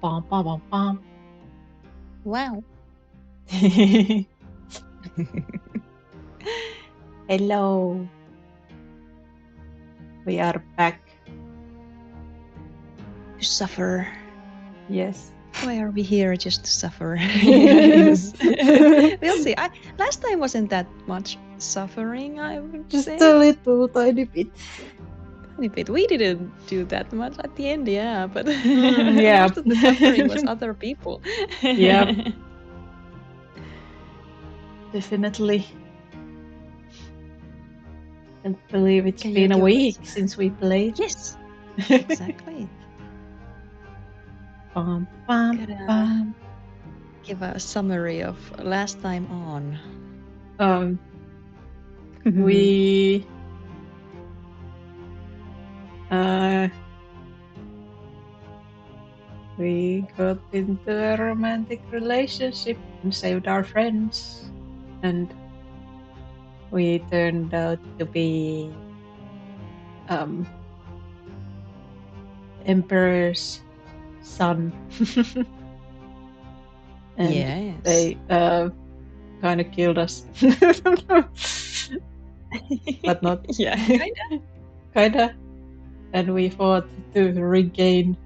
pom pom pom pom. Wow. Hello. We are back. To suffer. Yes. Why are we here just to suffer? Yes. We'll see. Last time wasn't that much suffering, I would Just say. a little tiny bit. Tiny bit. We didn't do that much at the end, yeah, but Yeah. most of the suffering was other people. Yep. Definitely. Can't believe it's Can you been a give week us- since we played. Yes, exactly. Bum, bum, Gotta bum. give a summary of last time on. We got into a romantic relationship and saved our friends, and we turned out to be Emperor's son. And Yes. they kind of killed us. But not. Yeah, kinda. Kinda. And we fought to regain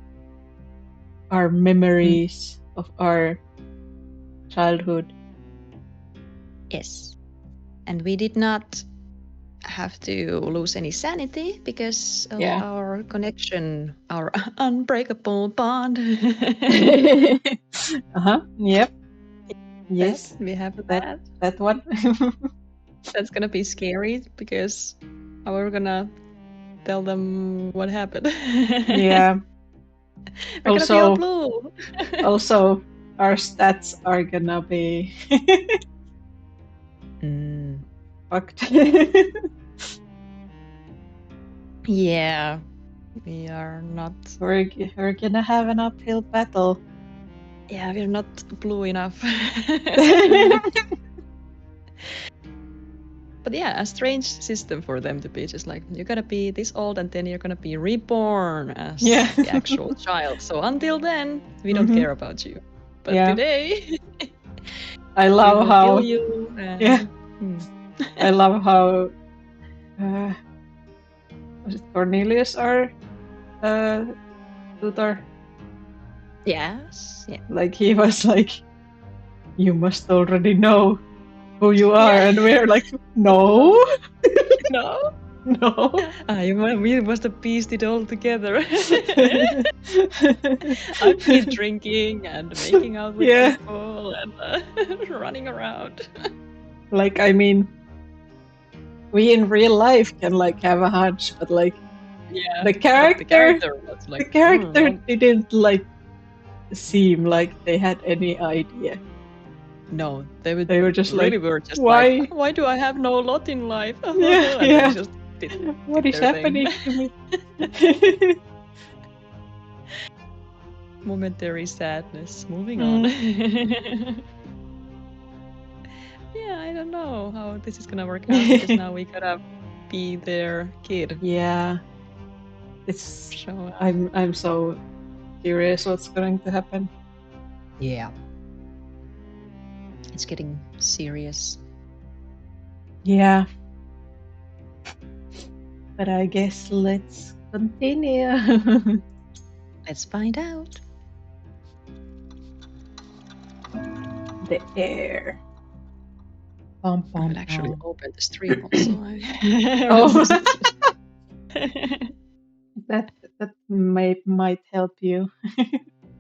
our memories of our childhood. Yes. And we did not have to lose any sanity because of our connection, our unbreakable bond. Yep. Yes. We have that. That one. That's gonna be scary because how are we gonna tell them what happened? Yeah. We're gonna be all blue. Also, our stats are gonna be fucked. Yeah, we are not. We're gonna have an uphill battle. Yeah, we're not blue enough. But yeah, a strange system for them to be just like, you're gonna be this old and then you're gonna be reborn as the actual child. So until then, we don't care about you. But today, I love how kill you. I love how was it Cornelius our tutor? Yes. Yeah. Like he was like, you must already know who you are, and we're like, no. No. No. We must have pieced it all together. I've been drinking and making out with people and running around. Like, I mean, we in real life can like have a hunch, but like the character was like, the character didn't like seem like they had any idea. No, they were just really like, were just why? Like, why do I have no lot in life? Yeah. Just what is happening to me? Momentary sadness. Moving on. Yeah, I don't know how this is gonna work out because now we gotta be their kid. Yeah. It's I'm so curious what's going to happen. Yeah. It's getting serious. Yeah. But I guess let's continue. Let's find out. The air. I could actually open the stream also. That might help you.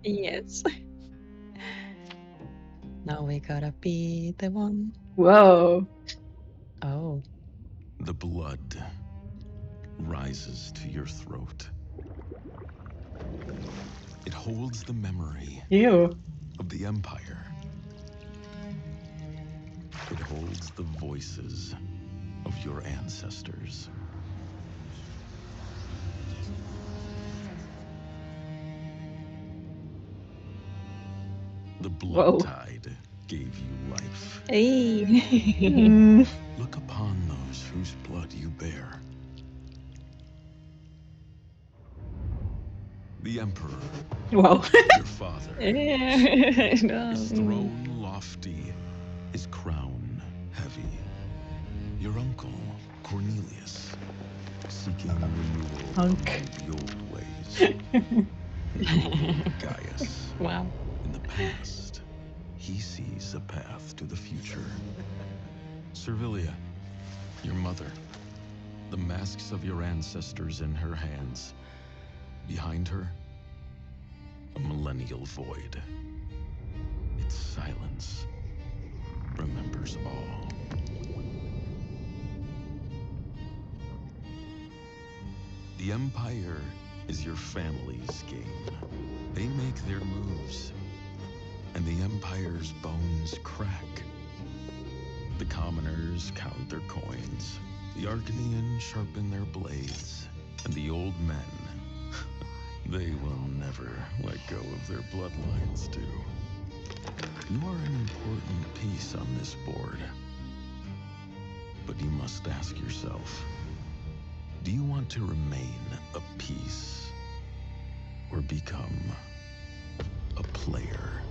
Yes. Now we gotta be the one. Whoa. Oh. The blood rises to your throat. It holds the memory of the Empire. It holds the voices of your ancestors. The blood tide gave you life. Hey. Look upon those whose blood you bear. The Emperor Wow. Your father. His His throne lofty, his crown heavy. Your uncle, Cornelius, seeking renewal Hunk. among the old ways. Noble Gaius. Wow. In the past, he sees a path to the future. Servilia, your mother, the masks of your ancestors in her hands. Behind her, a millennial void. Its silence remembers all. The Empire is your family's game. They make their moves, and the Empire's bones crack. The commoners count their coins, the Arcanians sharpen their blades, and the old men, they will never let go of their bloodlines too. You are an important piece on this board, but you must ask yourself, do you want to remain a piece or become a player?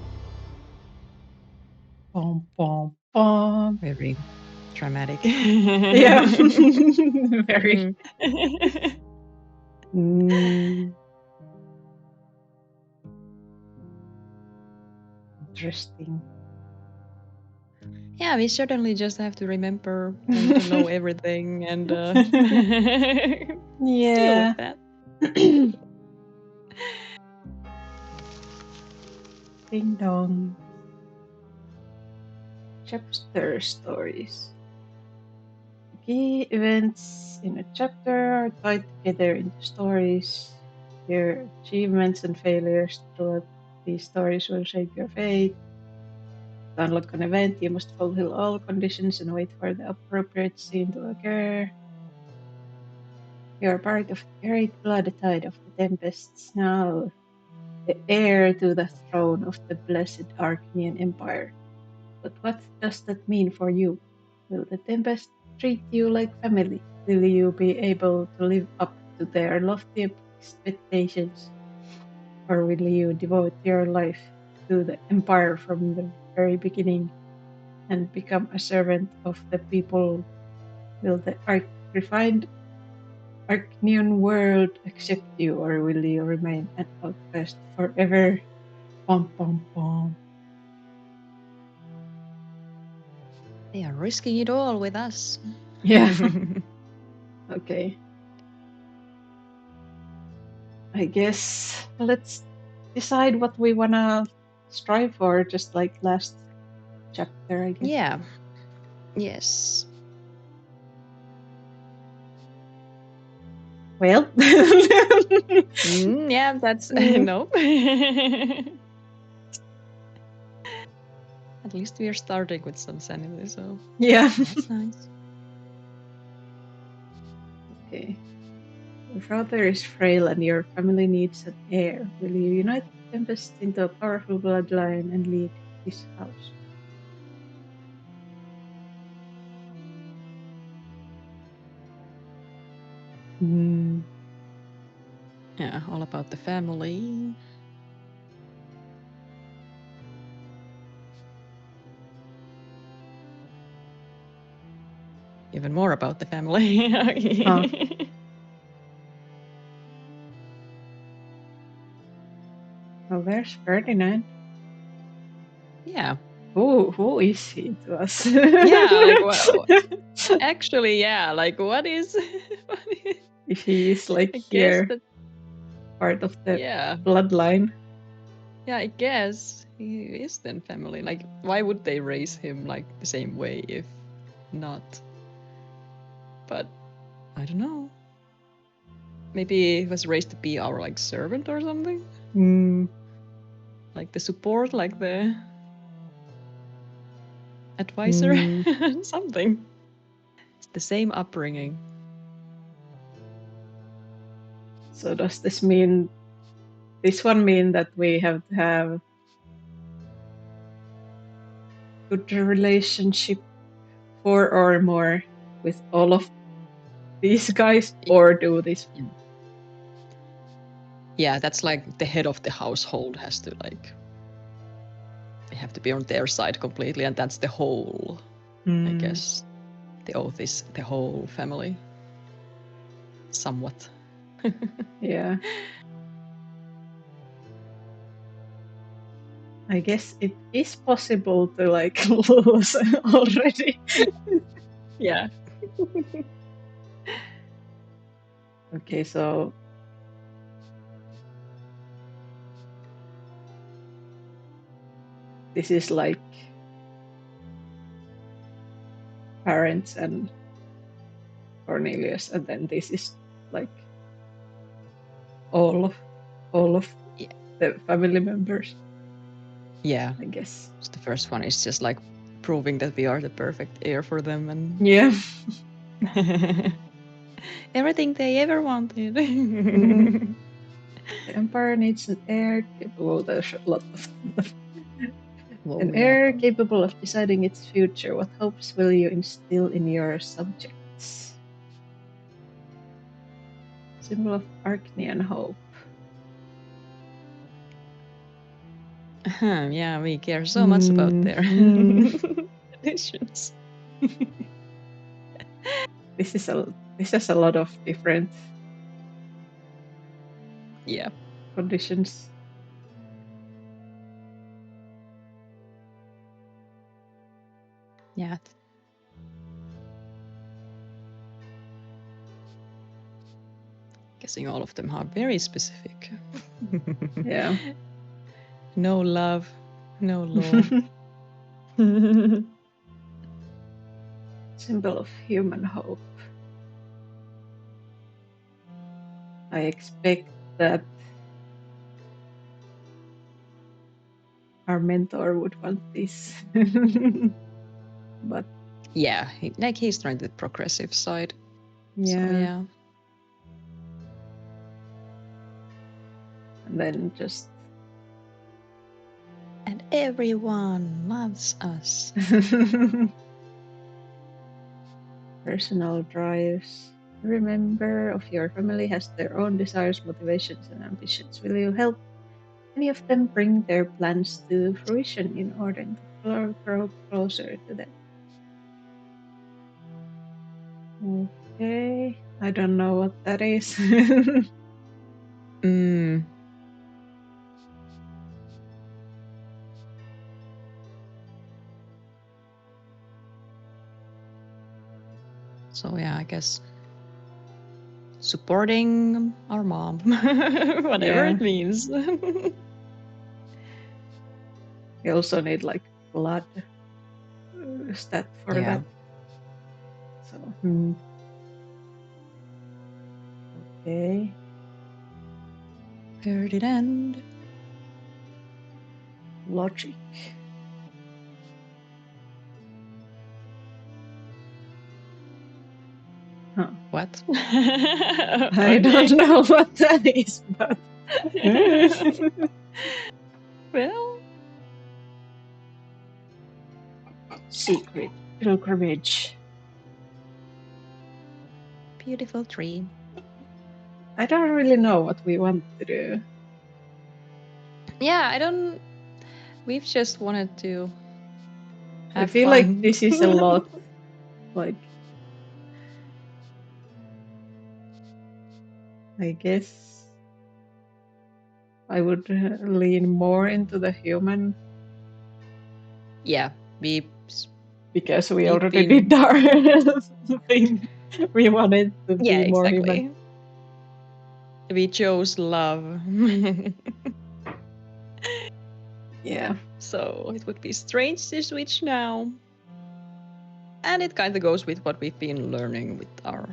Pom, pom, pom. Very dramatic. Yeah. Very. Interesting. Yeah, we certainly just have to remember and to know everything and deal with that. Ding dong. Chapter stories. Key events in a chapter are tied together into stories. Your achievements and failures throughout these stories will shape your fate. To unlock an event, you must fulfill all conditions and wait for the appropriate scene to occur. You are part of the great blood tide of the Tempests now, the heir to the throne of the blessed Arcanian Empire. But what does that mean for you? Will the Tempest treat you like family? Will you be able to live up to their lofty expectations? Or will you devote your life to the Empire from the very beginning and become a servant of the people? Will the refined Arcanian world accept you, or will you remain an outcast forever? Pom pom pom. They are risking it all with us. Yeah. Okay. I guess let's decide what we wanna strive for, just like last chapter, I guess. Yeah. Yes. Well. Yeah, that's no. At least we are starting with some sanity, so yeah. That's nice. Okay. Your father is frail and your family needs an heir. Will you unite the Tempest into a powerful bloodline and lead this house? Yeah, all about the family. Even more about the family. Oh. Well, there's Ferdinand. Yeah. Who is he to us? Yeah, like well, actually, yeah, like what is if he is like I here, guess that, part of the yeah, bloodline. Yeah, I guess he is then family. Like, why would they raise him like the same way if not? But I don't know. Maybe he was raised to be our like servant or something. Like the support, like the advisor, something. It's the same upbringing. So does this mean? This one mean that we have to have good relationship 4 or more with all of these guys, or do this? Yeah, that's like the head of the household has to like. They have to be on their side completely, and that's the whole. I guess the oath is the whole family. Somewhat. Yeah. I guess it is possible to like lose already. Yeah. Okay, so this is like parents and Cornelius, and then this is like all of Yeah. the family members, Yeah. I guess. So the first one is just like proving that we are the perfect heir for them, and Yeah. everything they ever wanted. The Empire needs an heir capable. There's a lot of Whoa, an yeah. heir capable of deciding its future. What hopes will you instill in your subjects? Symbol of Arcnean hope. Yeah, we care so much about their traditions. This has a lot of different conditions. Yeah. Guessing all of them are very specific. Yeah. No love, no law. Symbol of human hope. I expect that our mentor would want this. But yeah, he's trying the progressive side. yeah. So, yeah. And then just and everyone loves us. Personal drives. Every member of your family has their own desires, motivations, and ambitions. Will you help any of them bring their plans to fruition in order to grow closer to them? Okay, I don't know what that is. So yeah, I guess supporting our mom, whatever it means. We also need like blood stat for that. So okay. Where did it end? Logic. Huh. What? I don't know what that is, but well, secret pilgrimage. Beautiful tree. I don't really know what we want to do. Yeah, I don't. We've just wanted to. I feel fun. like this is a lot. Like, I guess I would lean more into the human. Yeah, because we already did our thing. We wanted to be more human. We chose love. Yeah. So it would be strange to switch now. And it kind of goes with what we've been learning with our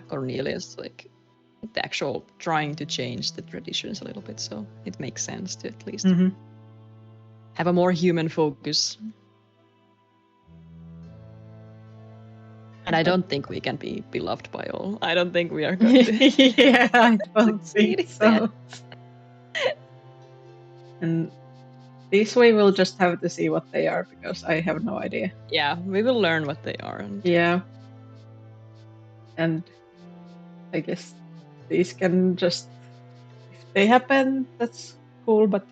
Cornelius, like the actual trying to change the traditions a little bit. So it makes sense to at least have a more human focus. And I don't think we can be beloved by all. I don't think we are going to. Yeah, I don't think so. And this way we'll just have to see what they are, because I have no idea. Yeah, we will learn what they are. Yeah. And I guess these can just, if they happen, that's cool, but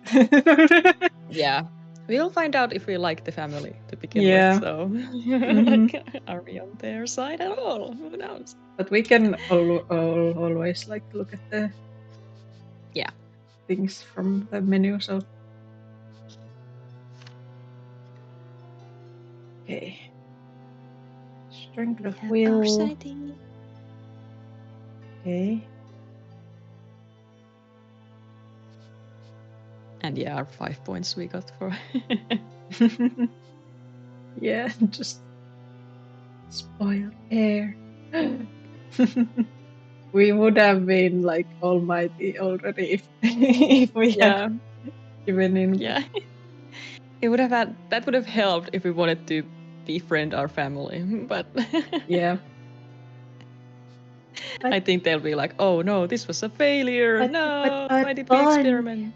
Yeah. We'll find out if we like the family to begin Yeah. with, so Mhm. are we on their side at all? Who knows? But we can always like look at the Yeah. things from the menu. So okay, strength of Our will. sanity. Okay, And yeah, our 5 points we got for yeah, just spoiled air. We would have been like almighty already if if we yeah. had given in. Yeah. It would have had that would have helped if we wanted to befriend our family, but Yeah. I think they'll be like, "Oh no, this was a failure. No, why did we Bond, experiment?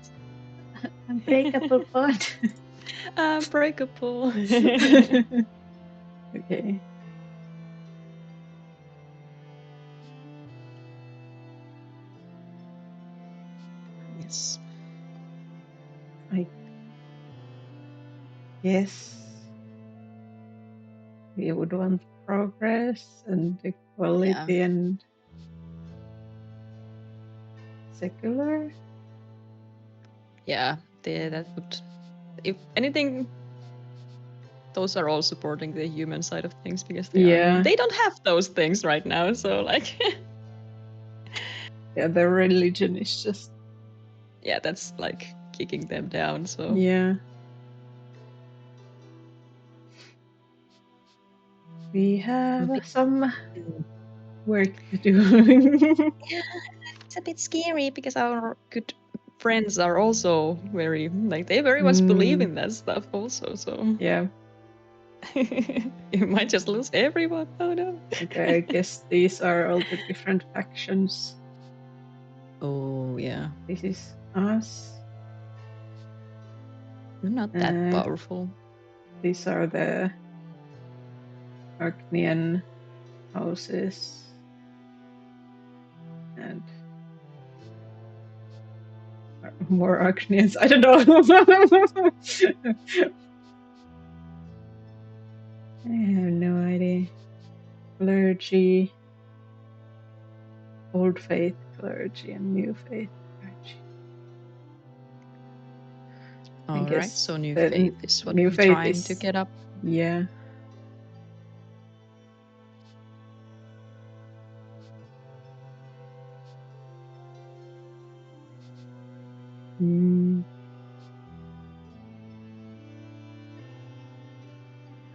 unbreakable bond. Unbreakable." Okay. Yes. I guess we would want progress and equality and secular. Yeah, that would. If anything, those are all supporting the human side of things because they don't have those things right now. So like, Yeah, their religion is just yeah, that's like kicking them down. So yeah. We have some work to do. yeah, it's a bit scary because our good friends are also very like they very much believe in that stuff also. So Yeah. you might just lose everyone. Oh no. Okay, I guess these are all the different factions. Oh yeah. This is us. Not that powerful. These are the Arcnian houses. And more Arcnians. I don't know. I have no idea. Clergy. Old faith clergy and new faith clergy. Alright, so new faith is what we're trying to get up. Yeah.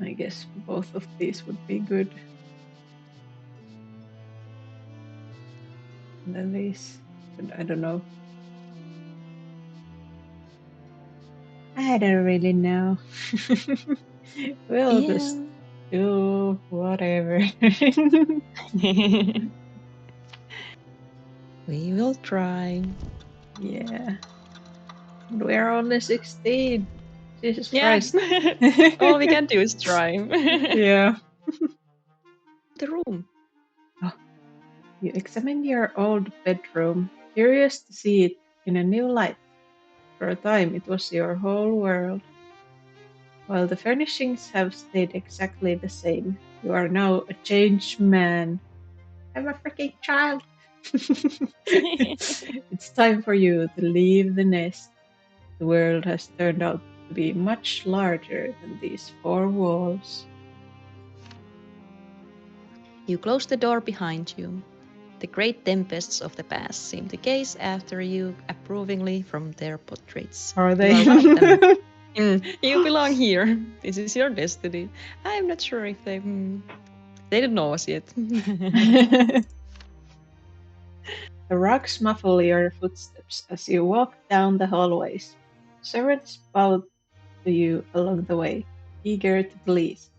I guess both of these would be good. And then these, I don't know. I don't really know. We'll just do whatever. We will try. Yeah. We're only 16. Jesus Christ. All we can do is try. Yeah. The room. Oh. You examine your old bedroom, curious to see it in a new light. For a time, it was your whole world. While the furnishings have stayed exactly the same, you are now a changed man. I'm a freaking child. It's time for you to leave the nest. The world has turned out to be much larger than these four walls. You close the door behind you. The great tempests of the past seem to gaze after you approvingly from their portraits. Are they? You are one of them. You belong here. This is your destiny. I'm not sure if they didn't know us yet. The rocks muffle your footsteps as you walk down the hallways. Servants bow to you along the way, eager to please.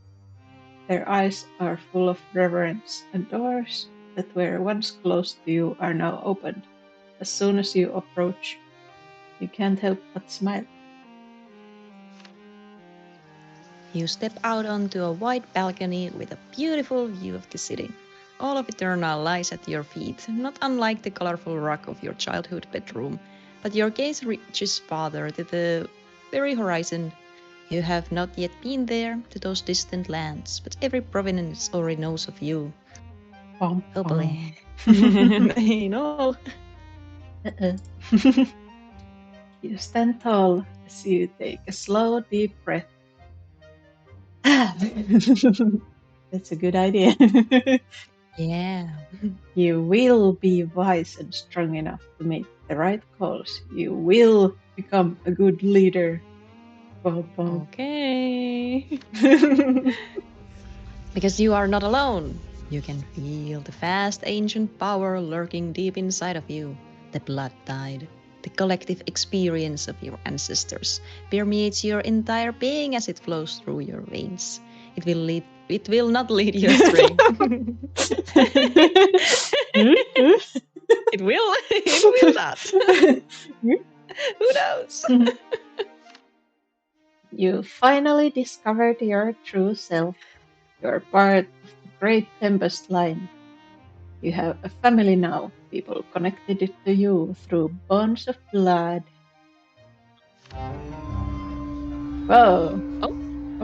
Their eyes are full of reverence, and doors that were once closed to you are now opened. As soon as you approach, you can't help but smile. You step out onto a wide balcony with a beautiful view of the city. All of Eternal lies at your feet, not unlike the colorful rock of your childhood bedroom, But your gaze reaches farther to the very horizon. You have not yet been there to those distant lands, but every provenance already knows of you. Bum, Oh boy. bum. They know. Uh-uh. You stand tall as you take a slow, deep breath. That's a good idea. Yeah. You will be wise and strong enough to make the right calls. You will become a good leader. Bum, bum. Okay. Because you are not alone. You can feel the vast ancient power lurking deep inside of you. The blood tide, the collective experience of your ancestors, permeates your entire being as it flows through your veins. It will not lead you astray. It will. It will not. Who knows? You finally discovered your true self. You're part of the great Tempest line. You have a family now. People connected it to you through bonds of blood. Whoa. Oh,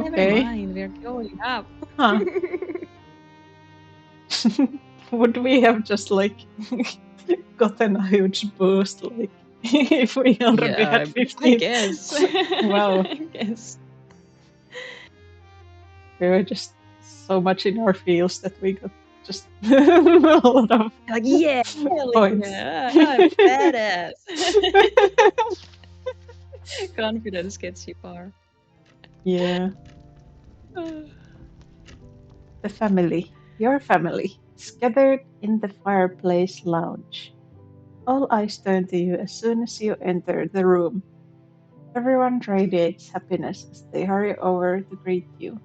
never Okay. mind. We're going up. Huh. Would we have just like gotten a huge boost like if we already Yeah, had I 15? guess. Wow. I guess. We were just so much in our fields that we got just a lot of Like, yeah, hell points. yeah, I'm badass. Confidence gets you far. Yeah. The family, your family, is gathered in the fireplace lounge. All eyes turn to you as soon as you enter the room. Everyone radiates happiness as they hurry over to greet you.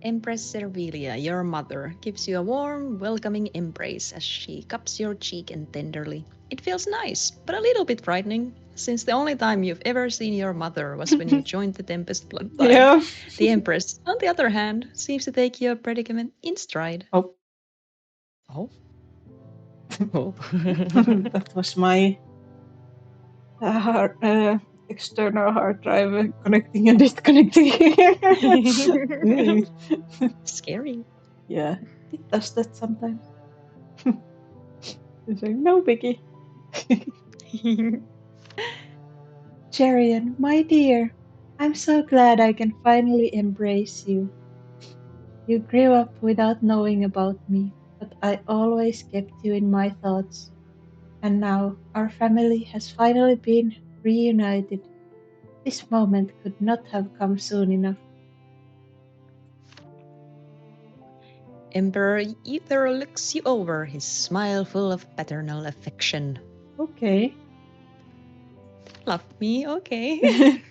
Empress Servilia, your mother, gives you a warm, welcoming embrace as she cups your cheek and tenderly. It feels nice, but a little bit frightening, since the only time you've ever seen your mother was when you joined the Tempest bloodline. Yeah. The Empress, on the other hand, seems to take your predicament in stride. Oh, Oh? Oh. that was my external hard drive connecting and disconnecting. Scary. Yeah, it does that sometimes. It's like, no biggie. Jerian, my dear, I'm so glad I can finally embrace you. You grew up without knowing about me, but I always kept you in my thoughts. And now our family has finally been reunited. This moment could not have come soon enough. Emperor Ether looks you over, his smile full of paternal affection. Okay. Love me, okay.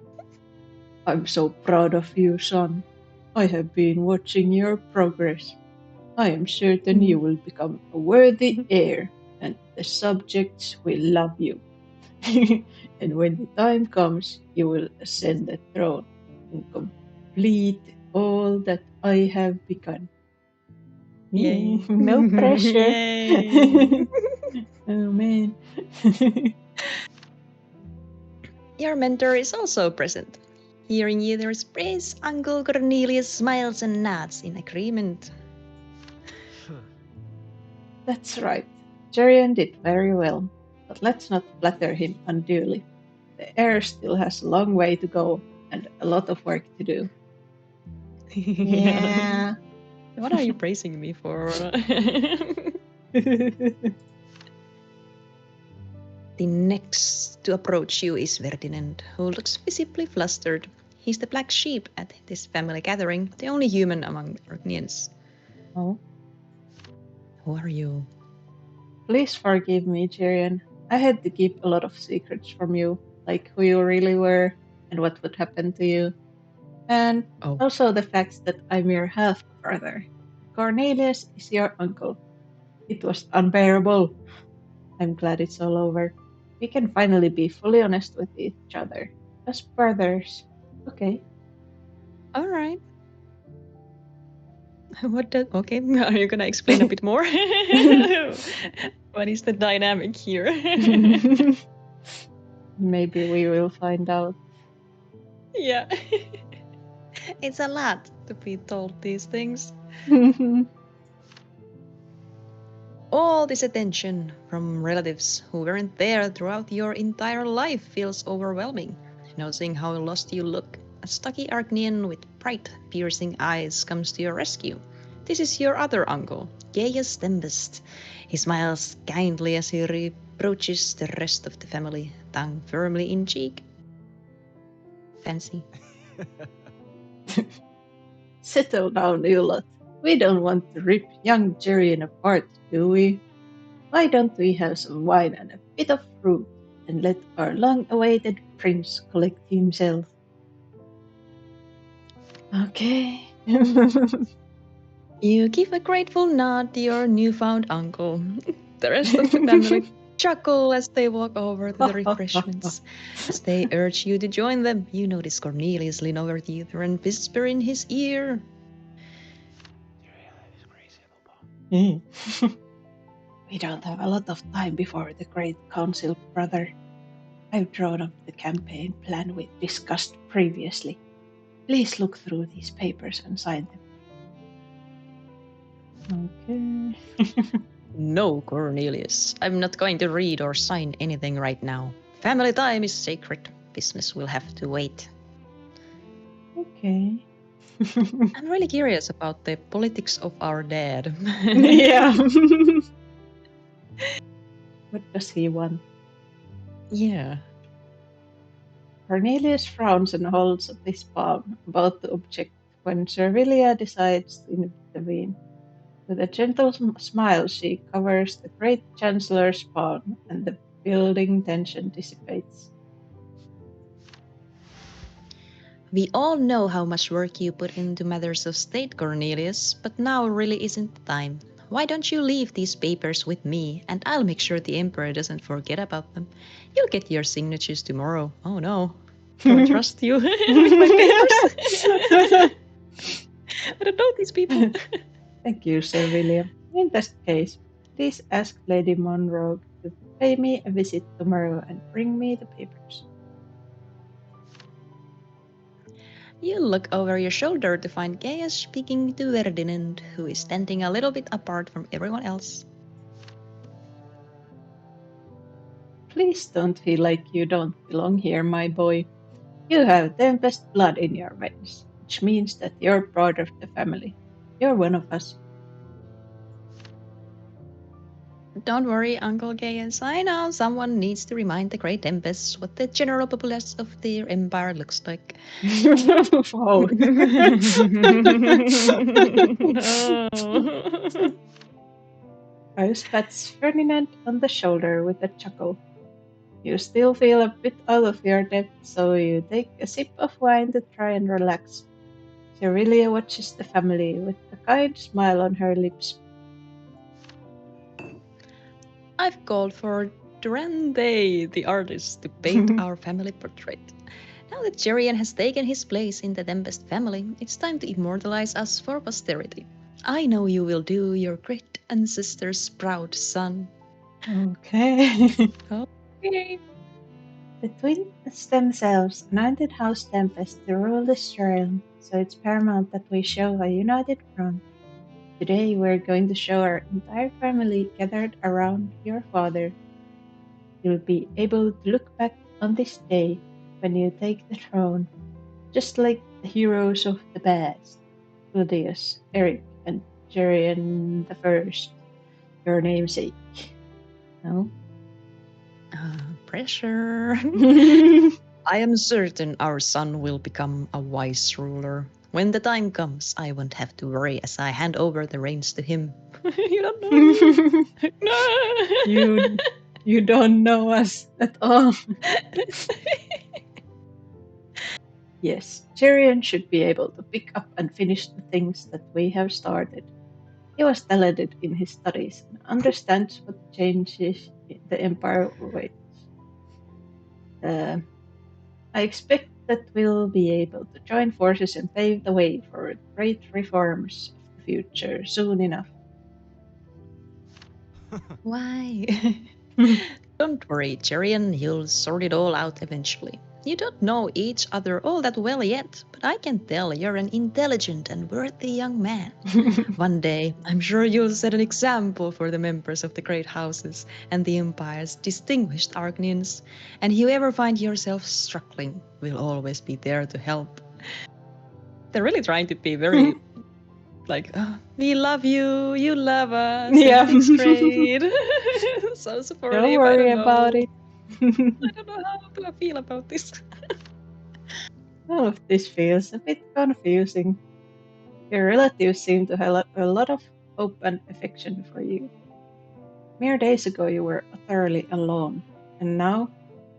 I'm so proud of you, son. I have been watching your progress. I am certain you will become a worthy heir, and the subjects will love you. And when the time comes, you will ascend the throne and complete all that I have begun. Yay. No pressure. Yay. Oh man. Your mentor is also present. Hearing Ether's praise, Uncle Cornelius smiles and nods in agreement. That's right. Jerian did very well, but let's not flatter him unduly. The heir still has a long way to go and a lot of work to do. Yeah. What are you praising me for? The next to approach you is Ferdinand, who looks visibly flustered. He's the black sheep at this family gathering, the only human among the Orknians. Oh. Who are you? Please forgive me, Jerian. I had to keep a lot of secrets from you, like who you really were and what would happen to you. And also the fact that I'm your half brother. Cornelius is your uncle. It was unbearable. I'm glad it's all over. We can finally be fully honest with each other. As brothers. Okay. All right. Okay, are you gonna explain a bit more? What is the dynamic here? Maybe we will find out. Yeah. It's a lot to be told these things. All this attention from relatives who weren't there throughout your entire life feels overwhelming. Noticing how lost you look, a stocky Argnian with bright-piercing eyes comes to your rescue. This is your other uncle, Gaius Tempest. He smiles kindly as he reproaches the rest of the family, tongue firmly in cheek. Fancy. Settle down, you lot. We don't want to rip young Jerian apart, do we? Why don't we have some wine and a bit of fruit, and let our long-awaited prince collect himself? Okay. You give a grateful nod to your newfound uncle. The rest of the family chuckle as they walk over to the refreshments. As they urge you to join them, you notice Cornelius lean over to you and whisper in his ear. We don't have a lot of time before the Great Council, brother. I've drawn up the campaign plan we discussed previously. Please look through these papers and sign them. Okay. No, Cornelius. I'm not going to read or sign anything right now. Family time is sacred. Business will have to wait. Okay. I'm really curious about the politics of our dad. Yeah. What does he want? Yeah. Cornelius frowns and holds up his palm, about to object, when Servilia decides to intervene. With a gentle smile, she covers the great chancellor's palm, and the building tension dissipates. We all know how much work you put into matters of state, Cornelius, but now really isn't the time. Why don't you leave these papers with me, and I'll make sure the Emperor doesn't forget about them. You'll get your signatures tomorrow. Oh no. Don't trust you with my papers. I don't know these people. Thank you, Sir William. In this case, please ask Lady Monroe to pay me a visit tomorrow and bring me the papers. You look over your shoulder to find Gaius speaking to Ferdinand, who is standing a little bit apart from everyone else. Please don't feel like you don't belong here, my boy. You have Tempest blood in your veins, which means that you're part of the family. You're one of us. Don't worry, Uncle Gaius. I know someone needs to remind the Great Tempest what the general populace of their empire looks like. Wow. No. Gaius pats Ferdinand on the shoulder with a chuckle. You still feel a bit out of your depth, so you take a sip of wine to try and relax. Cerelia watches the family with a kind smile on her lips. I've called for Durande, the artist, to paint our family portrait. Now that Jerian has taken his place in the Tempest family, it's time to immortalize us for posterity. I know you will do, your great ancestor's proud son. Okay. Okay. The twins themselves anointed House Tempest to rule this realm, so it's paramount that we show a united front. Today we're going to show our entire family gathered around your father. You'll be able to look back on this day when you take the throne, just like the heroes of the past, Claudius, Eric, and Jerian the First, your namesake. No? Pressure. I am certain our son will become a wise ruler. When the time comes, I won't have to worry as I hand over the reins to him. You don't know. No. You don't know us at all. Yes, Jerian should be able to pick up and finish the things that we have started. He was talented in his studies and understands what changes the Empire awaits. I expect that we'll be able to join forces and pave the way for great reforms of the future soon enough. Why? Don't worry, Jerian, you'll sort it all out eventually. You don't know each other all that well yet, but I can tell you're an intelligent and worthy young man. One day, I'm sure you'll set an example for the members of the great houses and the Empire's distinguished Argnians, and if you ever find yourself struggling, we'll always be there to help. They're really trying to be very like, "Oh, we love you, you love us, Yeah. everything's great." So supportive. Don't I worry don't about know. it. I don't know how to feel about this. All of this feels a bit confusing. Your relatives seem to have a lot of hope and affection for you. Mere days ago you were utterly alone, and now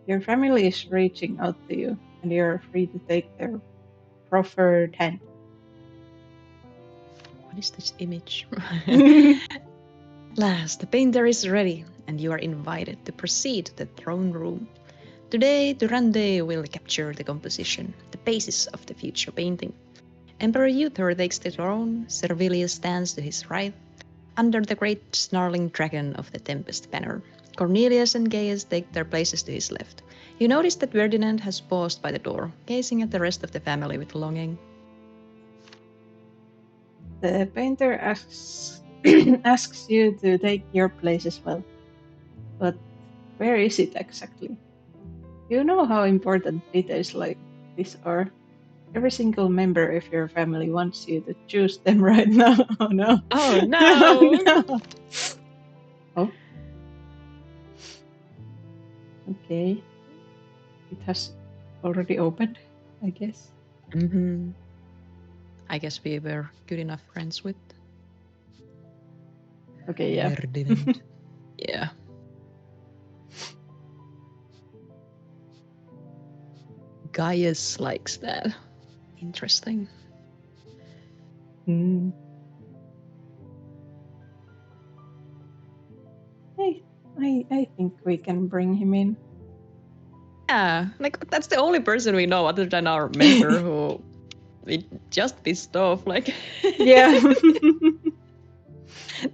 your family is reaching out to you, and you're free to take their proffered hand. What is this image? Last, the painter is ready, and you are invited to proceed to the throne room. Today, Durande will capture the composition, the basis of the future painting. Emperor Uther takes the throne, Servilius stands to his right, under the great snarling dragon of the Tempest banner. Cornelius and Gaius take their places to his left. You notice that Ferdinand has paused by the door, gazing at the rest of the family with longing. The painter asks asks you to take your place as well. But where is it exactly? You know how important details like this are. Every single member of your family wants you to choose them right now. Oh no. Oh no! Oh, no. Oh. Okay. It has already opened, I guess. Mm-hmm. I guess we were good enough friends with Okay, yeah. Ferdinand. Yeah. Gaius likes that. Interesting. Hmm. I think we can bring him in. Yeah, like that's the only person we know other than our mentor who we just pissed off. Like, Yeah.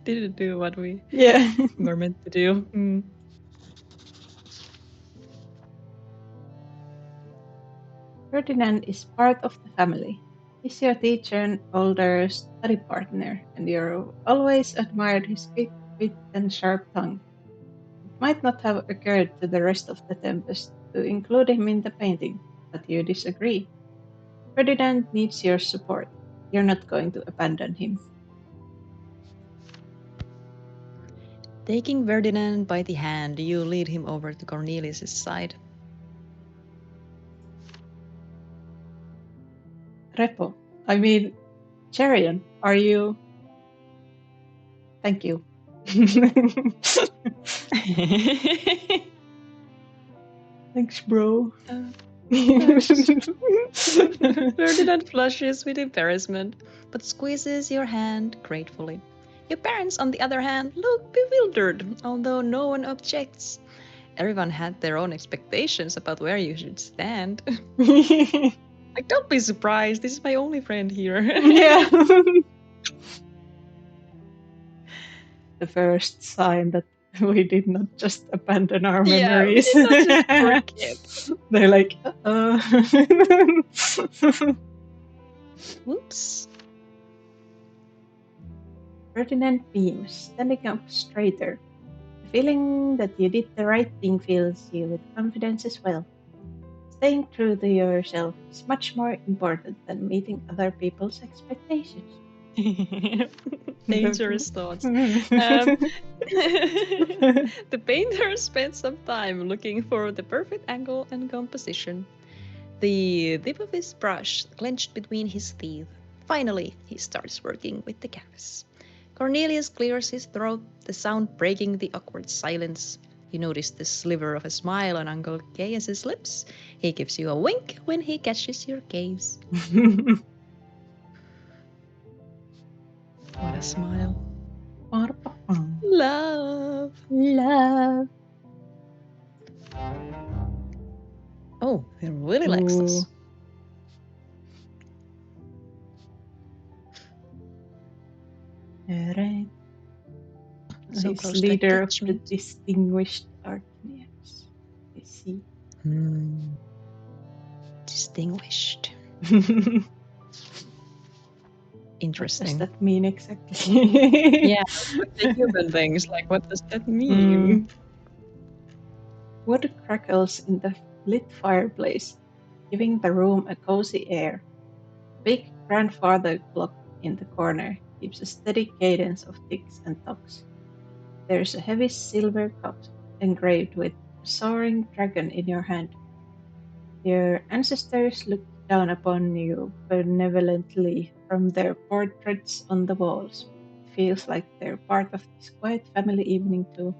didn't do what we Yeah. were meant to do. Ferdinand is part of the family. He's your teacher and older study partner, and you always admired his quick wit and sharp tongue. It might not have occurred to the rest of the Tempest to include him in the painting, but you disagree. Ferdinand needs your support. You're not going to abandon him. Taking Ferdinand by the hand, you lead him over to Cornelius's side. Repo, I mean, Jerian, are you? Thank you. Thanks, bro. Ferdinand flushes with embarrassment, but squeezes your hand gratefully. Your parents, on the other hand, look bewildered, although no one objects. Everyone had their own expectations about where you should stand. Like, don't be surprised, this is my only friend here. Yeah. The first sign that we did not just abandon our Yeah, we memories. did not just forget. They're like, Whoops. Ferdinand beams, standing up straighter. The feeling that you did the right thing fills you with confidence as well. Staying true to yourself is much more important than meeting other people's expectations. Dangerous thoughts. The painter spent some time looking for the perfect angle and composition. The tip of his brush clenched between his teeth. Finally, he starts working with the canvas. Cornelius clears his throat, the sound breaking the awkward silence. You notice the sliver of a smile on Uncle Gaius's lips. He gives you a wink when he catches your gaze. What a smile. Love. Love. Oh, he really likes this. Alright. So He's close to leader of the attachment. distinguished Arcanians. I see. Distinguished. What Interesting. does that mean exactly? Yeah, like the human things. Like, what does that Mm. mean? Wood crackles in the lit fireplace, giving the room a cozy air. Big grandfather clock in the corner keeps a steady cadence of ticks and tocks. There's a heavy silver cup engraved with a soaring dragon in your hand. Your ancestors look down upon you benevolently from their portraits on the walls. Feels like they're part of this quiet family evening too.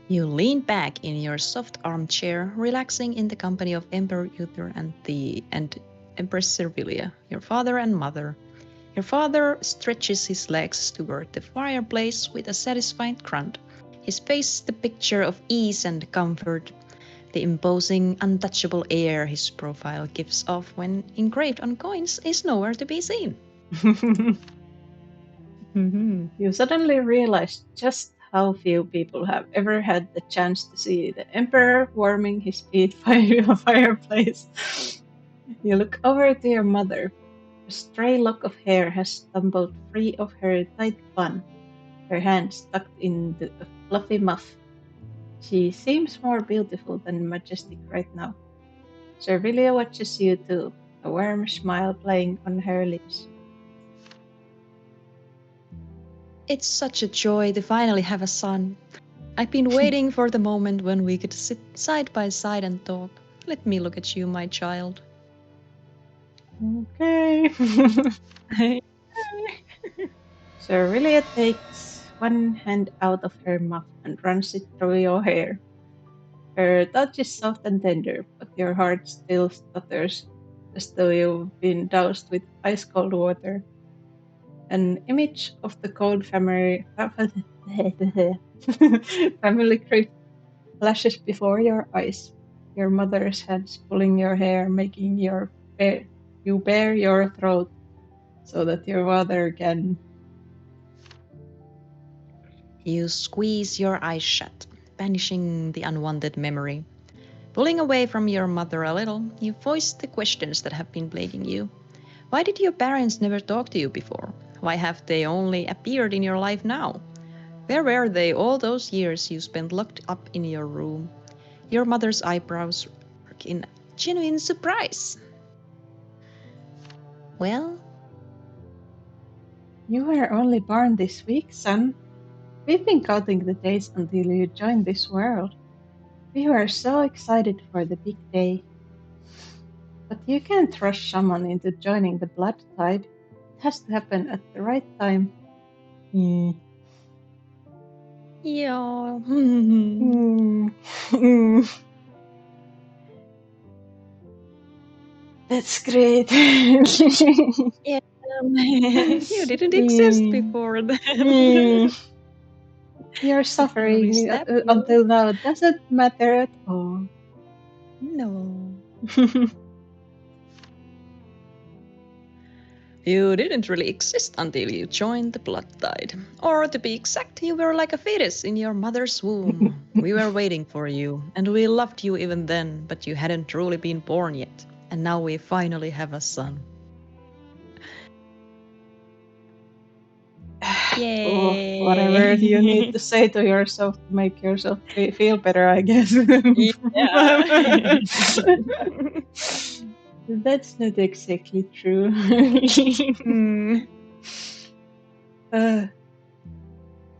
You lean back in your soft armchair, relaxing in the company of Emperor Uther and Empress Servilia, your father and mother. Your father stretches his legs toward the fireplace with a satisfied grunt. His face the picture of ease and comfort. The imposing, untouchable air his profile gives off when engraved on coins is nowhere to be seen. You suddenly realize just how few people have ever had the chance to see the Emperor warming his feet by a fireplace. You look over to your mother. A stray lock of hair has tumbled free of her tight bun, her hands tucked into a fluffy muff. She seems more beautiful than majestic right now. Servilia watches you too, a warm smile playing on her lips. It's such a joy to finally have a son. I've been waiting for the moment when we could sit side by side and talk. Let me look at you, my child. Okay. Servilia takes one hand out of her muff and runs it through your hair. Her touch is soft and tender, but your heart still stutters as though you've been doused with ice cold water. An image of the cold family family crypt flashes before your eyes. Your mother's hands pulling your hair, making you bare your throat so that your mother can. You squeeze your eyes shut, banishing the unwanted memory. Pulling away from your mother a little, you voice the questions that have been plaguing you. Why did your parents never talk to you before? Why have they only appeared in your life now? Where were they all those years you spent locked up in your room? Your mother's eyebrows work in genuine surprise. Well, You were only born this week, son. We've been counting the days until you joined this world. We were so excited for the big day. But you can't rush someone into joining the blood tide. It has to happen at the right time. Mm. yeah. That's great. Yeah, you didn't exist before then. Your Did you really suffering snap? No. until now doesn't matter at all. No. You didn't really exist until you joined the blood tide. Or to be exact, you were like a fetus in your mother's womb. We were waiting for you, and we loved you even then, but you hadn't truly been born yet. And now we finally have a son. Yay! Oh, whatever you need to say to yourself to make yourself feel better, I guess. Yeah. That's not exactly true.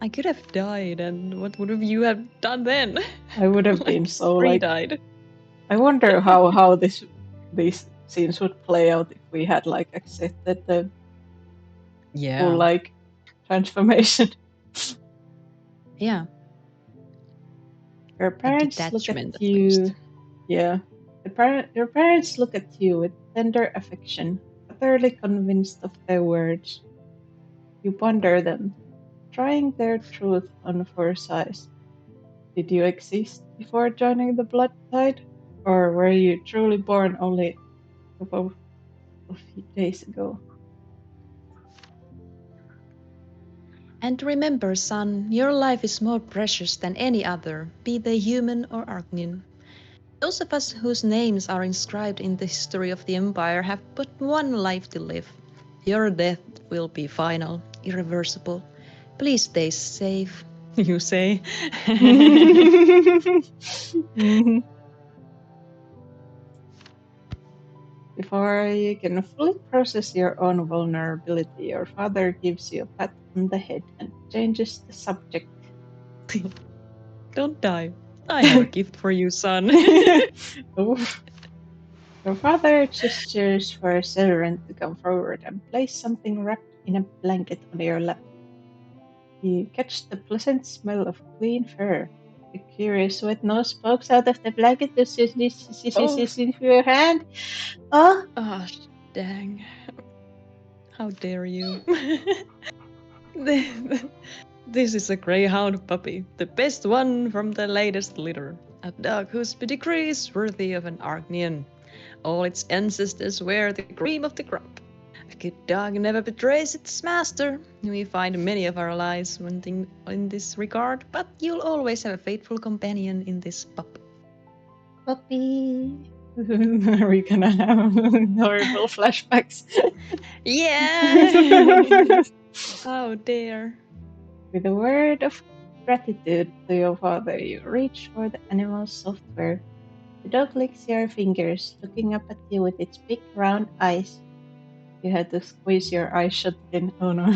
I could have died, and what would you have done then? I would have been so like. Pre-died. I wonder how these scenes would play out if we had like accepted the full like transformation. Yeah. Your parents look detachment, at at least. you. Yeah. Your parents look at you with tender affection, utterly convinced of their words. You ponder them, trying their truth on for size. Did you exist before joining the blood tide? Or were you truly born only a couple of days ago? And remember, son, your life is more precious than any other, be they human or Arcnian. Those of us whose names are inscribed in the history of the Empire have but one life to live. Your death will be final, irreversible. Please stay safe, you say. Mhm. Before you can fully process your own vulnerability, your father gives you a pat on the head and changes the subject. Don't die. I have a gift for you, son. Oh. Your father gestures for Jerian to come forward and place something wrapped in a blanket on your lap. You catch the pleasant smell of clean fur. A curious wet nose pokes out of the blanket to sniff your hand. Oh, Oh, dang. How dare you? This is a greyhound puppy, the best one from the latest litter. A dog whose pedigree is worthy of an Arcnian. All its ancestors were the cream of the crop. A good dog never betrays its master. We find many of our lives wanting in this regard, but you'll always have a faithful companion in this pup. puppy. Are we gonna have horrible flashbacks? Yeah! Oh dear. With a word of gratitude to your father, you reach for the animal's software. The dog licks your fingers, looking up at you with its big round eyes. You had to squeeze your eyes shut then. Oh no.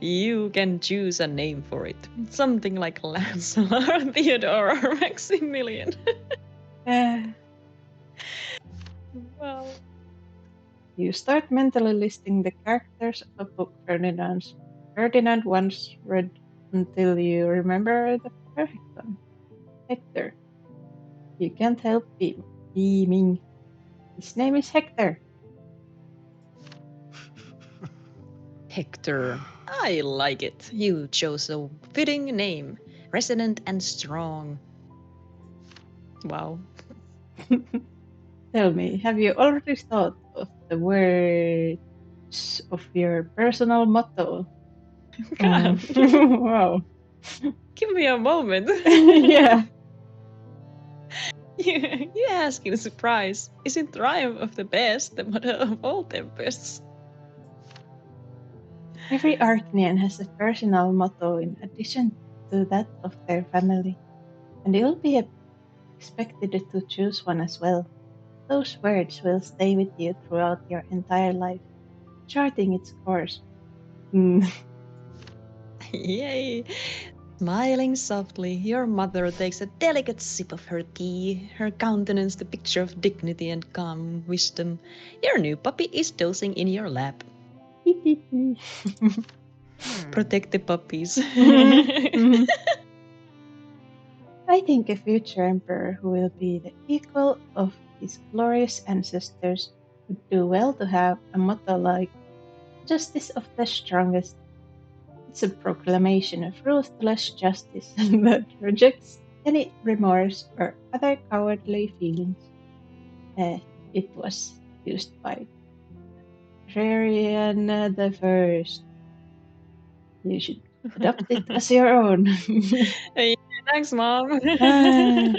You can choose a name for it. Something like Lancelot, Theodore, or Maximilian. Wow. You start mentally listing the characters of a book Ferdinand once read until you remember the perfect one. Hector. You can't help beaming. His name is Hector. Hector. I like it. You chose a fitting name. Resonant and strong. Wow. Tell me, have you already thought of the words of your personal motto? God. Wow. Give me a moment. Yeah. You ask in surprise. Isn't triumph of the best the mother of all tempests? Every Arcnian has a personal motto in addition to that of their family, and you'll be expected to choose one as well. Those words will stay with you throughout your entire life, charting its course. Yay! Smiling softly, your mother takes a delicate sip of her tea, her countenance the picture of dignity and calm wisdom. Your new puppy is dozing in your lap. Protect the puppies. I think a future emperor who will be the equal of his glorious ancestors would do well to have a motto like Justice of the Strongest. It's a proclamation of ruthless justice that rejects any remorse or other cowardly feelings. It was used by Jerian the First. You should adopt it as your own. Hey, thanks, Mom. Ah,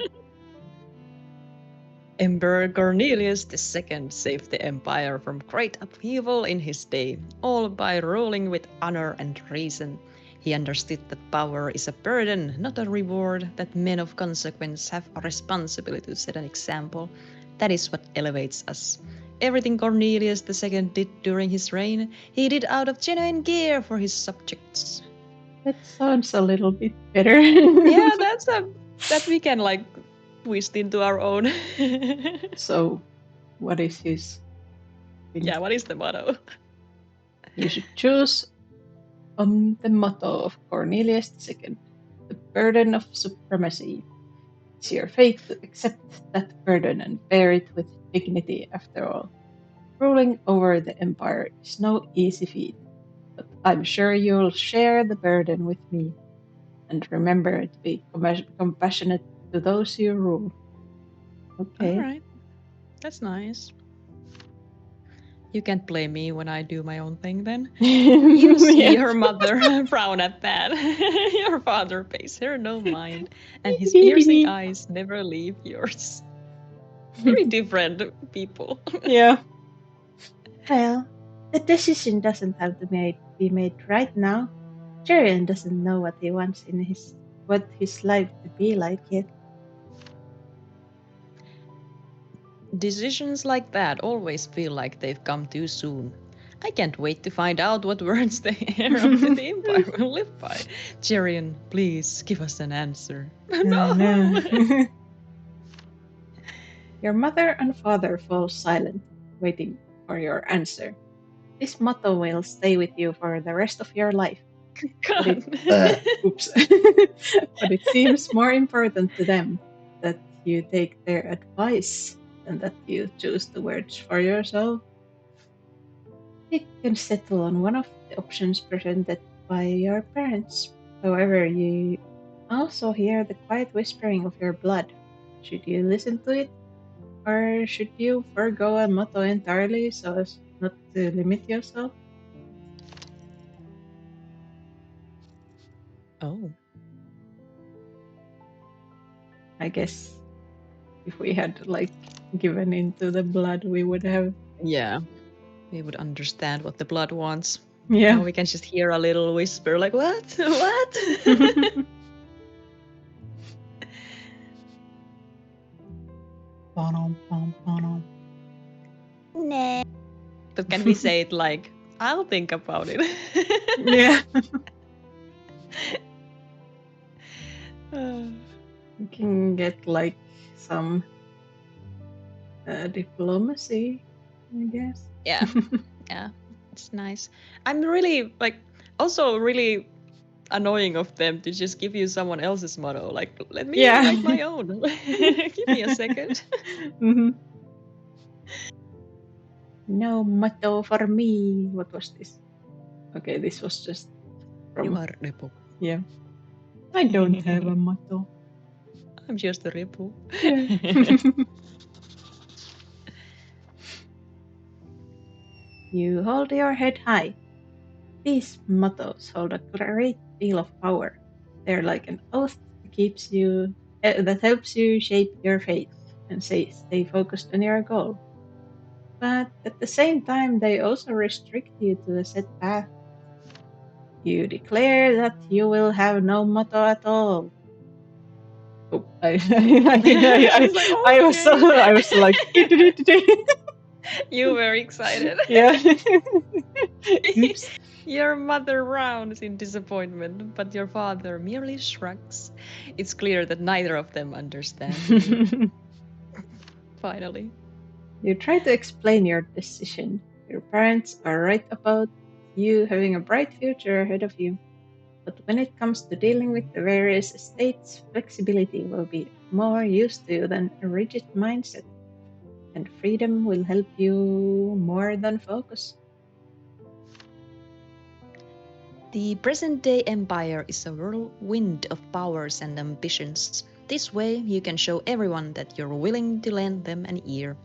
Emperor Cornelius II saved the empire from great upheaval in his day, all by ruling with honor and reason. He understood that power is a burden, not a reward, that men of consequence have a responsibility to set an example. That is what elevates us. Everything Cornelius II did during his reign, he did out of genuine care for his subjects. that sounds a little bit better. Yeah, that we can like twist into our own. So, what is his thing? Yeah, what is the motto? You should choose the motto of Cornelius II, the burden of supremacy. It's your fate to accept that burden and bear it with dignity after all. Ruling over the empire is no easy feat, but I'm sure you'll share the burden with me. And remember to be compassionate to those you rule. Okay. All right, that's nice. You can't blame me when I do my own thing then. You see Yeah. your mother frown at that. Your father pays her no mind, and his piercing eyes never leave yours. Very different people. Yeah. Well, the decision doesn't have to be made right now. Jerian doesn't know what he wants in what his life to be like yet. Decisions like that always feel like they've come too soon. I can't wait to find out what words the heir of the Empire will live by. Jerian, please give us an answer. Oh No! no. Your mother and father fall silent, waiting for your answer. This motto will stay with you for the rest of your life. God. Oops. But it seems more important to them that you take their advice than that you choose the words for yourself. You can settle on one of the options presented by your parents. However, you also hear the quiet whispering of your blood. Should you listen to it? Or should you forego a motto entirely so as not to limit yourself? Oh. I guess if we had given into the blood, we would have. Yeah. We would understand what the blood wants. Yeah. Now we can just hear a little whisper like, what? What? Nah. But can we say it like, I'll think about it? Yeah. Uh, You can get some diplomacy, I guess. yeah. Yeah. It's nice. I'm really also really annoying of them to just give you someone else's motto. Like, let me Yeah. write my own. Give me a second. Hmm. No motto for me. What was this? Okay, this was just You from. are Repo. Yeah. I don't have a motto. I'm just a Repo. Yeah. You hold your head high. These mottos hold a great deal of power. They're like an oath that helps you shape your fate and stay focused on your goal. But at the same time, they also restrict you to a set path. You declare that you will have no motto at all. Oh, It's like, okay. I was like, You were excited. yeah. Oops. Your mother rounds in disappointment, but your father merely shrugs. It's clear that neither of them understand you. Finally. You try to explain your decision. Your parents are right about you having a bright future ahead of you. But when it comes to dealing with the various estates, flexibility will be more used to than a rigid mindset. And freedom will help you more than focus. The present day empire is a whirlwind of powers and ambitions. This way, you can show everyone that you're willing to lend them an ear.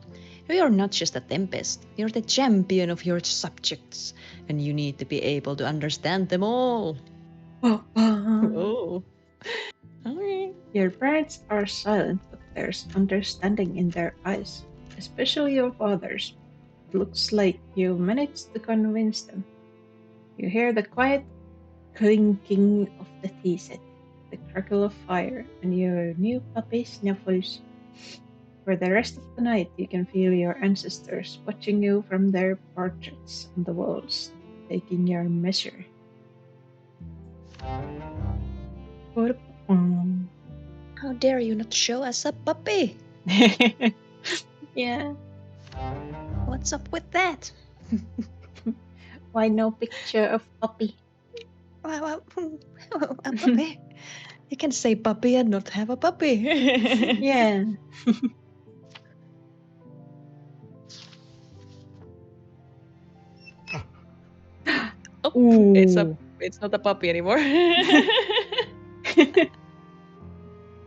You're not just a tempest, you're the champion of your subjects, and you need to be able to understand them all. Oh. Okay. Your parents are silent, but there's understanding in their eyes, especially your father's. It looks like you managed to convince them. You hear the quiet clinking of the tea set, the crackle of fire, and your new puppy Snuffles. For the rest of the night, you can feel your ancestors watching you from their portraits on the walls, taking your measure. How dare you not show us a puppy? Yeah. What's up with that? Why no picture of puppy? A puppy. You can say puppy and not have a puppy. Yeah. Oh, it's not a puppy anymore.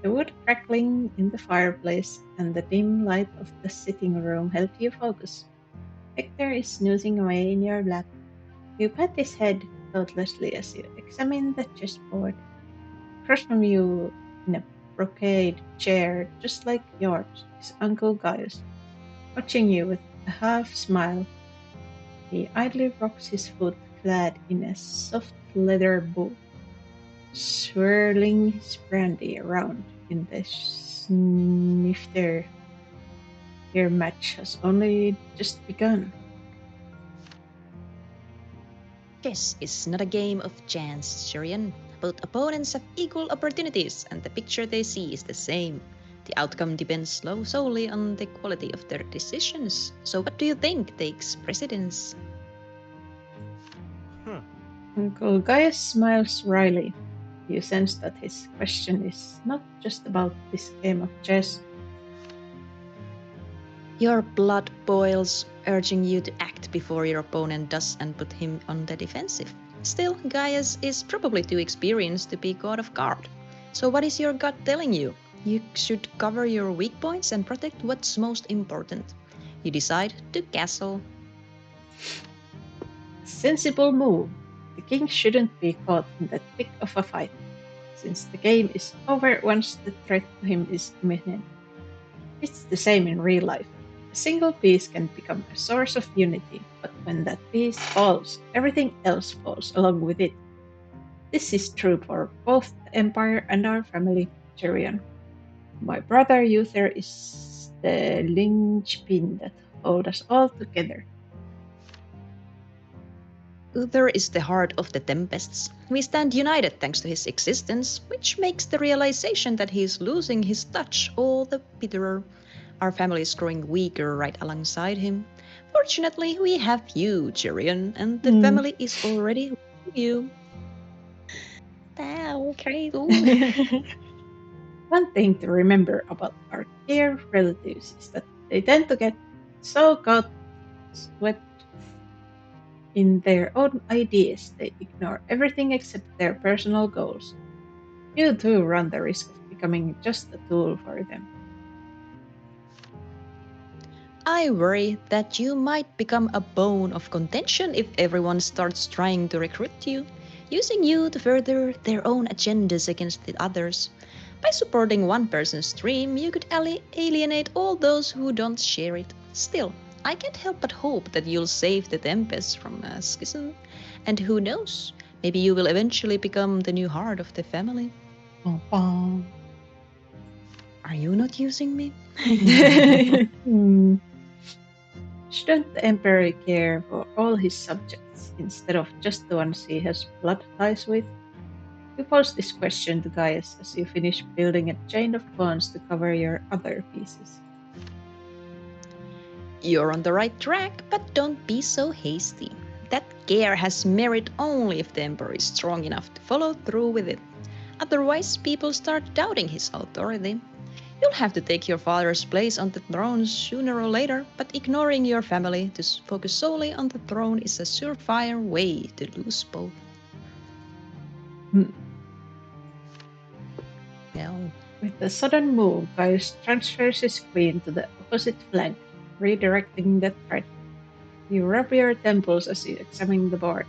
The wood crackling in the fireplace and the dim light of the sitting room help you focus. Hector is snoozing away in your lap. You pat his head thoughtlessly as you examine the chessboard. Across from you, in a brocade chair just like yours, is Uncle Gaius, watching you with a half smile. He idly rocks his foot clad in a soft leather boot, swirling his brandy around in the snifter. Your match has only just begun. Chess is not a game of chance, Jerian. Both opponents have equal opportunities, and the picture they see is the same. The outcome depends solely on the quality of their decisions. So, what do you think takes precedence? Uncle Gaius smiles wryly. You sense that his question is not just about this game of chess. Your blood boils, urging you to act before your opponent does and put him on the defensive. Still, Gaius is probably too experienced to be caught off guard. So, what is your gut telling you? You should cover your weak points and protect what's most important. You decide to castle. Sensible move. The king shouldn't be caught in the thick of a fight, since the game is over once the threat to him is imminent. It's the same in real life. A single piece can become a source of unity, but when that piece falls, everything else falls along with it. This is true for both the Empire and our family, Jerian. My brother Uther is the linchpin that holds us all together. Uther is the heart of the tempests. We stand united thanks to his existence, which makes the realization that he is losing his touch all the bitterer. Our family is growing weaker right alongside him. Fortunately, we have you, Jerian, and the family is already with you. Okay. One thing to remember about our dear relatives is that they tend to get so caught swept in their own ideas they ignore everything except their personal goals. You too run the risk of becoming just a tool for them. I worry that you might become a bone of contention if everyone starts trying to recruit you, using you to further their own agendas against the others. By supporting one person's dream, you could alienate all those who don't share it. Still, I can't help but hope that you'll save the Tempest from a schism. And who knows, maybe you will eventually become the new heart of the family. Are Are you not using me? Shouldn't the Emperor care for all his subjects instead of just the ones he has blood ties with? You pose this question to Gaius as you finish building a chain of bonds to cover your other pieces. You're on the right track, but don't be so hasty. That care has merit only if the Emperor is strong enough to follow through with it. Otherwise, people start doubting his authority. You'll have to take your father's place on the throne sooner or later, but ignoring your family to focus solely on the throne is a surefire way to lose both. Well, With a sudden move, Gaius transfers his queen to the opposite flank, redirecting the threat. You rub your temples as you examine the board.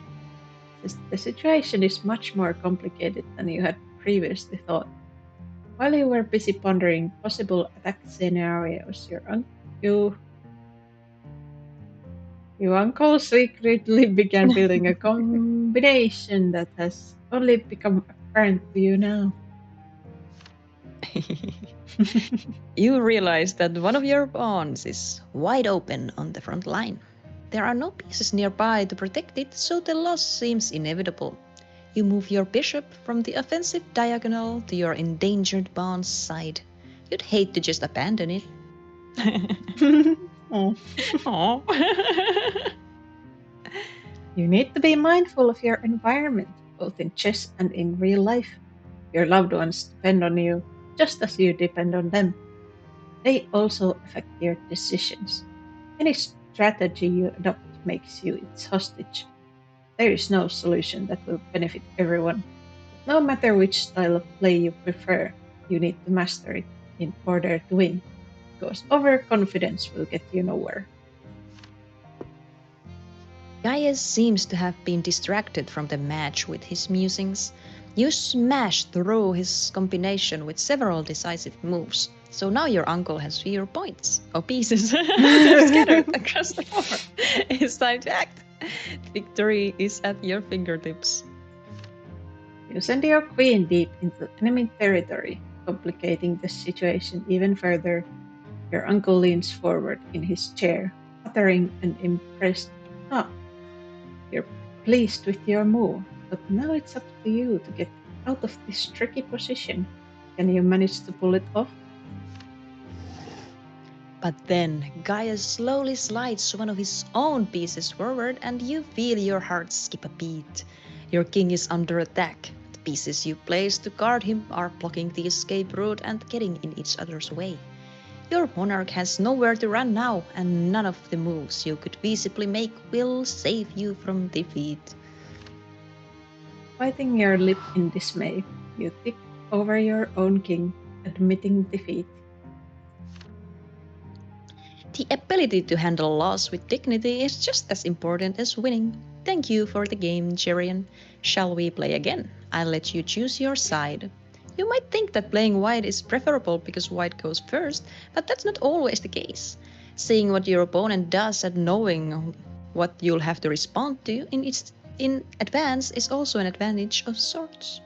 The situation is much more complicated than you had previously thought. While you were busy pondering possible attack scenarios, your uncle secretly began building a combination that has only become apparent to you now. you realize that one of your pawns is wide open on the front line. There are no pieces nearby to protect it, so the loss seems inevitable. You move your bishop from the offensive diagonal to your endangered pawn's side. You'd hate to just abandon it. Oh. You need to be mindful of your environment, both in chess and in real life. Your loved ones depend on you, just as you depend on them. They also affect your decisions. Any strategy you adopt makes you its hostage. There is no solution that will benefit everyone. No matter which style of play you prefer, you need to master it in order to win, because overconfidence will get you nowhere. Gaius seems to have been distracted from the match with his musings. You smash through his combination with several decisive moves. So now your uncle has fewer points or pieces scattered across the board. It's time to act. Victory is at your fingertips. You send your queen deep into enemy territory, complicating the situation even further. Your uncle leans forward in his chair, uttering an impressed "Ah." You're pleased with your move, but now it's up to you to get out of this tricky position. Can you manage to pull it off? But then Gaius slowly slides one of his own pieces forward, and you feel your heart skip a beat. Your king is under attack. The pieces you placed to guard him are blocking the escape route and getting in each other's way. Your monarch has nowhere to run now, and none of the moves you could feasibly make will save you from defeat. Biting your lip in dismay, you tip over your own king, admitting defeat. The ability to handle loss with dignity is just as important as winning. Thank you for the game, Jerian. Shall we play again? I'll let you choose your side. You might think that playing white is preferable because white goes first, but that's not always the case. Seeing what your opponent does and knowing what you'll have to respond to in advance is also an advantage of sorts.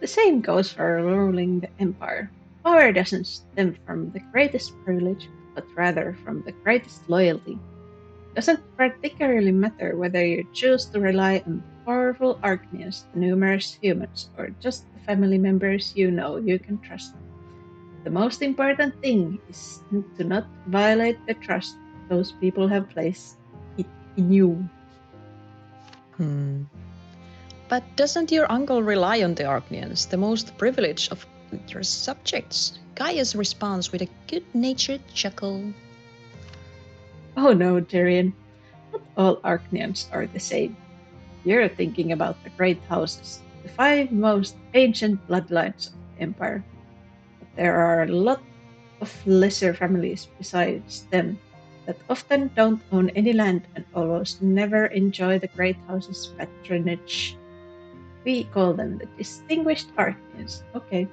The same goes for ruling the empire. Power doesn't stem from the greatest privilege, but rather from the greatest loyalty. Doesn't particularly matter whether you choose to rely on powerful Archnians, the numerous humans, or just the family members you know you can trust. The most important thing is to not violate the trust those people have placed in you. But doesn't your uncle rely on the Archnians, the most privileged of your subjects? Gaius responds with a good-natured chuckle. Oh no, Jerian, not all Archnians are the same. You're thinking about the great houses, the 5 most ancient bloodlines of the empire. But there are a lot of lesser families besides them that often don't own any land and almost never enjoy the great house's patronage. We call them the distinguished Archnians. Okay.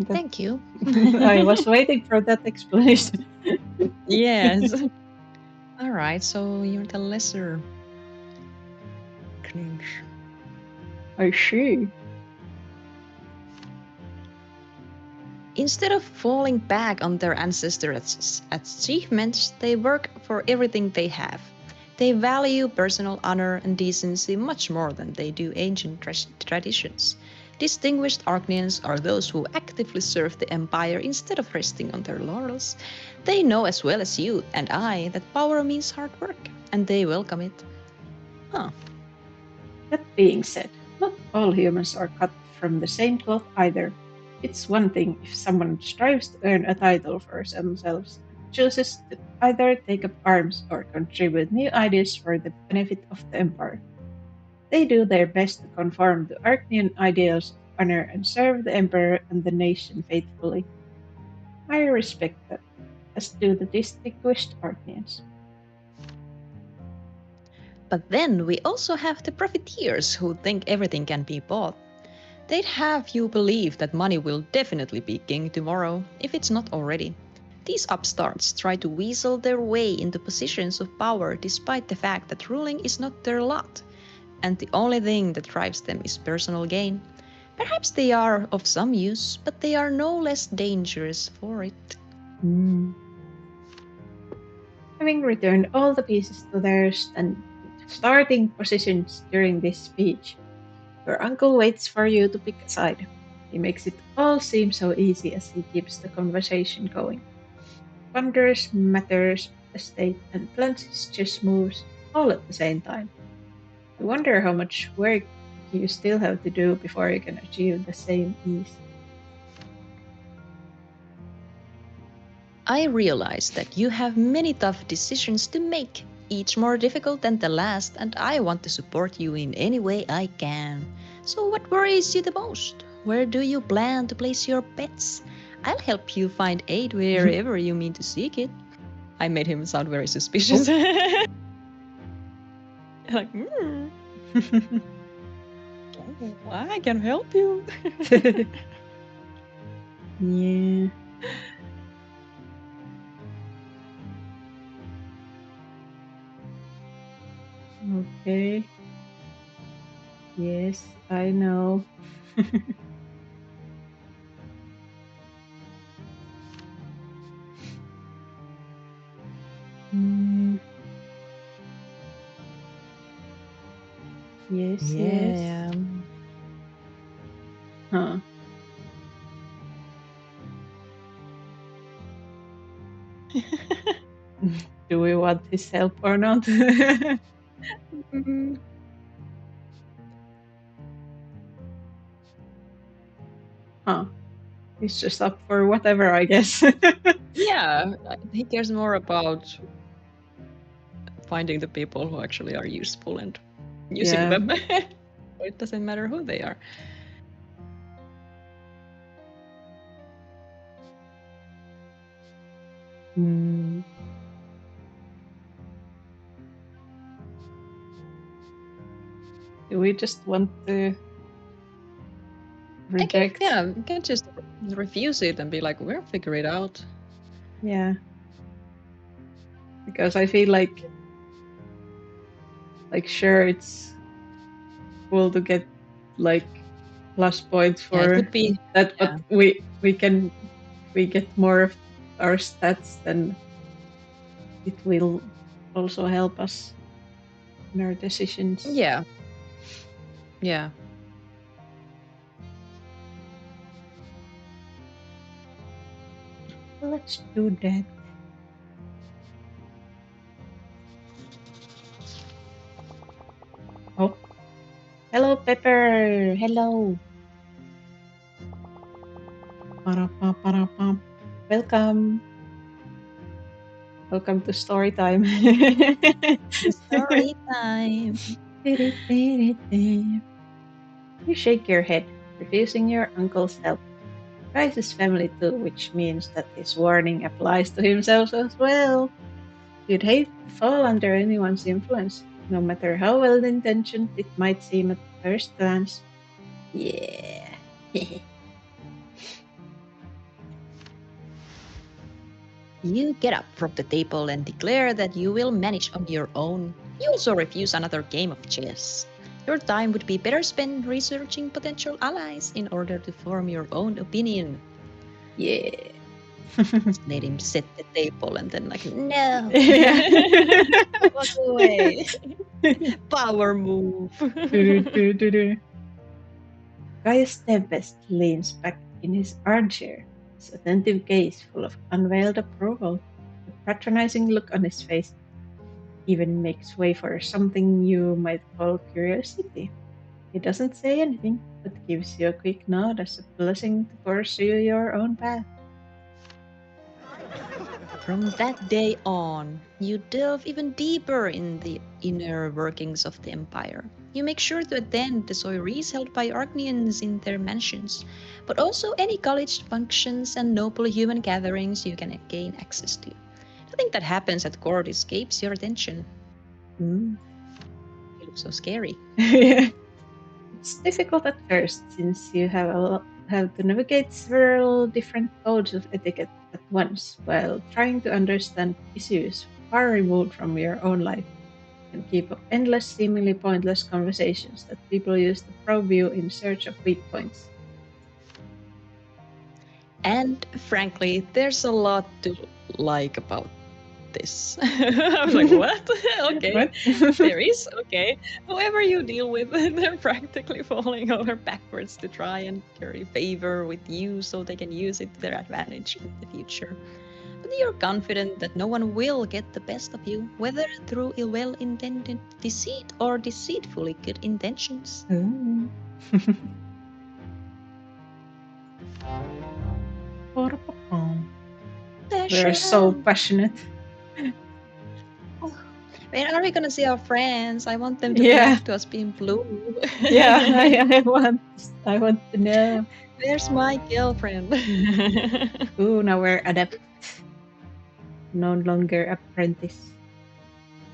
Thank you. I was waiting for that explanation. Yes. All right, so you're the lesser. Cringe. I see. Instead of falling back on their ancestors' achievements, they work for everything they have. They value personal honor and decency much more than they do ancient traditions. Distinguished Archnians are those who actively serve the Empire instead of resting on their laurels. They know as well as you and I that power means hard work, and they welcome it. Huh. That being said, not all humans are cut from the same cloth either. It's one thing if someone strives to earn a title for themselves and chooses to either take up arms or contribute new ideas for the benefit of the Empire. They do their best to conform to Archnian ideals of honor and serve the Emperor and the nation faithfully. I respect that, as do the distinguished Archnians. But then we also have the profiteers who think everything can be bought. They'd have you believe that money will definitely be king tomorrow, if it's not already. These upstarts try to weasel their way into positions of power despite the fact that ruling is not their lot, and the only thing that drives them is personal gain. Perhaps they are of some use, but they are no less dangerous for it. Having returned all the pieces to their starting positions during this speech, your uncle waits for you to pick a side. He makes it all seem so easy as he keeps the conversation going. Ponders matters of the state and plans his chess moves all at the same time. You wonder how much work you still have to do before you can achieve the same ease. I realize that you have many tough decisions to make, each more difficult than the last, and I want to support you in any way I can. So, what worries you the most? Where do you plan to place your bets? I'll help you find aid wherever you mean to seek it. I made him sound very suspicious. Like, I can help you. Yeah. Okay. Yes, I know. Mm. Yes, yes. Yeah. Huh. Do we want his help or not? Mm, Huh. He's just up for whatever, I guess. yeah, he cares more about finding the people who actually are useful and using Yeah. them. It doesn't matter who they are. Hmm. Do we just want to reject? Yeah, you can just refuse it and be like, we'll figure it out. Yeah. Because I feel like sure, it's cool to get like plus points Yeah, it for would be that, yeah. but we get more of our stats, then it will also help us in our decisions. Yeah. Yeah. Let's do that. Oh, hello, Pepper. Hello. Ba-da-ba-ba-da-ba. Welcome. Welcome to story time. Story time. You shake your head, refusing your uncle's help. Tries his family too, which means that his warning applies to himself as well. You'd hate to fall under anyone's influence, no matter how well intentioned it might seem at first glance. Yeah. You get up from the table and declare that you will manage on your own. You also refuse another game of chess. Your time would be better spent researching potential allies in order to form your own opinion. Yeah. Let him set the table and then like, no, Yeah. walk away. Power move. Gaius Tempest leans back in his armchair, his attentive gaze full of unveiled approval. The patronizing look on his face even makes way for something you might call curiosity. He doesn't say anything, but gives you a quick nod as a blessing to pursue your own path. From that day on, you delve even deeper in the inner workings of the Empire. You make sure to attend the soirees held by Arcnians in their mansions, but also any college functions and noble human gatherings you can gain access to. Nothing that happens at court escapes your attention. Mm. You look so scary. It's difficult at first since you have to navigate several different codes of etiquette at once while trying to understand issues far removed from your own life and keep up endless, seemingly pointless conversations that people use to probe you in search of weak points. And frankly, there's a lot to like about this. I was like, what? Okay. What? There is, okay. Whoever you deal with, they're practically falling over backwards to try and curry favor with you so they can use it to their advantage in the future. But you're confident that no one will get the best of you, whether through a well-intended deceit or deceitfully good intentions. Ooh. We're so passionate. When are we gonna see our friends? I want them to Yeah. react to us being blue. Yeah, I want to know. There's my girlfriend. Ooh, now we're adept. no longer apprentice.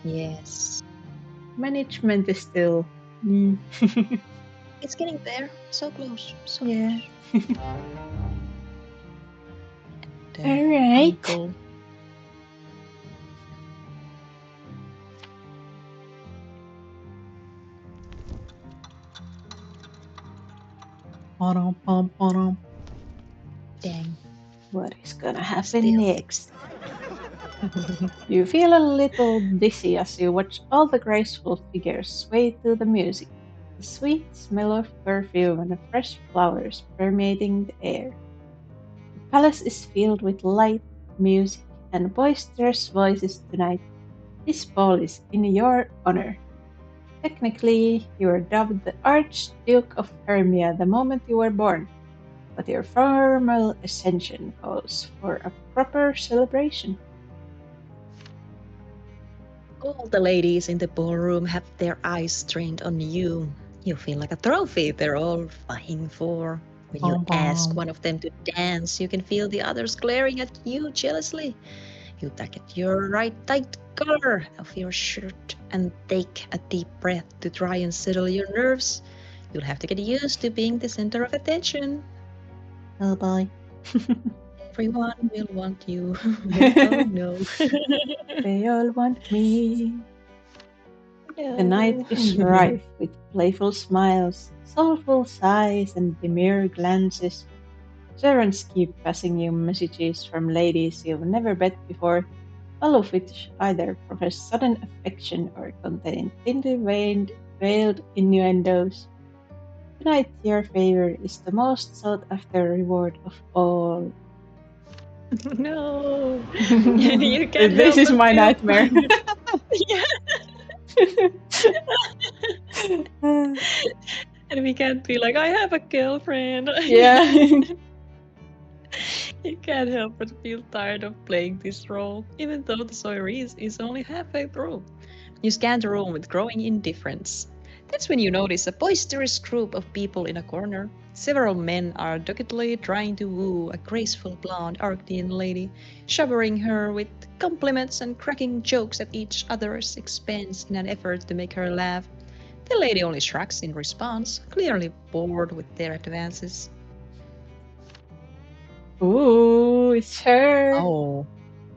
Yes. Management is still. It's getting there. So close. So Yeah. close. All right. Uncle. Dang. What is gonna happen Still. next? You feel a little dizzy as you watch all the graceful figures sway to the music. The sweet smell of perfume and fresh flowers permeating the air. The palace is filled with light, music, and boisterous voices tonight. This ball is in your honor. Technically, you were dubbed the Archduke of Hermia the moment you were born, but your formal ascension calls for a proper celebration. All the ladies in the ballroom have their eyes trained on you. You feel like a trophy they're all vying for. When you ask one of them to dance, you can feel the others glaring at you jealously. You tuck at your right tight collar of your shirt and take a deep breath to try and settle your nerves. You'll have to get used to being the center of attention. Oh boy. Everyone will want you. Oh no. They all want me. No. The night is rife with playful smiles, soulful sighs, and demure glances. Servants keep passing you messages from ladies you've never met before, all of which either profess sudden affection or contain thinly veiled innuendos. Tonight, your favor is the most sought after reward of all. No. You can't This help is but my feel nightmare. Yeah. And we can't be like, I have a girlfriend. Yeah. You can't help but feel tired of playing this role, even though the story is only halfway through. You scan the room with growing indifference. That's when you notice a boisterous group of people in a corner. Several men are doggedly trying to woo a graceful blonde Arctian lady, showering her with compliments and cracking jokes at each other's expense in an effort to make her laugh. The lady only shrugs in response, clearly bored with their advances. Ooh, it's her. Oh,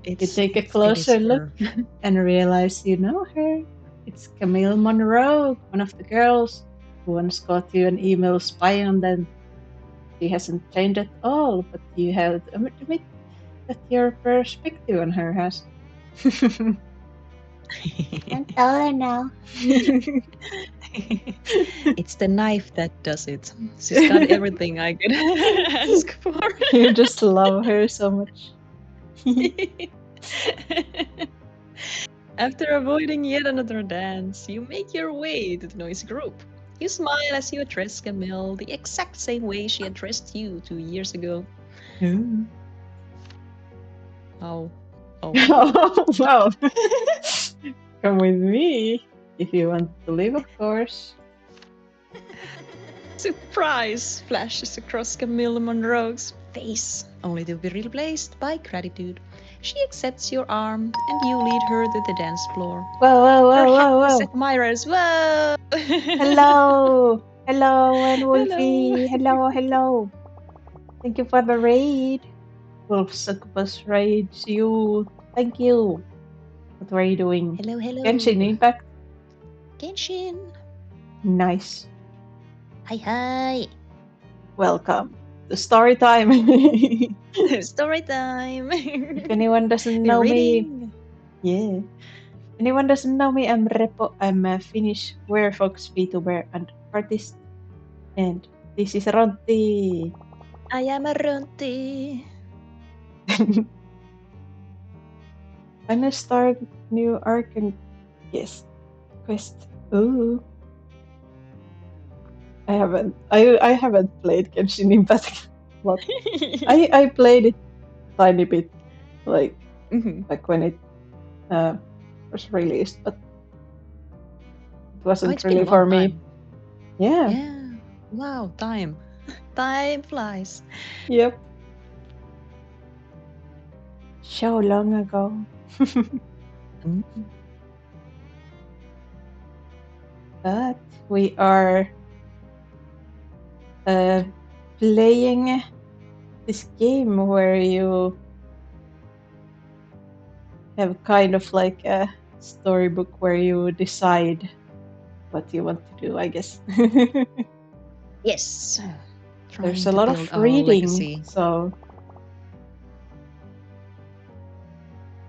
You take a closer look and realize you know her. It's Camille Monroe, one of the girls who once got you an email spying on them. She hasn't changed at all, but you have to admit that your perspective on her has. I'm taller now. It's the knife that does it. She's got everything I could ask for. You just love her so much. After avoiding yet another dance, you make your way to the noisy group. You smile as you address Camille the exact same way she addressed you 2 years ago. Oh. Oh, wow. Come with me if you want to live, of course. Surprise flashes across Camille Monroe's face, only to be replaced by gratitude. She accepts your arm and you lead her to the dance floor. Whoa. Admirers, whoa! Hello and Wolfie. Hello. Thank you for the raid. Wolf Succubus raids you. Thank you. What were you doing? Hello. Genshin Impact. Genshin. Nice. Hi. Welcome to story time. Story time. If anyone doesn't know me, anyone doesn't know me, I'm Repo. I'm a Finnish Werefox Vtuber and artist, and this is Ronti. I am a Ronti. I'm gonna start new arc and quest. Ooh. I haven't played Genshin Impact a lot. I played it tiny bit, like when it was released, but it wasn't really for me. Yeah. Wow, time flies. Yep. So long ago. Mm. But we are playing this game where you have kind of like a storybook where you decide what you want to do, I guess. Yes. There's Trying a to lot build of our reading, legacy. so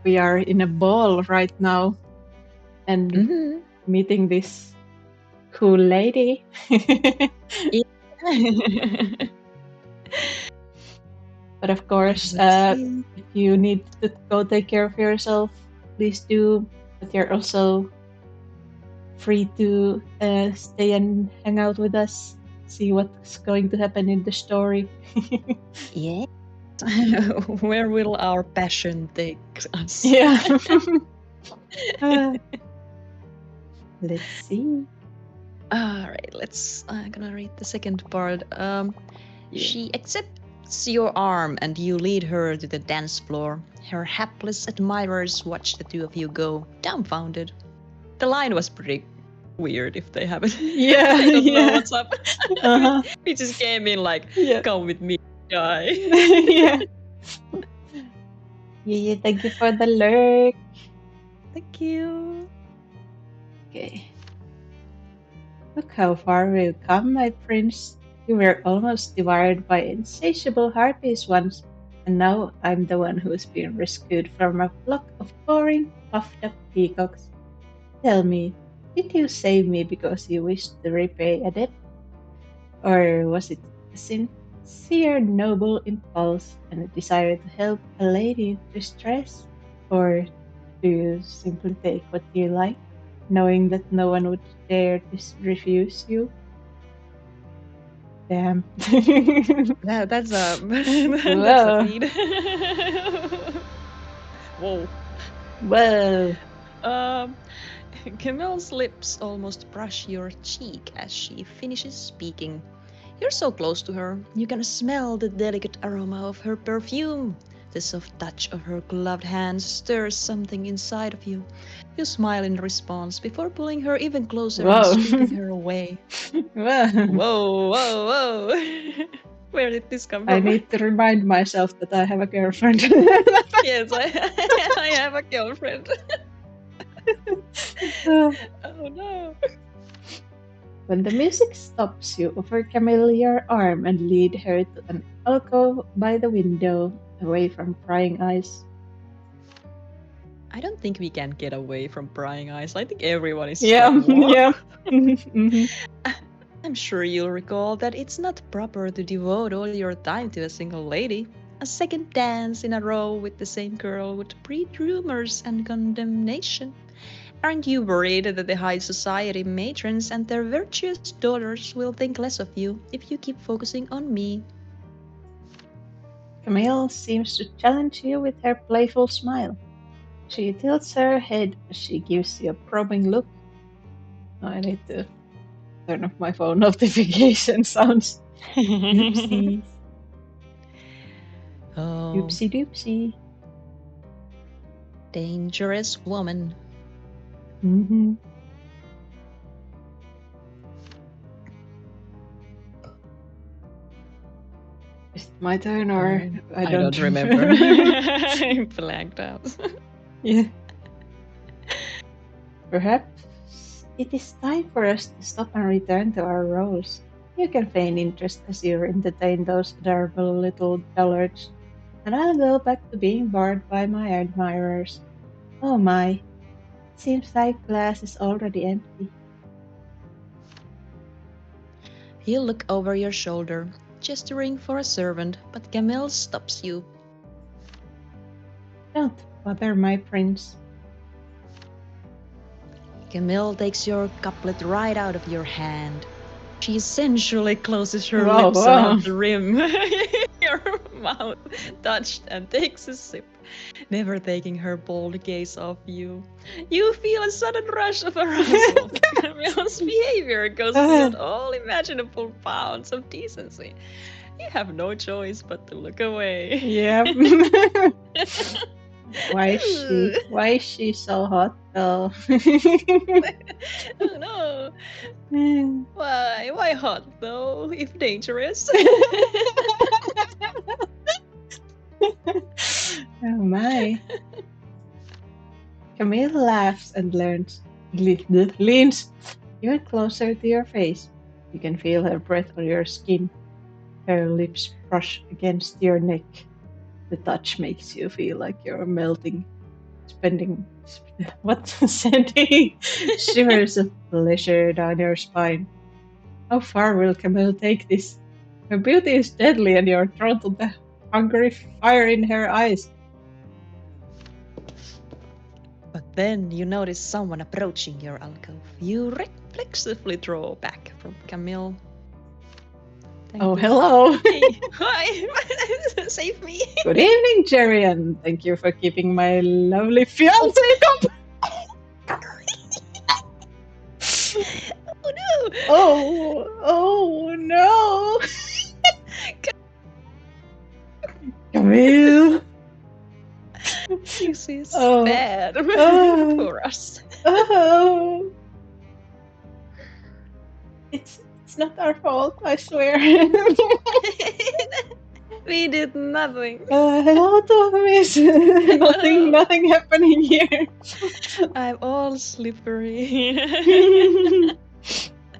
we are in a ball right now and Mhm. meeting this cool lady. But of course, Let's see. if you need to go take care of yourself, please do. But you're also free to stay and hang out with us, see what's going to happen in the story. Yes. Where will our passion take us? Yeah. Let's see. All right, I'm gonna read the second part. Yeah. She accepts your arm and you lead her to the dance floor. Her hapless admirers watch the two of you go, dumbfounded. The line was pretty weird if they haven't. Yeah, They don't know yeah. what's up. Uh-huh. We just came in like, Yeah. come with me, guy. Yeah. Yeah, thank you for the lurk. Thank you. Okay. Look how far we've come, my prince. You were almost devoured by insatiable harpies once, and now I'm the one who's been rescued from a flock of boring, puffed up peacocks. Tell me, did you save me because you wished to repay a debt? Or was it a sincere, noble impulse and a desire to help a lady in distress? Or do you simply take what you like, knowing that no one would dare to refuse you? Damn. That's a Whoa. feed. Whoa. Whoa. Camel's lips almost brush your cheek as she finishes speaking. You're so close to her, you can smell the delicate aroma of her perfume. The soft touch of her gloved hands stirs something inside of you. You smile in response before pulling her even closer and Whoa. sweeping her away. Whoa. Whoa, whoa, whoa! Where did this come I from? need to remind myself that I have a girlfriend. Yes, I have a girlfriend. Oh. Oh no. When the music stops, you offer Camille your arm and lead her to an alcove by the window, away from prying eyes. I don't think we can get away from prying eyes. I think everyone is Yeah, like, what? yeah. Mhm. I'm sure you'll recall that it's not proper to devote all your time to a single lady. A second dance in a row with the same girl would breed rumors and condemnation. Aren't you worried that the high society matrons and their virtuous daughters will think less of you if you keep focusing on me? Camille seems to challenge you with her playful smile. She tilts her head as she gives you a probing look. I need to turn off my phone notification sounds. Oopsies. Oh, Oopsie doopsie. dangerous woman. Mm-hmm. Is it my turn or I don't remember. I'm blanked out. Yeah. Perhaps it is time for us to stop and return to our roles. You can feign interest as you entertain those adorable little dullards, and I'll go back to being bored by my admirers. Oh my, it seems like glass is already empty. You look over your shoulder, gesturing for a servant, but Camille stops you. Don't bother my prince. Camille takes your couplet right out of your hand. She sensually closes her Whoa, lips whoa. around the rim. Your mouth touched and takes a sip, never taking her bold gaze off you. You feel a sudden rush of arousal. Camille's behavior goes beyond all imaginable bounds of decency. You have no choice but to look away. Yeah. Why is she so hot though? Oh no! Why? Why hot though? If dangerous. Oh my. Camille laughs and leans even closer to your face. You can feel her breath on your skin. Her lips brush against your neck. The touch makes you feel like you're melting, sending shivers of pleasure down your spine. How far will Camille take this? Her beauty is deadly and you're drawn to the hungry fire in her eyes. But then you notice someone approaching your alcove. You reflexively draw back from Camille. Oh, hello. Hey, hi! Save me! Good evening, Jerian. Thank you for keeping my lovely fiance company. Oh no! Oh no! Camille. This is Oh. bad Oh. for us. Oh. It's not our fault, I swear. We did nothing. Hello, Thomas. Nothing happening here. I'm all slippery.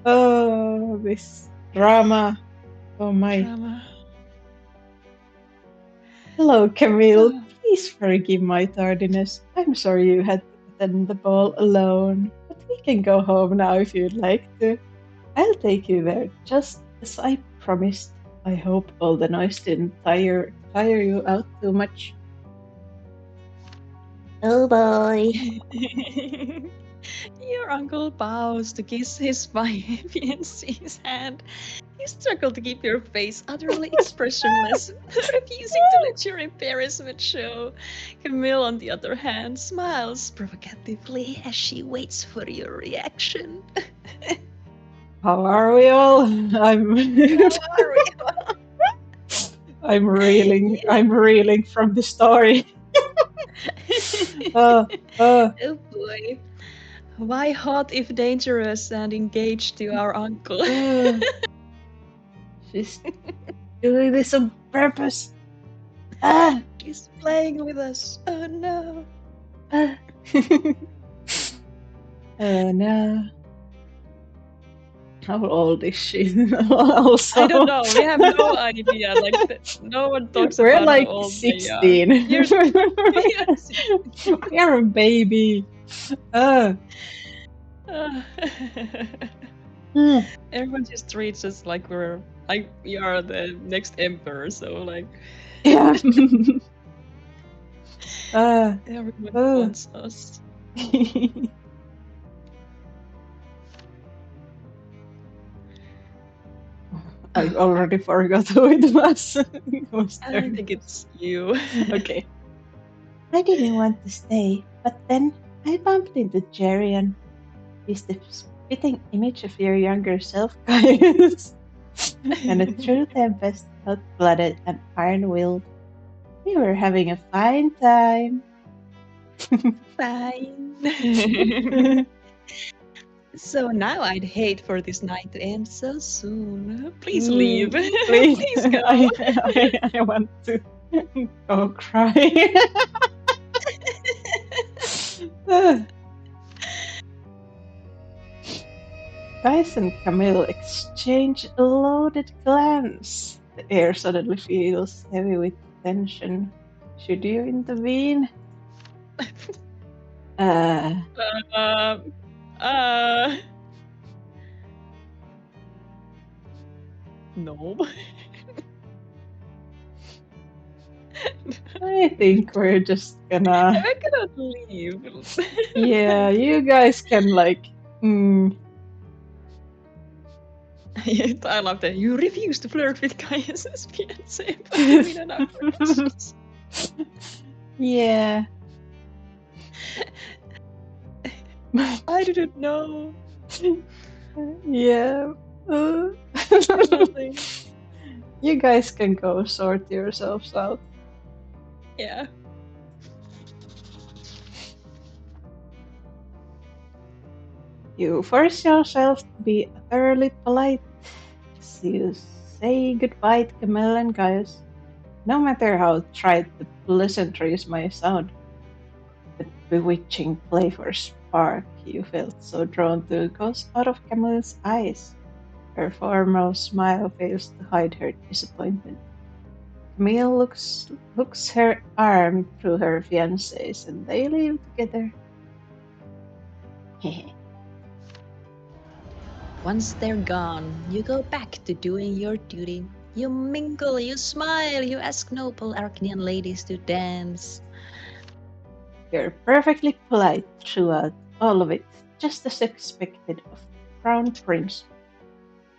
Oh, this drama. Oh my. Drama. Hello, Camille. Please forgive my tardiness. I'm sorry you had to attend the ball alone, but we can go home now if you'd like to. I'll take you there, just as I promised. I hope all the noise didn't tire you out too much. Oh boy. Your uncle bows to kiss his fiancé's hand. You struggle to keep your face utterly expressionless, refusing to let your embarrassment show. Camille, on the other hand, smiles provocatively as she waits for your reaction. How are we all? I'm reeling from the story. Oh boy. Why hot if dangerous and engaged to our uncle? She's doing this on purpose. He's playing with us. Oh no. Oh no. How old is she? Also, I don't know. We have no idea. Like no one talks we're about like how old 16. They are. We're a baby. Everyone just treats us like we are the next emperor. So like Yeah. everyone wants us. I already forgot who it was. I think it's you. Okay. I didn't want to stay, but then I bumped into Jerian. He's the spitting image of your younger self, guys. And a true tempest, hot-blooded and iron-willed. We were having a fine time. Fine. So now I'd hate for this night to end so soon. Please leave. Please, Please go. I want to go cry. Guys and Camille exchange a loaded glance. The air suddenly feels heavy with tension. Should you intervene? No. I think we're just gonna. I cannot leave. Yeah, you guys can like. I love that. You refuse to flirt with Caius's fiancé, but you mean an awkward. Yeah. I didn't know. Yeah. Nothing. You guys can go sort yourselves out. Yeah. You force yourself to be utterly polite as you say goodbye to Camille and Gaius, no matter how trite the pleasantries may sound. The bewitching playful spark you felt so drawn to goes out of Camille's eyes. Her formal smile fails to hide her disappointment. Camille hooks her arm through her fiancé's and they leave together. Once they're gone, you go back to doing your duty. You mingle, you smile, you ask noble Arachnean ladies to dance. You're perfectly polite throughout all of it, just as expected of the Crown Prince.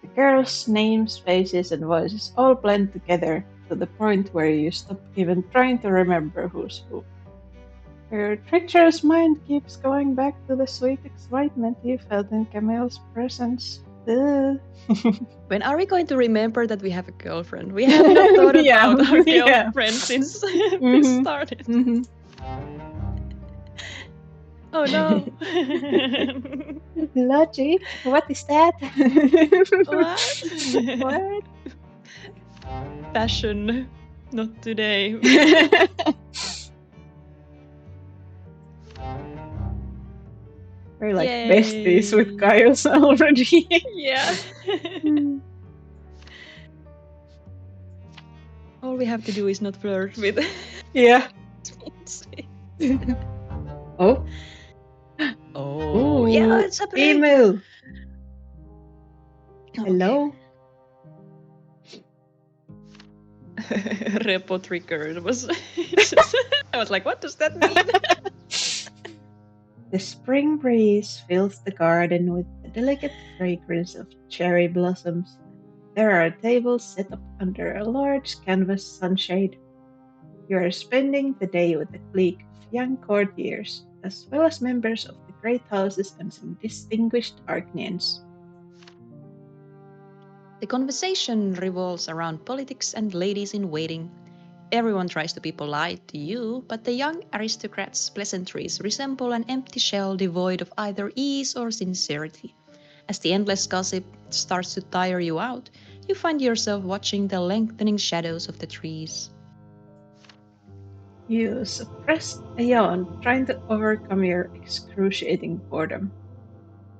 The girls' names, faces, and voices all blend together to the point where you stop even trying to remember who's who. Your treacherous mind keeps going back to the sweet excitement you felt in Camille's presence. When are we going to remember that we have a girlfriend? We have not thought Yeah, about our yeah. girlfriend since Mhm. this started. Mhm. Oh no. Logic? What is that? What? What? Fashion. Not today. We're like Yay. besties with Giles already. Yeah. All we have to do is not flirt with Yeah. Oh. Oh, yeah, Ooh, it's happening. email. Okay. Hello. Repo trigger was. I was like, what does that mean? The spring breeze fills the garden with the delicate fragrance of cherry blossoms. There are tables set up under a large canvas sunshade. You are spending the day with a clique of young courtiers, as well as members of the great houses and some distinguished Archnians. The conversation revolves around politics and ladies in waiting. Everyone tries to be polite to you, but the young aristocrats' pleasantries resemble an empty shell devoid of either ease or sincerity. As the endless gossip starts to tire you out, you find yourself watching the lengthening shadows of the trees. You suppress a yawn, trying to overcome your excruciating boredom.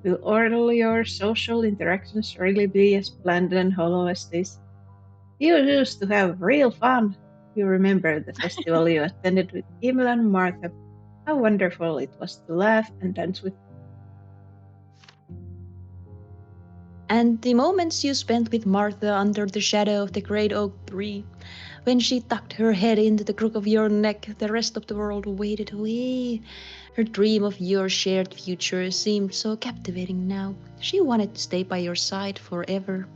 Will all your social interactions really be as bland and hollow as this? You used to have real fun. You remember the festival you attended with Emil and Martha. How wonderful it was to laugh and dance with. And the moments you spent with Martha under the shadow of the great oak tree, when she tucked her head into the crook of your neck, the rest of the world waited away. Her dream of your shared future seemed so captivating now. She wanted to stay by your side forever.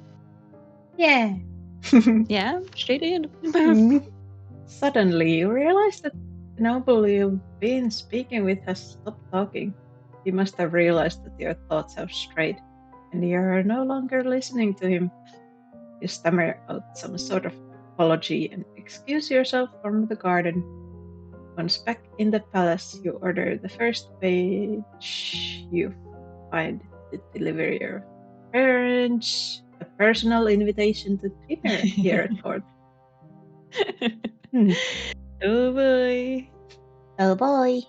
Yeah. Yeah, she did. Suddenly, you realize that the noble you've been speaking with has stopped talking. You must have realized that your thoughts have strayed, and you are no longer listening to him. You stammer out some sort of apology and excuse yourself from the garden. Once back in the palace, you order the first page you find the delivery of parents, a personal invitation to dinner here at court. Oh boy. Oh boy.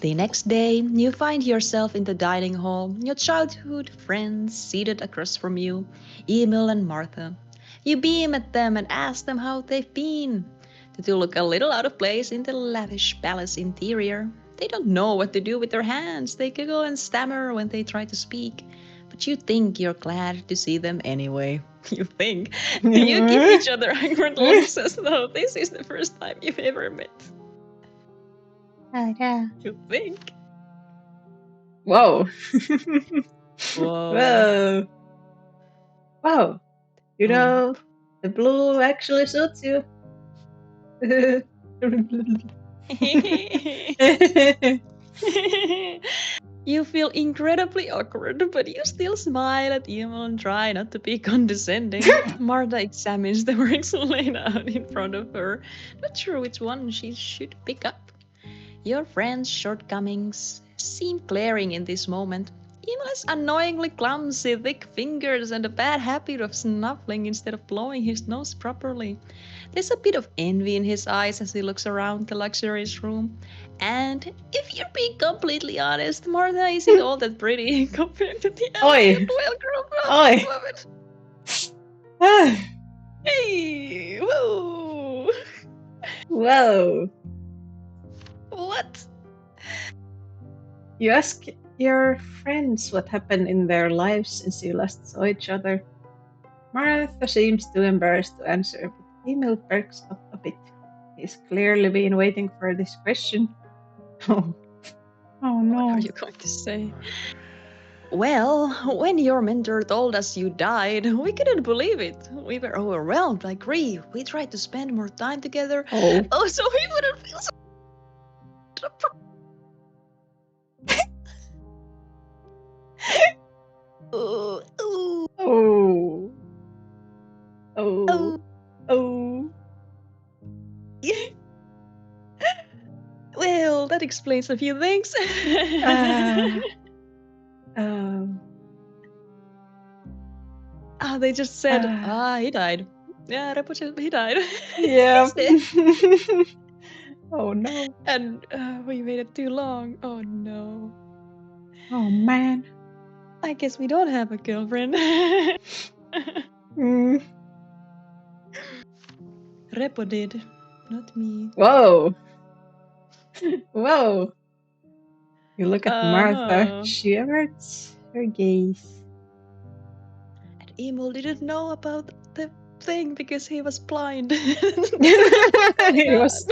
The next day, you find yourself in the dining hall, your childhood friends seated across from you, Emil and Martha. You beam at them and ask them how they've been. The two look a little out of place in the lavish palace interior. They don't know what to do with their hands. They giggle and stammer when they try to speak. But you think you're glad to see them anyway. You think. You give each other awkward looks as though this is the first time you've ever met. You think. Whoa. Whoa. Whoa. Wow. You know, the blue actually suits you. You feel incredibly awkward, but you still smile at Emil and try not to be condescending. Martha examines the works laid out in front of her, not sure which one she should pick up. Your friend's shortcomings seem glaring in this moment. Emil has annoyingly clumsy, thick fingers and a bad habit of snuffling instead of blowing his nose properly. There's a bit of envy in his eyes as he looks around the luxurious room. And if you're being completely honest, Martha isn't all that pretty compared to the Oi. elegant, well-groomed Oi. woman. Ah, Hey! Whoa! whoa. What? You ask your friends what happened in their lives since you last saw each other. Martha seems too embarrassed to answer, but Emil perks up a bit. He's clearly been waiting for this question. Oh, no. What are you going to say? Well, when your mentor told us you died, we couldn't believe it. We were overwhelmed, I agree. We tried to spend more time together. Oh. So we wouldn't feel so... Ooh, ooh, Oh. Oh. ooh. Oh. Well, that explains a few things. They just said, he died. Yeah, he died. Yeah. He's dead. Oh no. And we waited too long. Oh no. Oh man. I guess we don't have a girlfriend. Mm. Repo did, not me. Whoa. Whoa. You look at Martha. Uh-huh. She averts her gaze. And Emil didn't know about the thing because he was blind. he was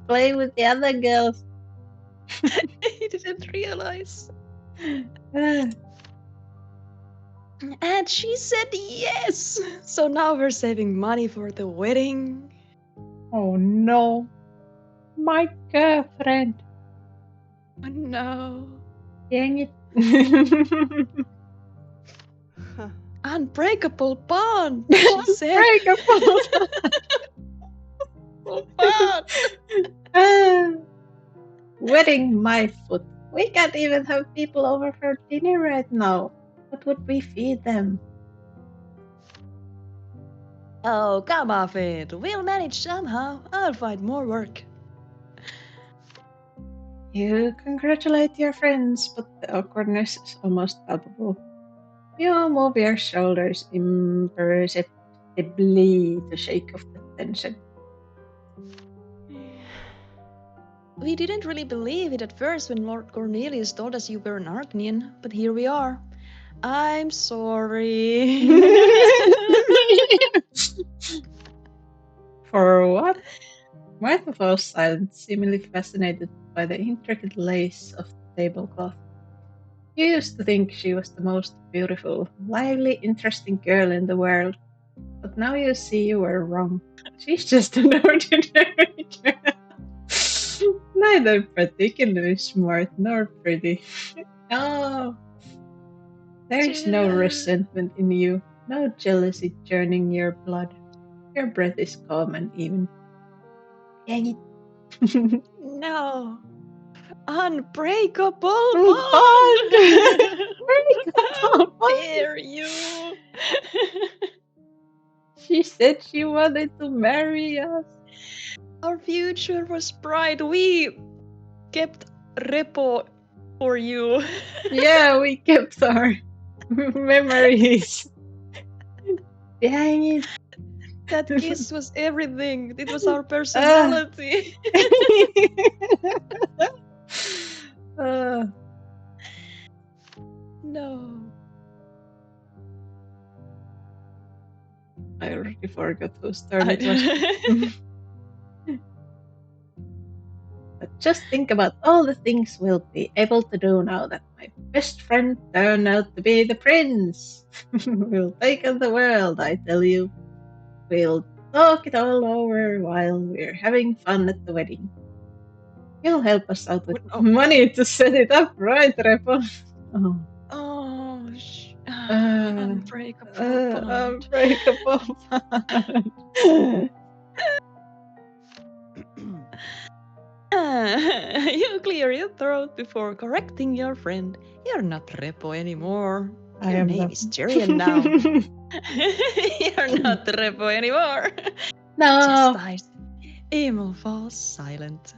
playing with the other girls. He didn't realize. Ah. And she said yes. So now we're saving money for the wedding. Oh no. My girlfriend. Oh no. Dang it. Unbreakable bond, she said. Unbreakable bond. Wetting my foot. We can't even have people over for dinner right now. What would we feed them? Oh, come off it. We'll manage somehow. I'll find more work. You congratulate your friends, but the awkwardness is almost palpable. You move your shoulders imperceptibly to shake off the tension. We didn't really believe it at first when Lord Cornelius told us you were an Arcnian, but here we are. I'm sorry. For what? Martha falls silent, seemingly fascinated by the intricate lace of the tablecloth. You used to think she was the most beautiful, lively, interesting girl in the world, but now you see you were wrong. She's just an ordinary girl. Neither particularly smart nor pretty. Oh, there's no resentment in you, no jealousy churning your blood. Your breath is calm and even. Dang it. No. Unbreakable bond. How dare you? She said she wanted to marry us. Our future was bright. We kept repo for you. Yeah, we kept our memories. Dang it. That kiss was everything. It was our personality. No. I already forgot whose turn it was. But just think about all the things we'll be able to do now that my best friend turned out to be the prince. We'll take on the world, I tell you. We'll talk it all over while we're having fun at the wedding. You'll help us out with money to set it up, right, Repo? Unbreakable bond. You clear your throat before correcting your friend. You're not Repo anymore. I Your am name not. is Jerian now. You're not Repo anymore. No. Chastised, Emil falls silent.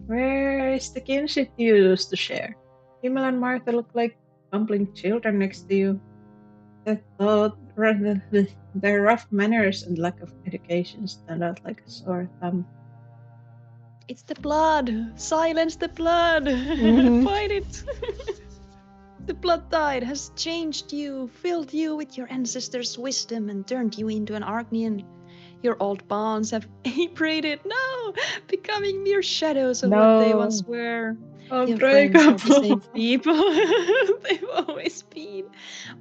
Where is the kinship you used to share? Emil and Martha look like bumbling children next to you. I thought their rough manners and lack of education stand out like a sore thumb. It's the blood. Silence the blood. Fight it. The blood tide has changed you, filled you with your ancestors' wisdom, and turned you into an Argnian. Your old bonds have abraided now, becoming mere shadows of what they once were. Your friends are the same people they've always been.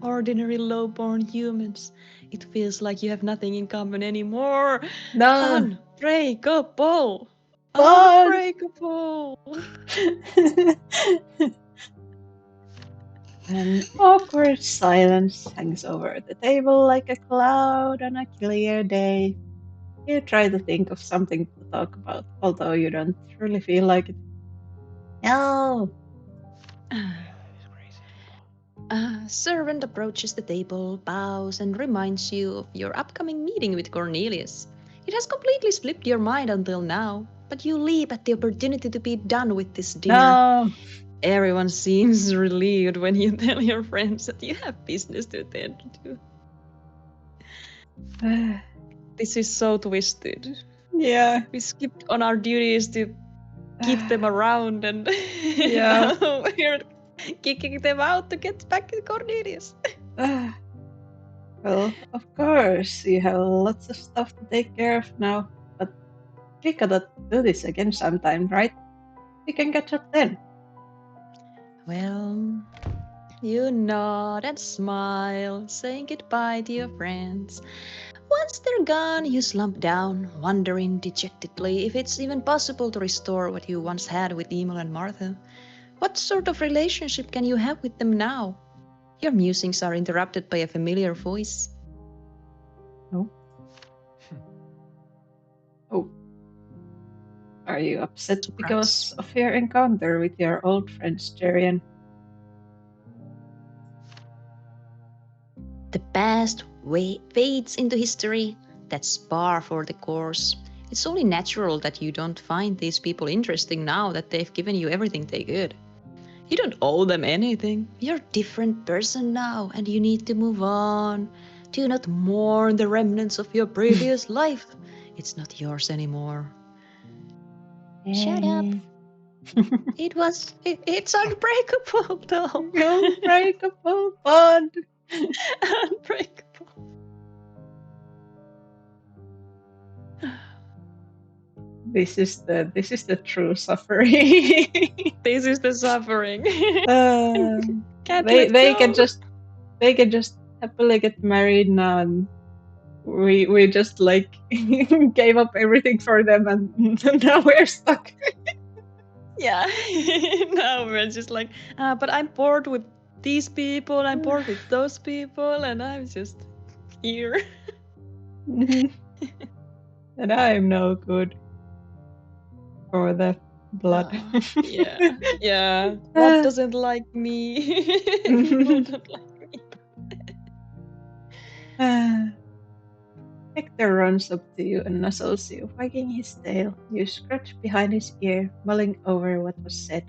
Ordinary low-born humans. It feels like you have nothing in common anymore. No. Unbreakable. But- Unbreakable. An awkward silence hangs over the table like a cloud on a clear day. You try to think of something to talk about, although you don't really feel like it. No. A servant approaches the table, bows, and reminds you of your upcoming meeting with Cornelius. It has completely slipped your mind until now, but you leap at the opportunity to be done with this dinner. No. Everyone seems relieved when you tell your friends that you have business to attend to. This is so twisted. Yeah. We skipped on our duties to keep them around, and Yeah. now we're kicking them out to get back to Cornelius. Well, of course, you have lots of stuff to take care of now, but we gotta do this again sometime, right? We can catch up then. Well, you nod and smile, saying goodbye to your friends. Once they're gone, you slump down, wondering dejectedly if it's even possible to restore what you once had with Emil and Martha. What sort of relationship can you have with them now? Your musings are interrupted by a familiar voice. Oh. Are you upset because of your encounter with your old friends, Jerian? The past fades into history. That's par for the course. It's only natural that you don't find these people interesting now that they've given you everything they could. You don't owe them anything. You're a different person now, and you need to move on. Do not mourn the remnants of your previous life. It's not yours anymore. Shut up. It's unbreakable, though. Unbreakable bond. Unbreakable. This is the true suffering. This is the suffering. They can just happily get married now, and we just like gave up everything for them, and now we're stuck. Yeah. Now we're just like, but I'm bored with these people, I'm bored with those people, and I'm just here. And I'm no good for the blood. Yeah. Blood doesn't like me. People don't like me. Hector runs up to you and nuzzles you, wagging his tail. You scratch behind his ear, mulling over what was said.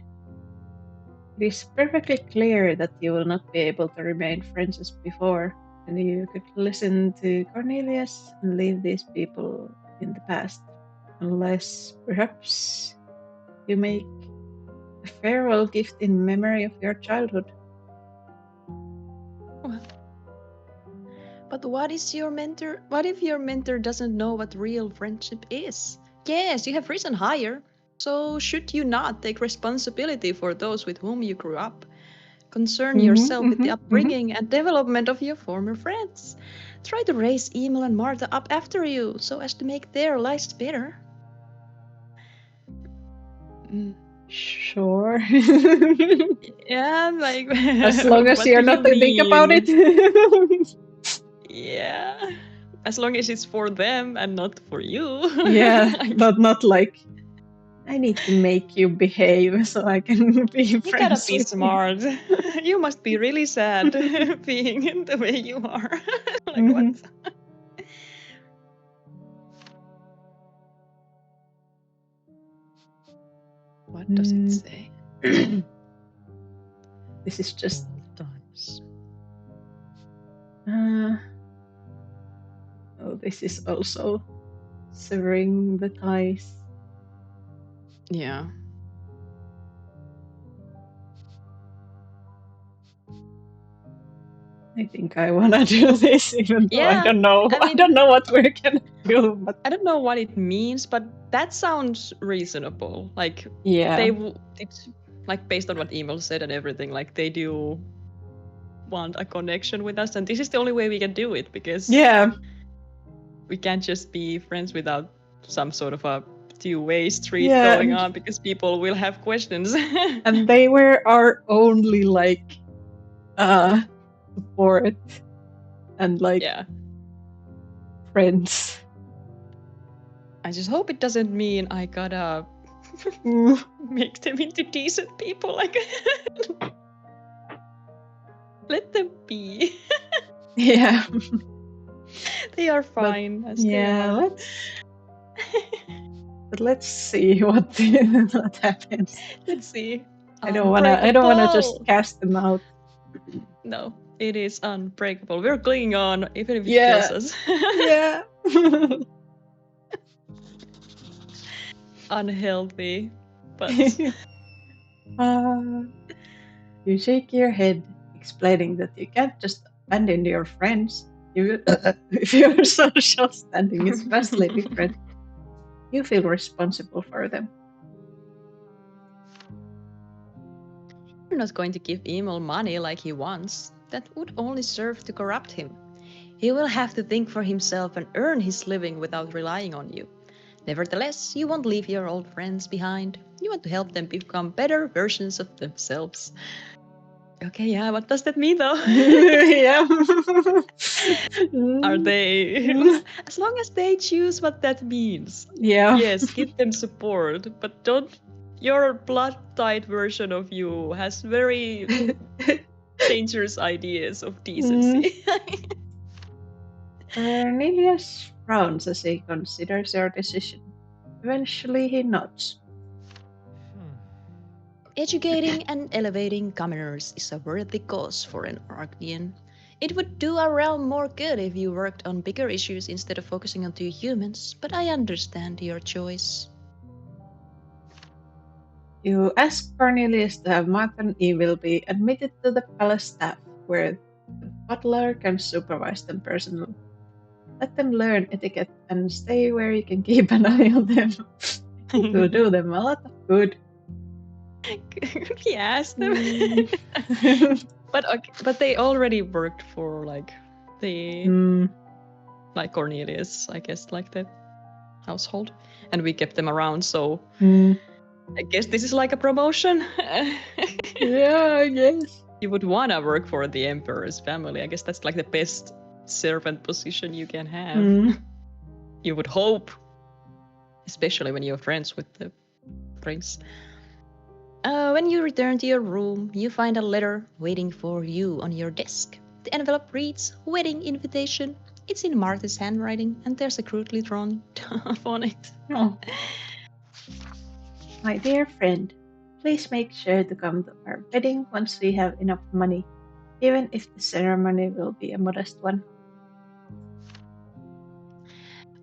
It is perfectly clear that you will not be able to remain friends as before, and you could listen to Cornelius and leave these people in the past, unless perhaps you make a farewell gift in memory of your childhood. But what if your mentor doesn't know what real friendship is? Yes, you have risen higher. So should you not take responsibility for those with whom you grew up? Concern yourself with the upbringing and development of your former friends. Try to raise Emil and Martha up after you so as to make their lives better. Sure. Yeah, like as long as you're not to think about it. Yeah. as long as it's for them and not for you. Yeah, but not like I need to make you behave so I can be You friends gotta be with smart. You must be really sad being the way you are. Like Mhm. what? What does it say? This is just Old times. this is also severing the ties. Yeah. I think I wanna do this, even though I Yeah, don't know. I I mean- don't know what we're gonna do, but I don't know what it means, but that sounds reasonable. Like yeah, it's like based on what Emil said and everything. Like they do want a connection with us, and this is the only way we can do it because yeah, we can't just be friends without some sort of a two-way street Yeah, going and- on because people will have questions. and they were our only like support and like Yeah. friends. I just hope it doesn't mean I gotta Mm, make them into decent people. Like, let them be. yeah, They are fine as they yeah. are. Let's see what what happens. Let's see. I don't wanna just Unbreakable. cast them out. No, it is unbreakable. We're clinging on, even if it Yeah. kills us. Yeah. Unhealthy, but You shake your head, explaining that you can't just abandon your friends. If your social standing is vastly different, you feel responsible for them. You're not going to give Emil money like he wants. That would only serve to corrupt him. He will have to think for himself and earn his living without relying on you. Nevertheless, you won't leave your old friends behind. You want to help them become better versions of themselves. Okay, yeah, what does that mean though? Yeah. Are they. As long as they choose what that means. Yeah. Yes, give them support, but don't. Your blood-tied version of you has very dangerous ideas of decency. Cornelius frowns as he considers your decision. Eventually, he nods. Educating and elevating commoners is a worthy cause for an Arcadian. It would do our realm more good if you worked on bigger issues instead of focusing on 2 humans, but I understand your choice. You ask Cornelius to have Mark and Evil be admitted to the palace staff, where the butler can supervise them personally. Let them learn etiquette and stay where you can keep an eye on them. It will do them a lot of good. He asked them. But they already worked for like the like Cornelius, I guess, like the household, and we kept them around. So I guess this is like a promotion. Yeah, I guess. You would wanna work for the Emperor's family. I guess that's like the best servant position you can have. You would hope, especially when you're friends with the prince. When you return to your room, you find a letter waiting for you on your desk. The envelope reads, "Wedding invitation." It's in Martha's handwriting, and there's a crudely drawn dove on it. Oh. My dear friend, please make sure to come to our wedding once we have enough money, even if the ceremony will be a modest one.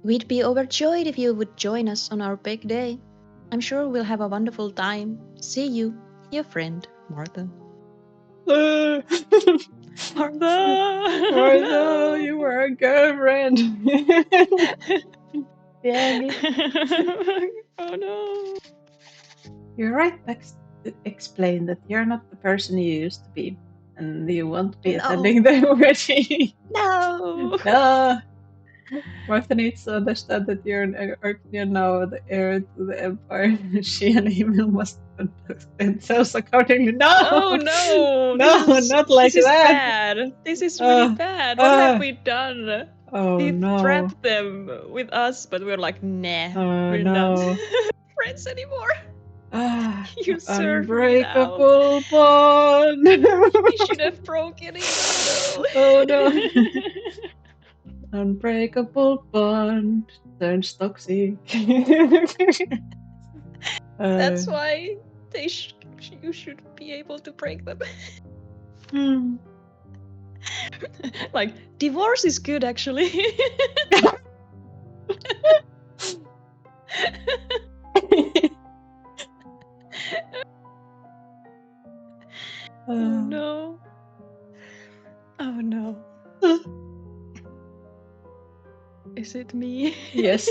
We'd be overjoyed if you would join us on our big day. I'm sure we'll have a wonderful time. See you, your friend, Martha. Martha, you were a girlfriend. Dang it. Oh no. You write back to explain that you're not the person you used to be, and you won't be No. attending the wedding. No! No. Martha needs to understand that you're an Arcadian now, the heir to the Empire. She and Emil must conduct themselves accordingly. No! Oh no! No, not like this is that. bad. This is really bad. What have we done? Oh he no. trapped them with us, but we're like, nah, Oh we're no. not friends anymore. Ah, You serve me now. unbreakable bond. We should have broken it. Oh no. Unbreakable bond turns toxic. That's why you should be able to break them. Hmm. Like, divorce is good, actually. Oh no. Oh no. Is it me? Yes.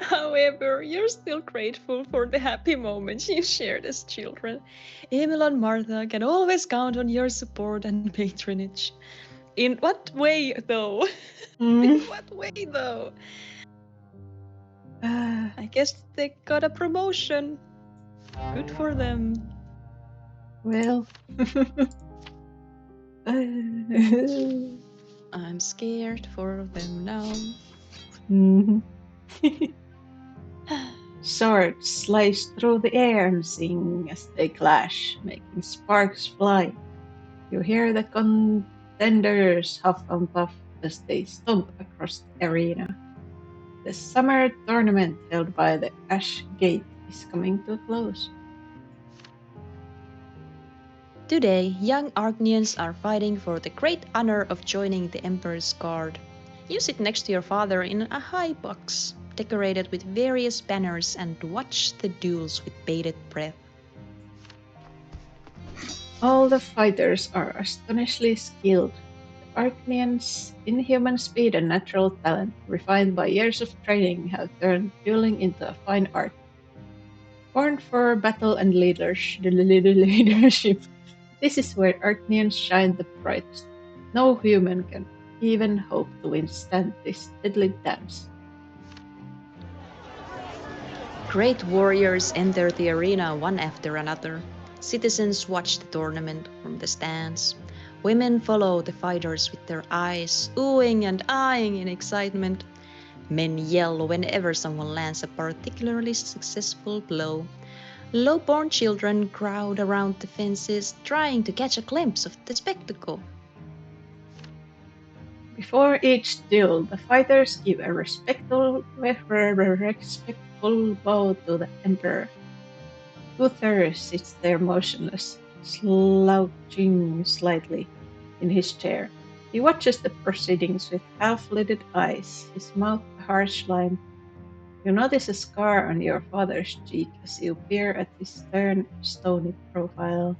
However, you're still grateful for the happy moments you shared as children. Emil and Martha can always count on your support and patronage. In what way, though? In what way, though? I guess they got a promotion. Good for them. Well. I'm scared for them now. Mhm. Swords slice through the air and sing as they clash, making sparks fly. You hear the contenders huff and puff as they stomp across the arena. The summer tournament held by the Ash Gate is coming to a close. Today, young Argnians are fighting for the great honor of joining the Emperor's Guard. You sit next to your father in a high box, decorated with various banners, and watch the duels with bated breath. All the fighters are astonishingly skilled. The Arcnians' inhuman speed and natural talent, refined by years of training, have turned dueling into a fine art. Born for battle and leadership, this is where Arcnians shine the brightest. No human can even hope to withstand this deadly dance. Great warriors enter the arena one after another. Citizens watch the tournament from the stands. Women follow the fighters with their eyes, oohing and eyeing in excitement. Men yell whenever someone lands a particularly successful blow. Low-born children crowd around the fences, trying to catch a glimpse of the spectacle. Before each duel, the fighters give a respectful bow to the Emperor. Uther sits there motionless, slouching slightly in his chair. He watches the proceedings with half-lidded eyes, his mouth a harsh line. You notice a scar on your father's cheek as you peer at his stern, stony profile.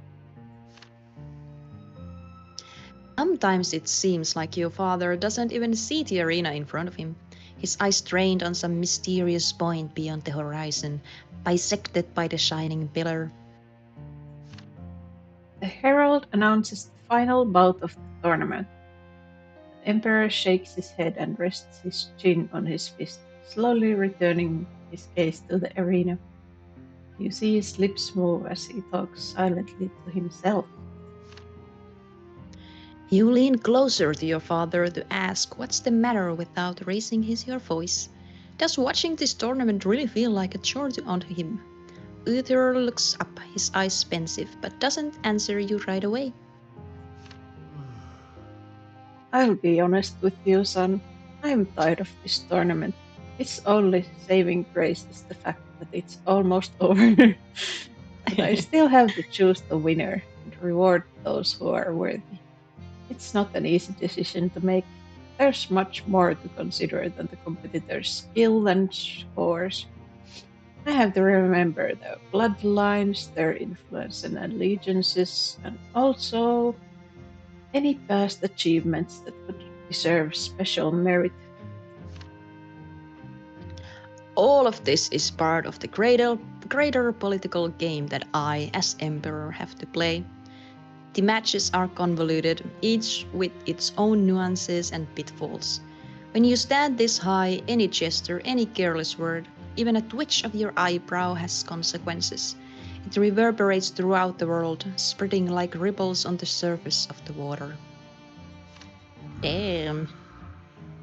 Sometimes it seems like your father doesn't even see the arena in front of him, his eyes trained on some mysterious point beyond the horizon, bisected by the shining pillar. The herald announces the final bout of the tournament. The Emperor shakes his head and rests his chin on his fist, slowly returning his gaze to the arena. You see his lips move as he talks silently to himself. You lean closer to your father to ask what's the matter without raising your voice. Does watching this tournament really feel like a chore on him? Uther looks up, his eyes pensive, but doesn't answer you right away. I'll be honest with you, son. I'm tired of this tournament. Its only saving grace is the fact that it's almost over. But I still have to choose the winner and reward those who are worthy. It's not an easy decision to make. There's much more to consider than the competitor's skill and scores. I have to remember their bloodlines, their influence and allegiances, and also any past achievements that would deserve special merit. All of this is part of the greater political game that I, as Emperor, have to play. The matches are convoluted, each with its own nuances and pitfalls. When you stand this high, any gesture, any careless word, even a twitch of your eyebrow has consequences. It reverberates throughout the world, spreading like ripples on the surface of the water. Damn.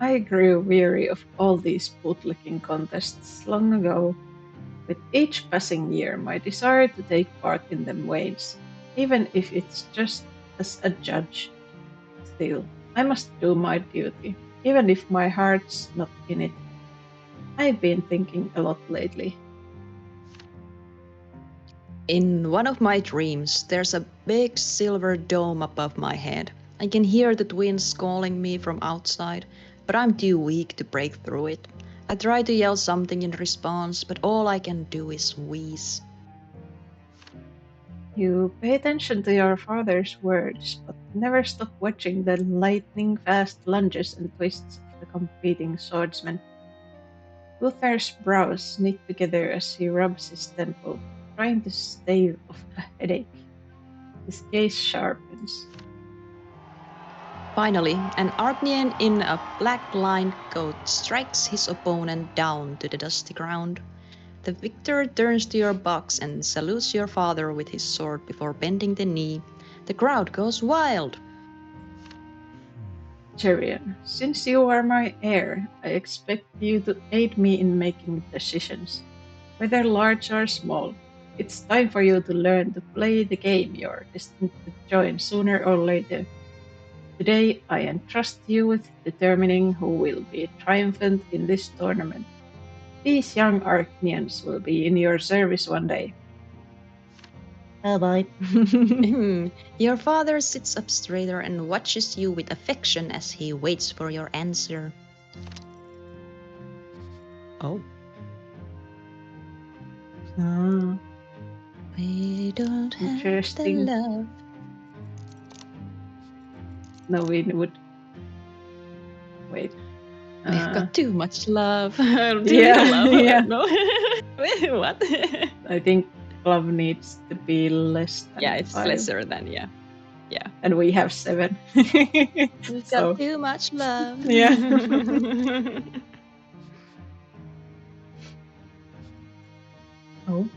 I grew weary of all these bootlicking contests long ago. With each passing year, my desire to take part in them wanes, even if it's just as a judge. Still, I must do my duty, even if my heart's not in it. I've been thinking a lot lately. In one of my dreams, there's a big silver dome above my head. I can hear the twins calling me from outside, but I'm too weak to break through it. I try to yell something in response, but all I can do is wheeze. You pay attention to your father's words, but never stop watching the lightning fast lunges and twists of the competing swordsmen. Luther's brows knit together as he rubs his temple, trying to stave off a headache. His gaze sharpens. Finally, an Argnian in a black-lined coat strikes his opponent down to the dusty ground. The victor turns to your box and salutes your father with his sword before bending the knee. The crowd goes wild. Jerian, since you are my heir, I expect you to aid me in making decisions, whether large or small. It's time for you to learn to play the game you're destined to join sooner or later. Today, I entrust you with determining who will be triumphant in this tournament. These young Archnians will be in your service one day. Bye-bye. Your father sits up straighter and watches you with affection as he waits for your answer. Oh. We don't have the Interesting. love. No, we would. Wait. We've got too much love. Yeah, love. yeah. No. What? I think love needs to be less than Yeah, it's 5. lesser than yeah. And we have 7. We've So, got too much love. yeah. Oh.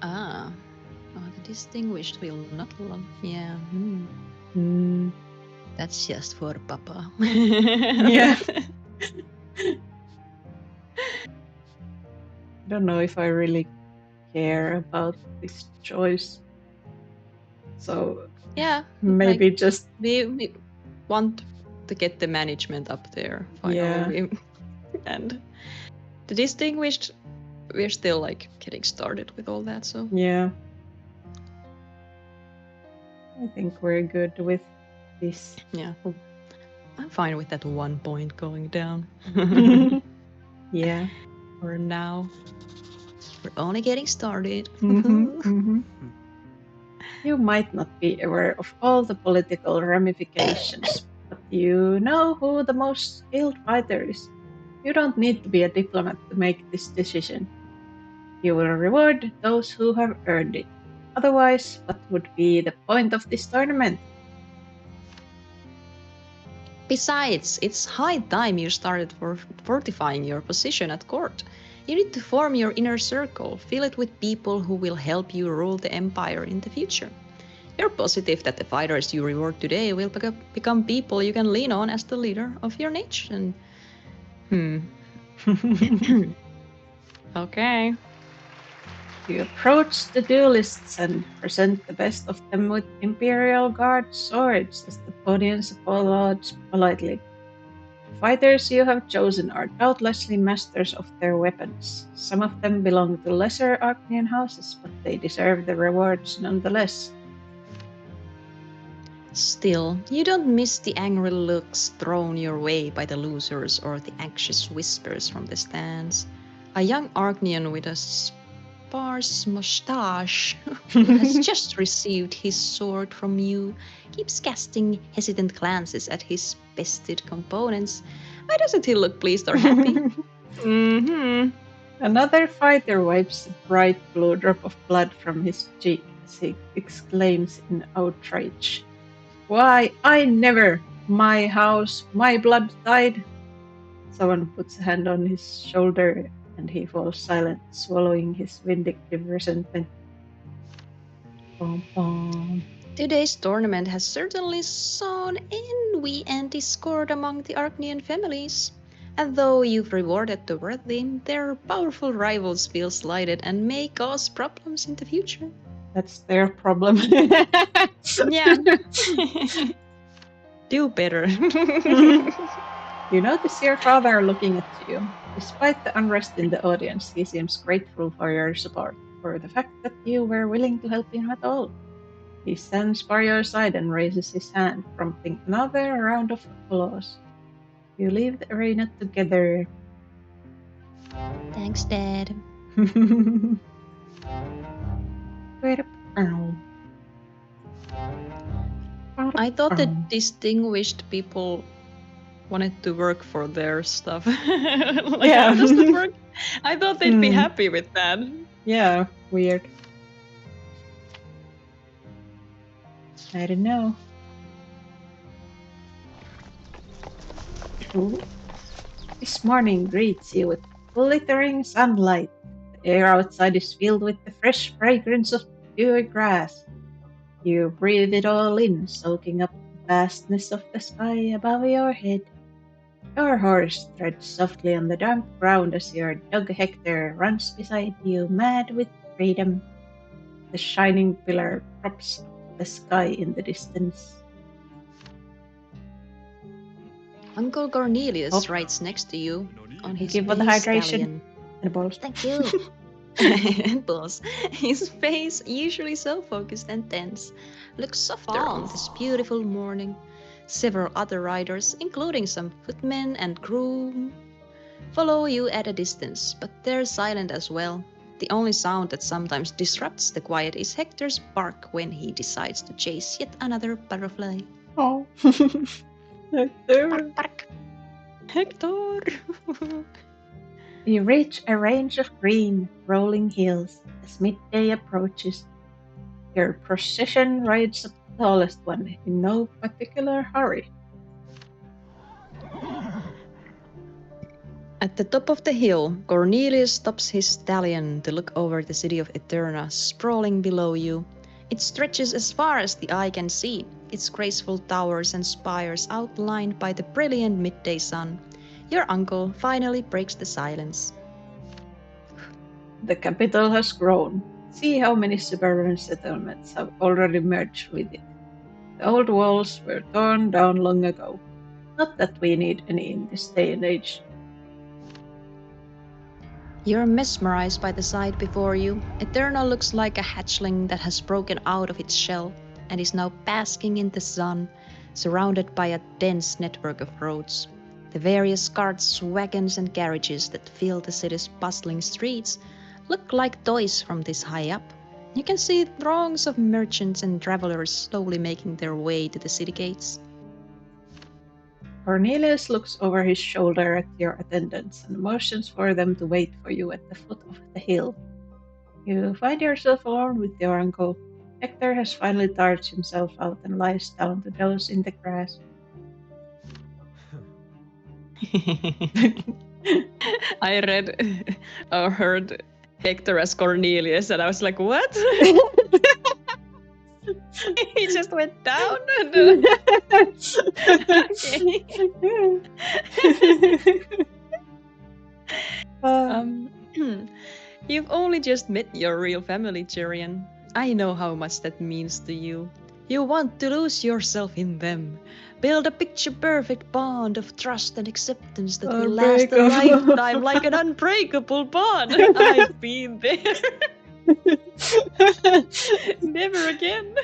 Ah. Oh, the distinguished will not love. Yeah. That's just for Papa. Yeah. I don't know if I really care about this choice. So Yeah. maybe just we want to get the management up there finally. And the distinguished, we're still like getting started with all that, so yeah. I think we're good with this. yeah. I'm fine with that 1 point going down. Yeah. For now. We're only getting started. You might not be aware of all the political ramifications, but you know who the most skilled fighter is. You don't need to be a diplomat to make this decision. You will reward those who have earned it. Otherwise, what would be the point of this tournament? Besides, it's high time you started fortifying your position at court. You need to form your inner circle, fill it with people who will help you rule the empire in the future. You're positive that the fighters you reward today will become people you can lean on as the leader of your nation. Okay. You approach the duelists and present the best of them with Imperial Guard swords as the audience applauds politely. The fighters you have chosen are doubtlessly masters of their weapons. Some of them belong to lesser Arcnian houses, but they deserve the rewards nonetheless. Still, you don't miss the angry looks thrown your way by the losers or the anxious whispers from the stands. A young Argnian with a sparse mustache who has just received his sword from you keeps casting hesitant glances at his bested components. Why doesn't he look pleased or happy? Another fighter wipes a bright blue drop of blood from his cheek as he exclaims in outrage. Why, I never! My house, my blood tide! Someone puts a hand on his shoulder and he falls silent, swallowing his vindictive resentment. Pom pom. Today's tournament has certainly sown envy and discord among the Arcnian families. And though you've rewarded the worthy, their powerful rivals feel slighted and may cause problems in the future. That's their problem. Yeah. Do better. You notice your father looking at you. Despite the unrest in the audience, he seems grateful for your support, for the fact that you were willing to help him at all. He stands by your side and raises his hand, prompting another round of applause. You leave the arena together. Thanks, Dad. I thought the distinguished people wanted to work for their stuff. How does that work? I thought they'd be happy with that. Yeah, weird. I don't know. Ooh. This morning greets you with glittering sunlight. The air outside is filled with the fresh fragrance of pure grass. You breathe it all in, soaking up the vastness of the sky above your head. Your horse treads softly on the damp ground as your dog Hector runs beside you, mad with freedom. The shining pillar props up the sky in the distance. Uncle Cornelius rides next to you on his Give for the bay hydration stallion. and balls. Thank you. And Bulls, his face, usually so focused and tense, looks softer on this beautiful morning. Several other riders, including some footmen and groom, follow you at a distance, but they're silent as well. The only sound that sometimes disrupts the quiet is Hector's bark when he decides to chase yet another butterfly. Oh. Hector. Bark, bark. Hector! You reach a range of green, rolling hills as midday approaches. Your procession rides up the tallest one in no particular hurry. At the top of the hill, Cornelius stops his stallion to look over the city of Eterna sprawling below you. It stretches as far as the eye can see, its graceful towers and spires outlined by the brilliant midday sun. Your uncle finally breaks the silence. The capital has grown. See how many suburban settlements have already merged with it. The old walls were torn down long ago. Not that we need any in this day and age. You're mesmerized by the sight before you. Eterna looks like a hatchling that has broken out of its shell and is now basking in the sun, surrounded by a dense network of roads. The various carts, wagons, and carriages that fill the city's bustling streets look like toys from this high up. You can see throngs of merchants and travelers slowly making their way to the city gates. Cornelius looks over his shoulder at your attendants and motions for them to wait for you at the foot of the hill. You find yourself alone with your uncle. Hector has finally tired himself out and lies down to doze in the grass. I read or heard Hector as Cornelius, and I was like, what? He just went down. Okay. You've only just met your real family, Jerian. I know how much that means to you. You want to lose yourself in them. Build a picture-perfect bond of trust and acceptance that will last a lifetime like an unbreakable bond. I've been there. Never again.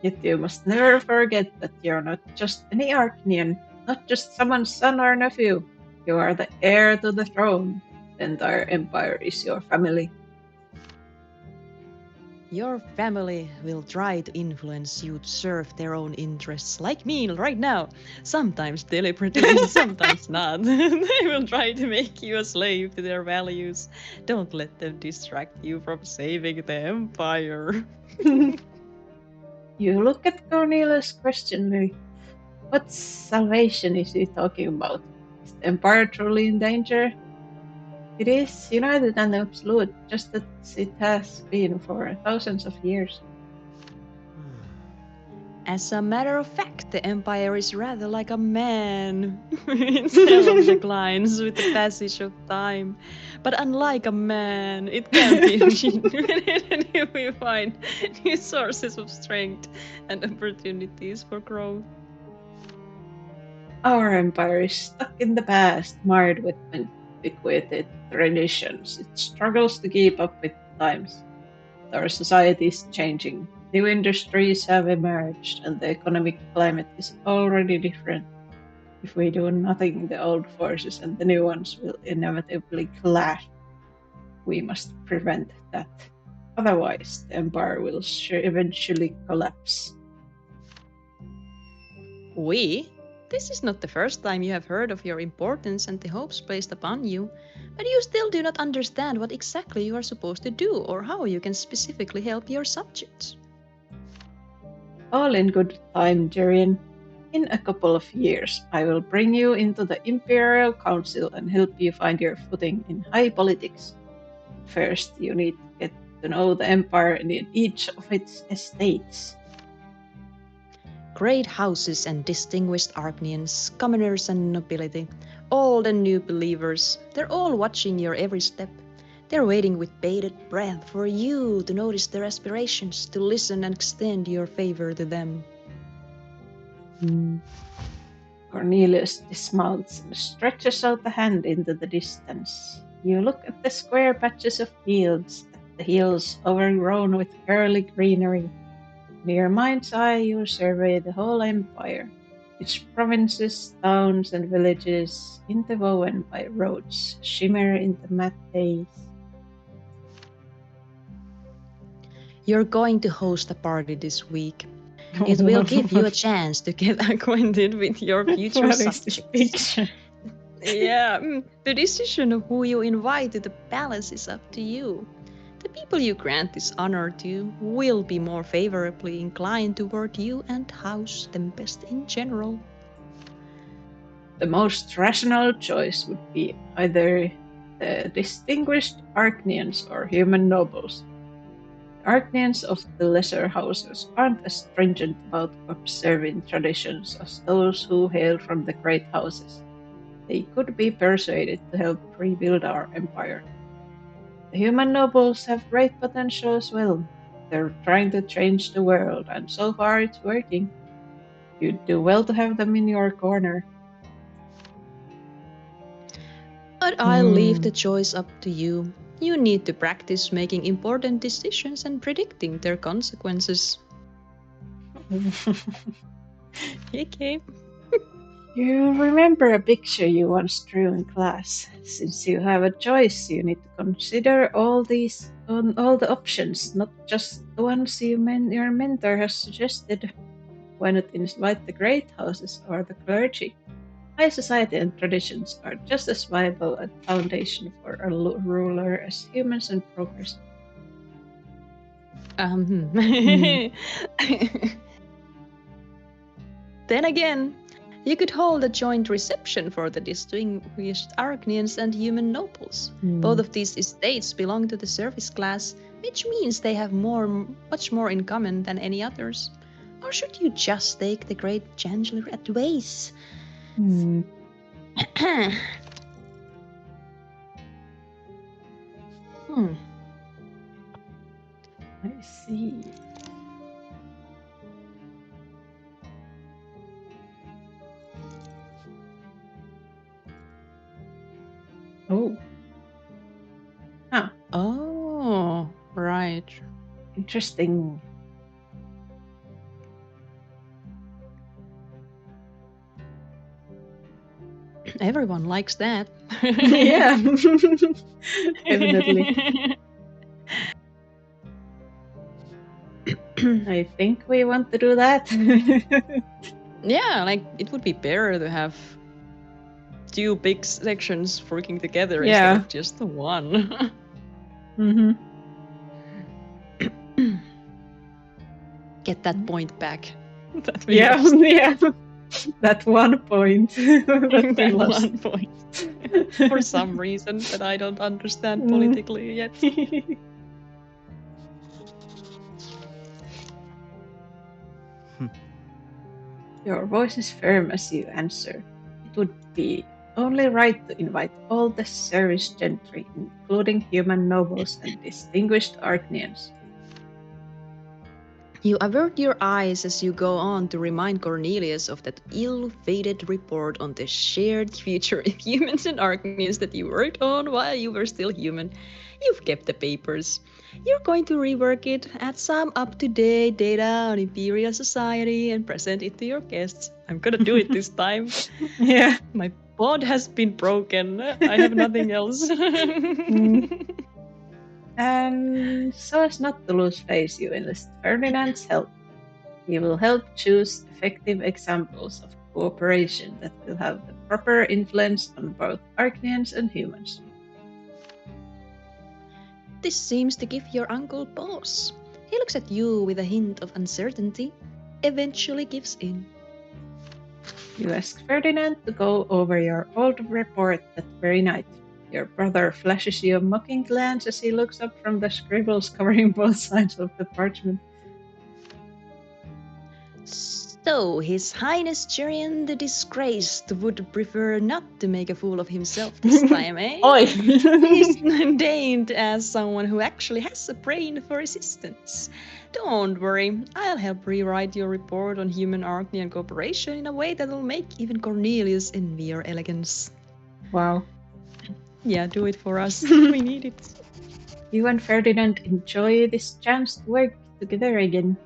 Yet you must never forget that you're not just any Arcnian, not just someone's son or nephew. You are the heir to the throne. The entire empire is your family. Your family will try to influence you to serve their own interests, like me right now. Sometimes deliberately, sometimes not. They will try to make you a slave to their values. Don't let them distract you from saving the empire. You look at Cornelius questioningly. What salvation is he talking about? Is the empire truly in danger? It is united and absolute, just as it has been for thousands of years. As a matter of fact, the Empire is rather like a man in several declines with the passage of time. But unlike a man, it can be regenerated if we find new sources of strength and opportunities for growth. Our empire is stuck in the past, marred with antiquated traditions. It struggles to keep up with the times. Our society is changing. New industries have emerged, and the economic climate is already different. If we do nothing, the old forces and the new ones will inevitably clash. We must prevent that. Otherwise, the empire will eventually collapse. We? This is not the first time you have heard of your importance and the hopes placed upon you, but you still do not understand what exactly you are supposed to do or how you can specifically help your subjects. All in good time, Jerian. In a couple of years, I will bring you into the Imperial Council and help you find your footing in high politics. First, you need to get to know the Empire and each of its estates. Great houses and distinguished Arcnians, commoners and nobility, old and new believers, they're all watching your every step. They're waiting with bated breath for you to notice their aspirations, to listen and extend your favor to them. Cornelius dismounts and stretches out a hand into the distance. You look at the square patches of fields, at the hills overgrown with curly greenery. In your mind's eye, you survey the whole empire, its provinces, towns, and villages, interwoven by roads, shimmer in the matte haze. You're going to host a party this week. It will give you a chance to get acquainted with your future What is this subjects. picture? Yeah, the decision of who you invite to the palace is up to you. The people you grant this honor to will be more favorably inclined toward you and House Tempest in general. The most rational choice would be either the distinguished Arcnians or human nobles. The Arcnians of the lesser houses aren't as stringent about observing traditions as those who hail from the great houses. They could be persuaded to help rebuild our empire. The human nobles have great potential as well. They're trying to change the world, and so far it's working. You'd do well to have them in your corner. But I'll leave the choice up to you. You need to practice making important decisions and predicting their consequences. Okay. You remember a picture you once drew in class. Since you have a choice, you need to consider all the options, not just the ones your mentor has suggested. Why not invite the great houses or the clergy? High society and traditions are just as viable a foundation for a ruler as humans and progress. Then again, you could hold a joint reception for the distinguished Arcnians and human nobles. Both of these estates belong to the service class, which means they have much more in common than any others. Or should you just take the great Chancellor at ways? I see. Oh. Huh. Oh, right. Interesting. Everyone likes that. Yeah. Definitely. I think we want to do that. Yeah, like it would be better to have two big sections working together instead of just the one. Get that point back. That we lost. Yeah. That 1 point. That we That lost. 1 point. For some reason that I don't understand Mm. politically yet. Your voice is firm as you answer. It would be only right to invite all the service gentry, including human nobles and distinguished Archnians. You avert your eyes as you go on to remind Cornelius of that ill-fated report on the shared future of humans and Archnians that you worked on while you were still human. You've kept the papers. You're going to rework it, add some up-to-date data on Imperial Society, and present it to your guests. I'm gonna do it this time. Yeah. My bond has been broken. I have nothing else. And so as not to lose face, you enlist Ferdinand's help. He will help choose effective examples of cooperation that will have the proper influence on both Archnians and humans. This seems to give your uncle pause. He looks at you with a hint of uncertainty, eventually gives in. You ask Ferdinand to go over your old report that very night. Your brother flashes you a mocking glance as he looks up from the scribbles covering both sides of the parchment. So, His Highness Jerian the Disgraced would prefer not to make a fool of himself this time, eh? Oi! He's named as someone who actually has a brain for resistance. Don't worry, I'll help rewrite your report on human Archnian cooperation in a way that will make even Cornelius envy your elegance. Wow. Yeah, do it for us. We need it. You and Ferdinand enjoy this chance to work together again.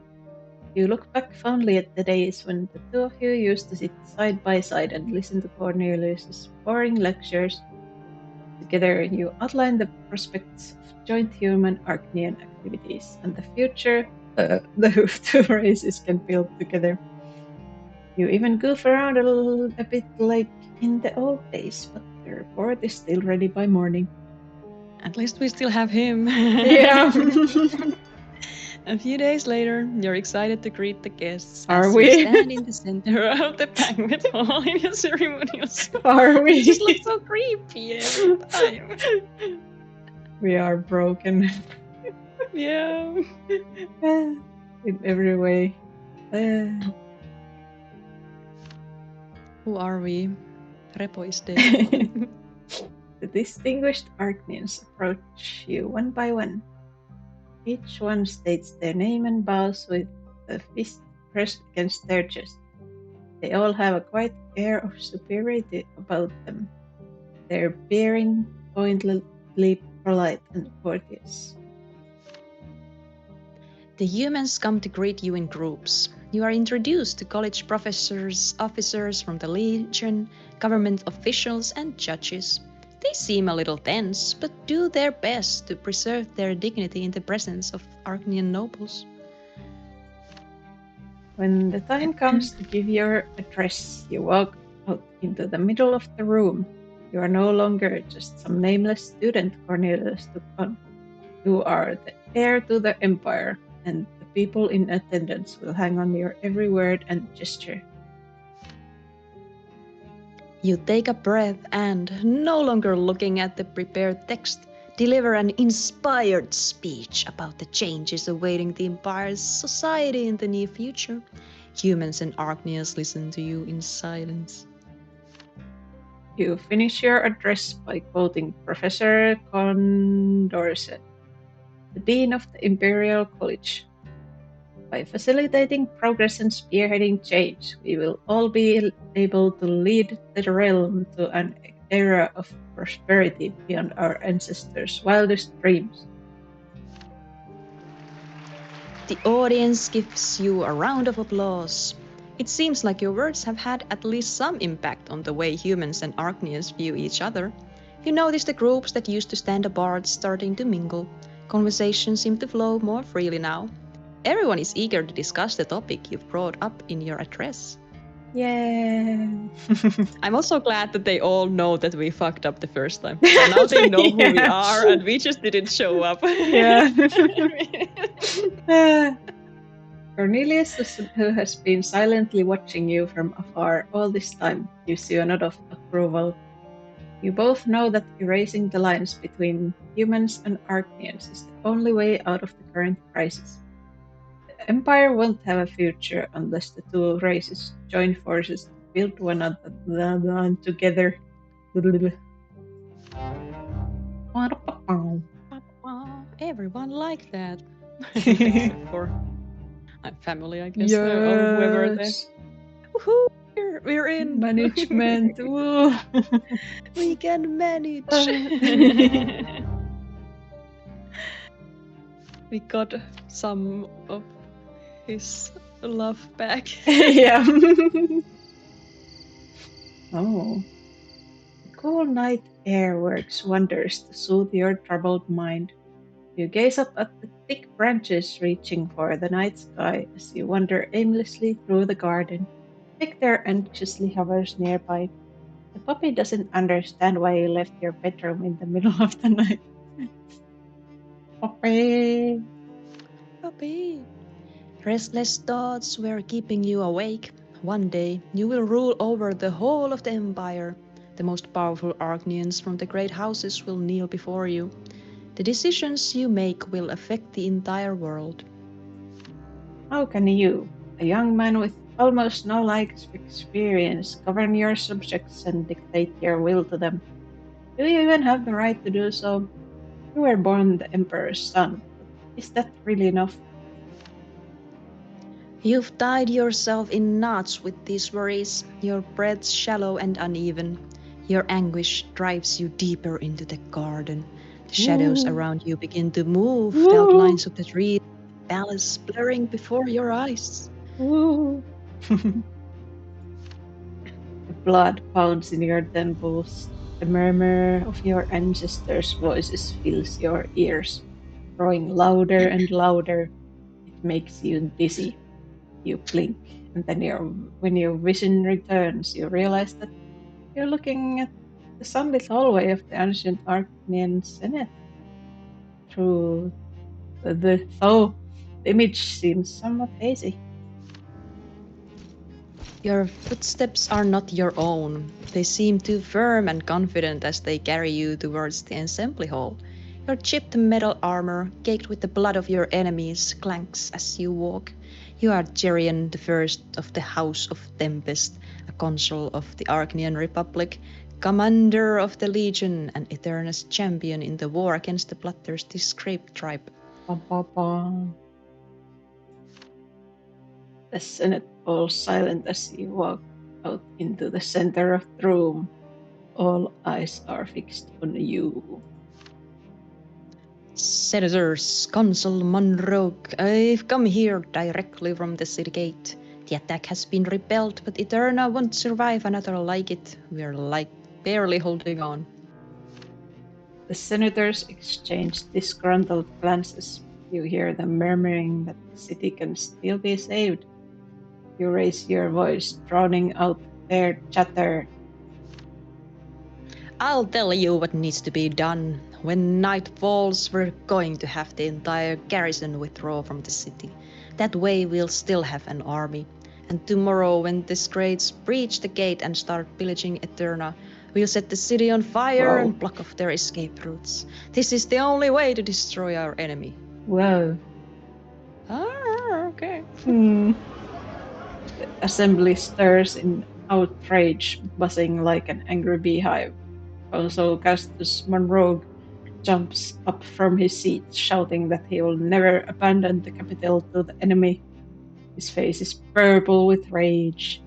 You look back fondly at the days when the two of you used to sit side by side and listen to Cornelius's boring lectures. Together, you outline the prospects of joint human Archnian activities and the future the two races can build together. You even goof around a bit like in the old days, but the report is still ready by morning. At least we still have him. Yeah. A few days later, you're excited to greet the guests Are as we? you stand in the center of the banquet hall in a ceremonial suit. Are we? It just looks so creepy every time. We are broken. Yeah. In every way. Who are we? Repo is dead. The distinguished Archnians approach you one by one. Each one states their name and bows with a fist pressed against their chest. They all have a quiet air of superiority about them, their bearing pointedly polite and courteous. The humans come to greet you in groups. You are introduced to college professors, officers from the Legion, government officials, and judges. They seem a little tense, but do their best to preserve their dignity in the presence of Archnian nobles. When the time comes to give your address, you walk out into the middle of the room. You are no longer just some nameless student Cornelius took on. You are the heir to the empire, and the people in attendance will hang on your every word and gesture. You take a breath and, no longer looking at the prepared text, deliver an inspired speech about the changes awaiting the Empire's society in the near future. Humans and Archnians listen to you in silence. You finish your address by quoting Professor Condorcet, the Dean of the Imperial College. By facilitating progress and spearheading change, we will all be able to lead the realm to an era of prosperity beyond our ancestors' wildest dreams. The audience gives you a round of applause. It seems like your words have had at least some impact on the way humans and Archnians view each other. You notice the groups that used to stand apart starting to mingle. Conversations seem to flow more freely now. Everyone is eager to discuss the topic you've brought up in your address. Yeah. I'm also glad that they all know that we fucked up the first time. So now they know who we are and we just didn't show up. Yeah. Cornelius, who has been silently watching you from afar all this time, gives you a nod of approval. You both know that erasing the lines between humans and Archnians is the only way out of the current crisis. The Empire won't have a future unless the two races join forces to build one another together. Everyone like that. Except for my family, I guess, or whoever they. Yes, Woohoo! We're in. management. Woo. We can manage. We got some of his love back. Yeah. Oh. The cool night air works wonders to soothe your troubled mind. You gaze up at the thick branches reaching for the night sky as you wander aimlessly through the garden. Victor anxiously hovers nearby. The puppy doesn't understand why you left your bedroom in the middle of the night. Puppy! Puppy. Restless thoughts were keeping you awake. One day you will rule over the whole of the empire. The most powerful Archnians from the great houses will kneel before you. The decisions you make will affect the entire world. How can you, a young man with almost no life experience, govern your subjects and dictate your will to them? Do you even have the right to do so? You were born the Emperor's son, but is that really enough? You've tied yourself in knots with these worries, your breath shallow and uneven. Your anguish drives you deeper into the garden. The shadows Ooh. around you begin to move, Ooh. the outlines of the trees, the palace blurring before your eyes. Ooh. The blood pounds in your temples. The murmur of your ancestors' voices fills your ears, growing louder and louder. It makes you dizzy. You blink, and then when your vision returns, you realize that you're looking at the sunlit hallway of the ancient Archnian Senate. Through the image seems somewhat hazy. Your footsteps are not your own. They seem too firm and confident as they carry you towards the assembly hall. Your chipped metal armor, caked with the blood of your enemies, clanks as you walk. You are Jerian, the first of the House of Tempest, a consul of the Archnian Republic, commander of the Legion, and Eternus champion in the war against the bloodthirsty Scrape tribe. Bum, bum, bum. The Senate falls silent as you walk out into the center of the room. All eyes are fixed on you. Senators, Consul Monroe, I've come here directly from the city gate. The attack has been repelled, but Eterna won't survive another like it. We're like barely holding on. The senators exchange disgruntled glances. You hear them murmuring that the city can still be saved. You raise your voice, drowning out their chatter. I'll tell you what needs to be done. When night falls, we're going to have the entire garrison withdraw from the city. That way we'll still have an army. And tomorrow, when the Scrades breach the gate and start pillaging Eterna, we'll set the city on fire and block off their escape routes. This is the only way to destroy our enemy. Whoa. Okay. The assembly stirs in outrage, buzzing like an angry beehive. Also, Castus Monroe jumps up from his seat, shouting that he will never abandon the capital to the enemy. His face is purple with rage.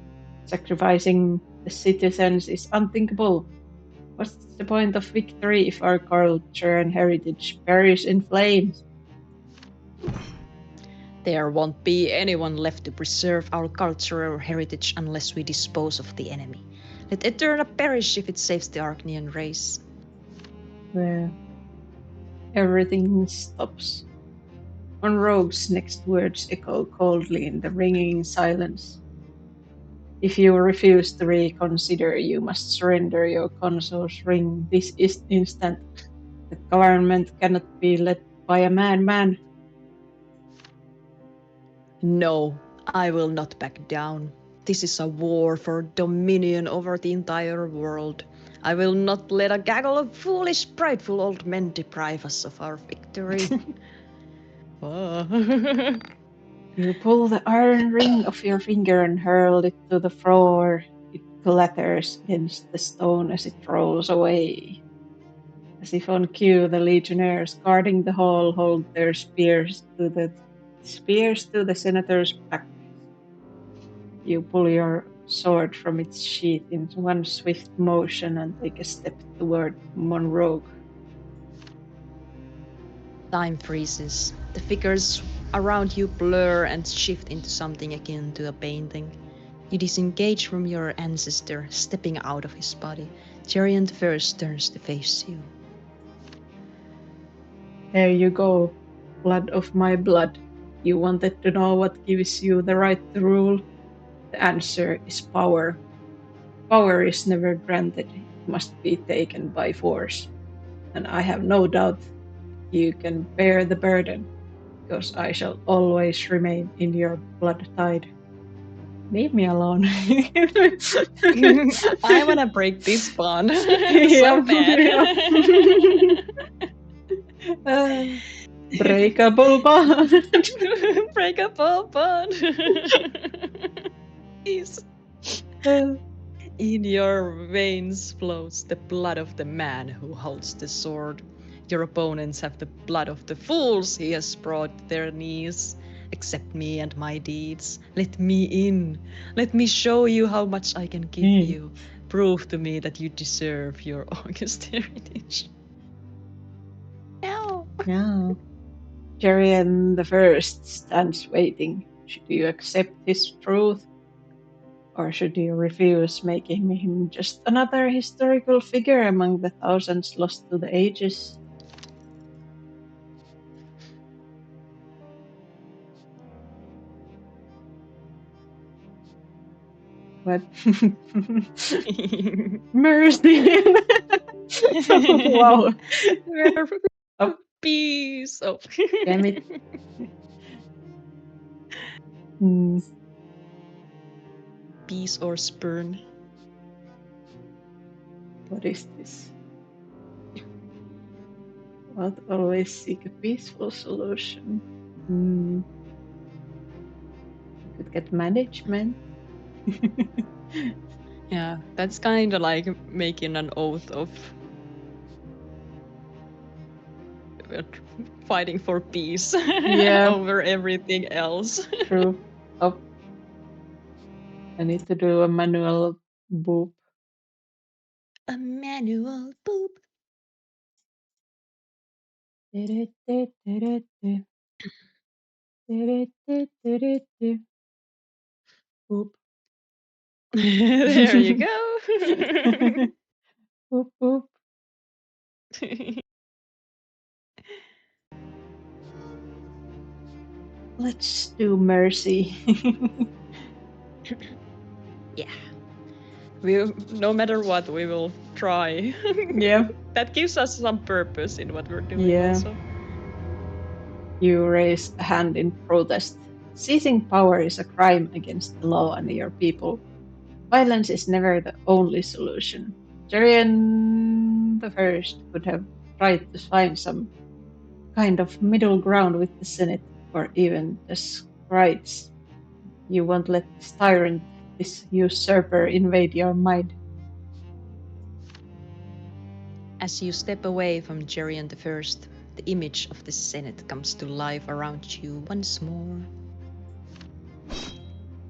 Sacrificing the citizens is unthinkable. What's the point of victory if our culture and heritage perish in flames? There won't be anyone left to preserve our cultural heritage unless we dispose of the enemy. Let Eterna perish if it saves the Archnian race. Well, everything stops. Monroe's next words echo coldly in the ringing silence. If you refuse to reconsider, you must surrender your consul's ring this instant. The government cannot be led by a madman. No, I will not back down. This is a war for dominion over the entire world. I will not let a gaggle of foolish, prideful old men deprive us of our victory. You pull the iron ring off your finger and hurl it to the floor. It clatters against the stone as it rolls away. As if on cue, the legionnaires guarding the hall hold their spears to the senator's back. You pull your sword from its sheath in one swift motion and take a step toward Monroe. Time freezes. The figures around you blur and shift into something akin to a painting. You disengage from your ancestor, stepping out of his body. Jerian first turns to face you. There you go, blood of my blood. You wanted to know what gives you the right to rule? The answer is power. Power is never granted, it must be taken by force. And I have no doubt you can bear the burden, because I shall always remain in your blood tide. Leave me alone. I wanna break this bond. Yeah, So bad. Breakable bond. Breakable bond. Peace. In your veins flows the blood of the man who holds the sword. Your opponents have the blood of the fools he has brought to their knees. Accept me and my deeds. Let me in. Let me show you how much I can give you. Prove to me that you deserve your august heritage. No. Yeah. Jerian the First stands waiting. Should you accept his truth? Or should you refuse, making him just another historical figure among the thousands lost to the ages? What? Mercy! Wow. Oh. Peace. Oh. Damn it. Peace or spurn. What is this? Not always seek a peaceful solution. You could get management. Yeah, that's kind of like making an oath of fighting for peace over everything else. True. Oh. I need to do a manual boop. A manual boop. Boop. There you go. Boop, boop. Let's do mercy. Yeah. No matter what, we will try. Yeah. That gives us some purpose in what we're doing also. You raise a hand in protest. Seizing power is a crime against the law and your people. Violence is never the only solution. Jerian the First could have tried to find some kind of middle ground with the Senate or even the scribes. You won't let this tyrant, this usurper, invade your mind. As you step away from Jerian the First, the image of the Senate comes to life around you once more.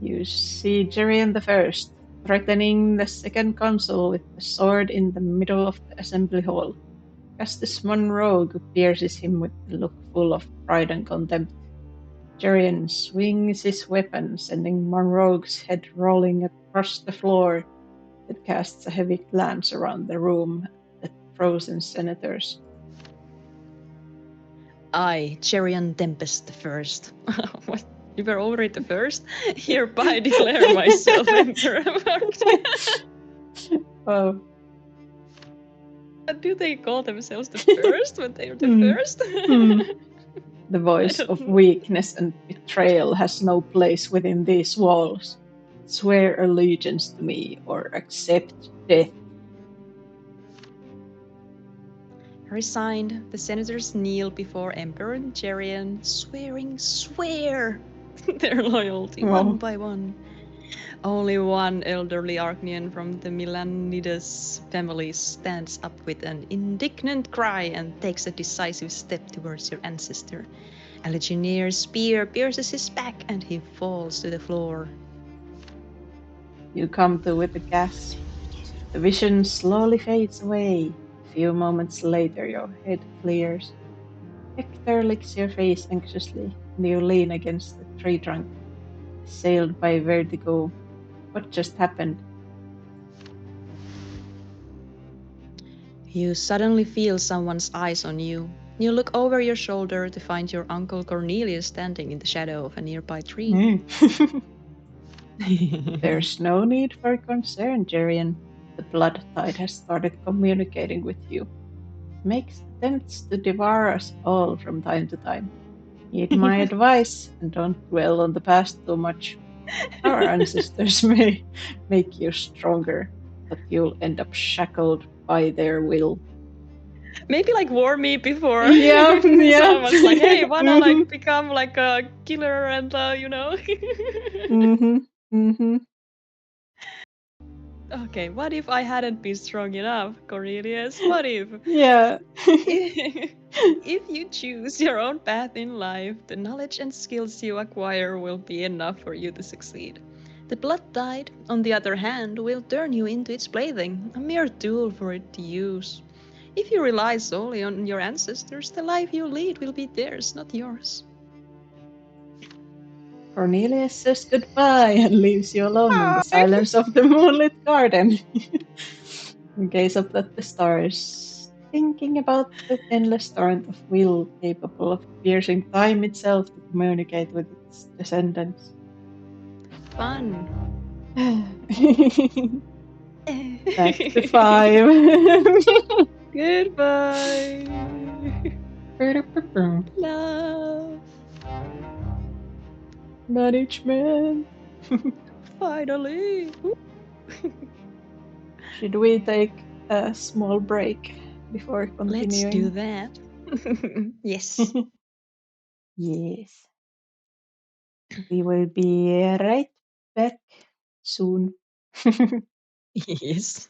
You see Jerian the First threatening the second consul with a sword in the middle of the assembly hall. Castus Monroe pierces him with a look full of pride and contempt. Jerian swings his weapon, sending Monroe's head rolling across the floor. It casts a heavy glance around the room at the frozen senators. I, Jerian Tempest the First. What? You were already the first? Hereby declare myself interrupted. Oh. Do they call themselves the first when they are the first? The voice of weakness and betrayal has no place within these walls. Swear allegiance to me or accept death. Resigned, the senators kneel before Emperor Jerian, swear their loyalty one by one. Only one elderly Archnian from the Milanides family stands up with an indignant cry and takes a decisive step towards your ancestor. A legionnaire spear pierces his back and he falls to the floor. You come to with a gasp. The vision slowly fades away. A few moments later, your head clears. Hector licks your face anxiously, and you lean against the tree trunk, assailed by vertigo. What just happened? You suddenly feel someone's eyes on you. You look over your shoulder to find your uncle Cornelius standing in the shadow of a nearby tree. There's no need for concern, Jerian. The blood tide has started communicating with you. It makes attempts to devour us all from time to time. Heed my advice and don't dwell on the past too much. Our ancestors may make you stronger, but you'll end up shackled by their will. Maybe like warn me before. Yeah. Someone was like, "Hey, wanna like become like a killer and you know?" Okay, what if I hadn't been strong enough, Cornelius? What if? Yeah. If you choose your own path in life, the knowledge and skills you acquire will be enough for you to succeed. The blood tide, on the other hand, will turn you into its plaything, a mere tool for it to use. If you rely solely on your ancestors, the life you lead will be theirs, not yours. Cornelius says goodbye and leaves you alone in the silence of the moonlit garden. You gaze up at the stars, thinking about the endless torrent of will capable of piercing time itself to communicate with its descendants. Fun. Back to 5. Goodbye. Love. Management. Finally. Should we take a small break before continuing? Let's do that. Yes. Yes. We will be right back soon. Yes.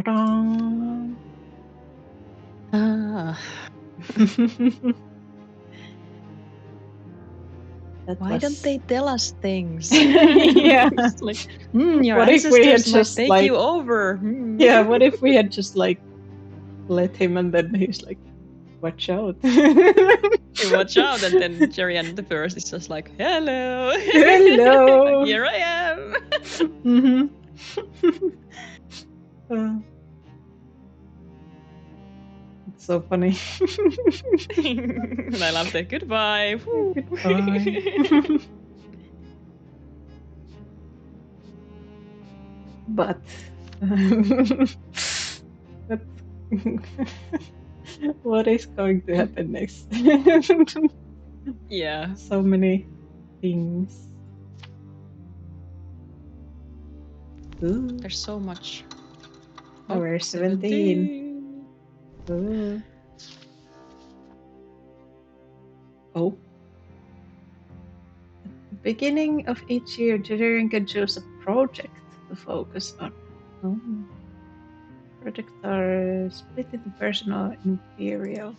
Ta-da! Ah, why don't they tell us things? Yeah. It's like, your What if we had ancestors might just, take like- you over. Yeah, what if we had just like let him and then he's like, watch out. You watch out, and then Jerian the first is just like, hello. Hello. Here I am. Mhm. It's so funny. And I love the goodbye. Woo. Goodbye. But but what is going to happen next? Yeah. So many things. Ooh, There's so much. oh, we're 17. Ooh. Oh. At the beginning of each year, Jerian can choose a project to focus on. Oh. Projects are split into personal and imperial.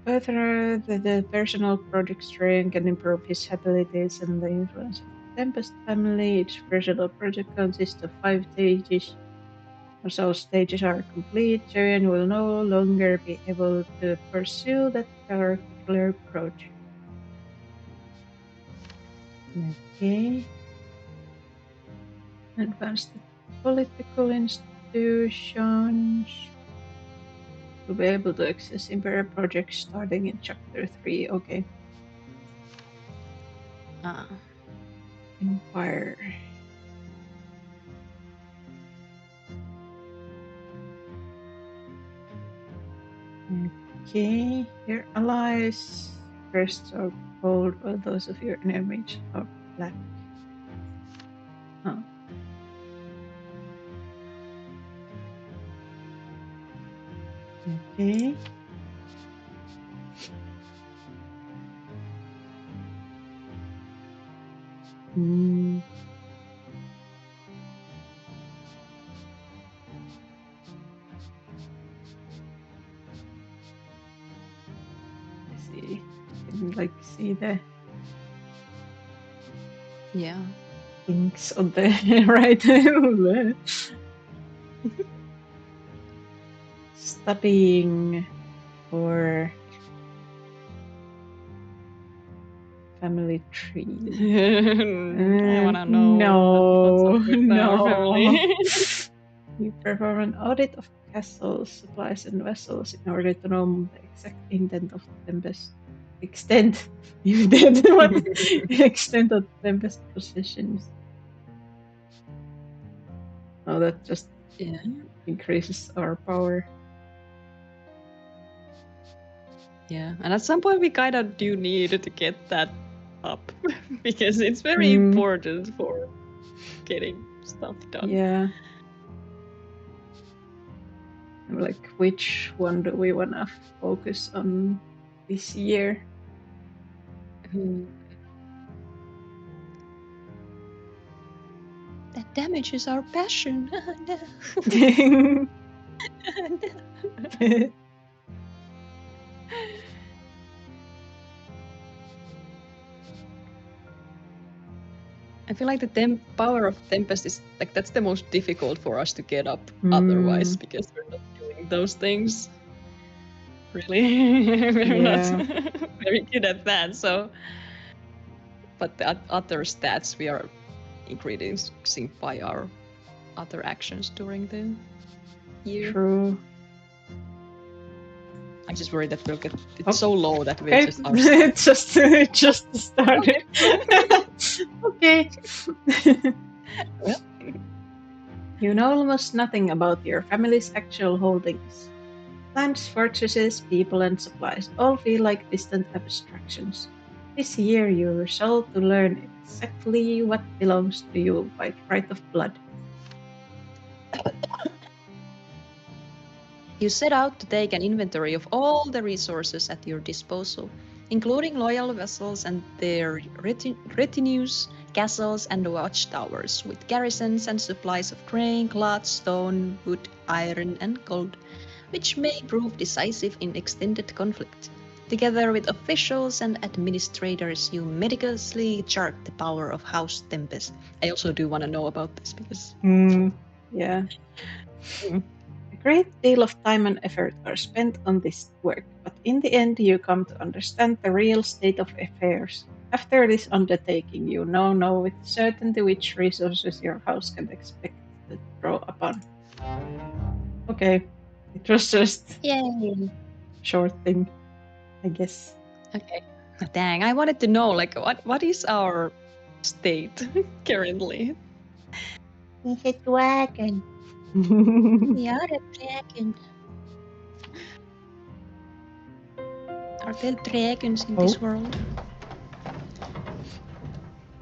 Further, the personal project Jerian can improve his abilities and the influence of the Tempest family. Each personal project consists of 5 stages. Once all stages are complete, Jerian will no longer be able to pursue that particular project. Okay. Advanced political institutions. You'll be able to access Imperial projects starting in Chapter 3. Okay. Empire. Okay. Your allies first are gold, while those of your enemies are black. Huh. Okay. Hmm. Let's see. You can like see the Yeah. things on the right. Studying or family tree. I wanna know. No, what's up with our no. family. You perform an audit of castles, supplies, and vessels in order to know the exact intent of the Tempest. Extent. You did what? Extent of Tempest possessions. Oh, that just Yeah. increases our power. Yeah. And at some point we kind of do need to get that up because it's very Mm. important for getting stuff done. Yeah. Like, which one do we want to focus on this year? That damages our passion. I feel like the power of Tempest is like that's the most difficult for us to get up otherwise because we're not doing those things. Really, we're not very good at that. So, but the other stats we are increasing by our other actions during the year. True. I'm just worried that we'll get it's so low that we'll Okay. just our stuff. It just started. Okay. Well. You know almost nothing about your family's actual holdings. Lands, fortresses, people, and supplies all feel like distant abstractions. This year you resolve to learn exactly what belongs to you by right of blood. You set out to take an inventory of all the resources at your disposal. including loyal vassals and their retinues, castles, and watchtowers, with garrisons and supplies of grain, cloth, stone, wood, iron, and gold, which may prove decisive in extended conflict. Together with officials and administrators, you meticulously chart the power of House Tempest. I also do want to know about this because Yeah. Mm. A great deal of time and effort are spent on this work, but in the end you come to understand the real state of affairs. After this undertaking, you now know with certainty which resources your house can expect to draw upon. Okay, it was just Yay! short thing, I guess. Okay. Dang, I wanted to know, like, what is our state currently? He's a dragon. We are a dragon. Are there dragons in this world?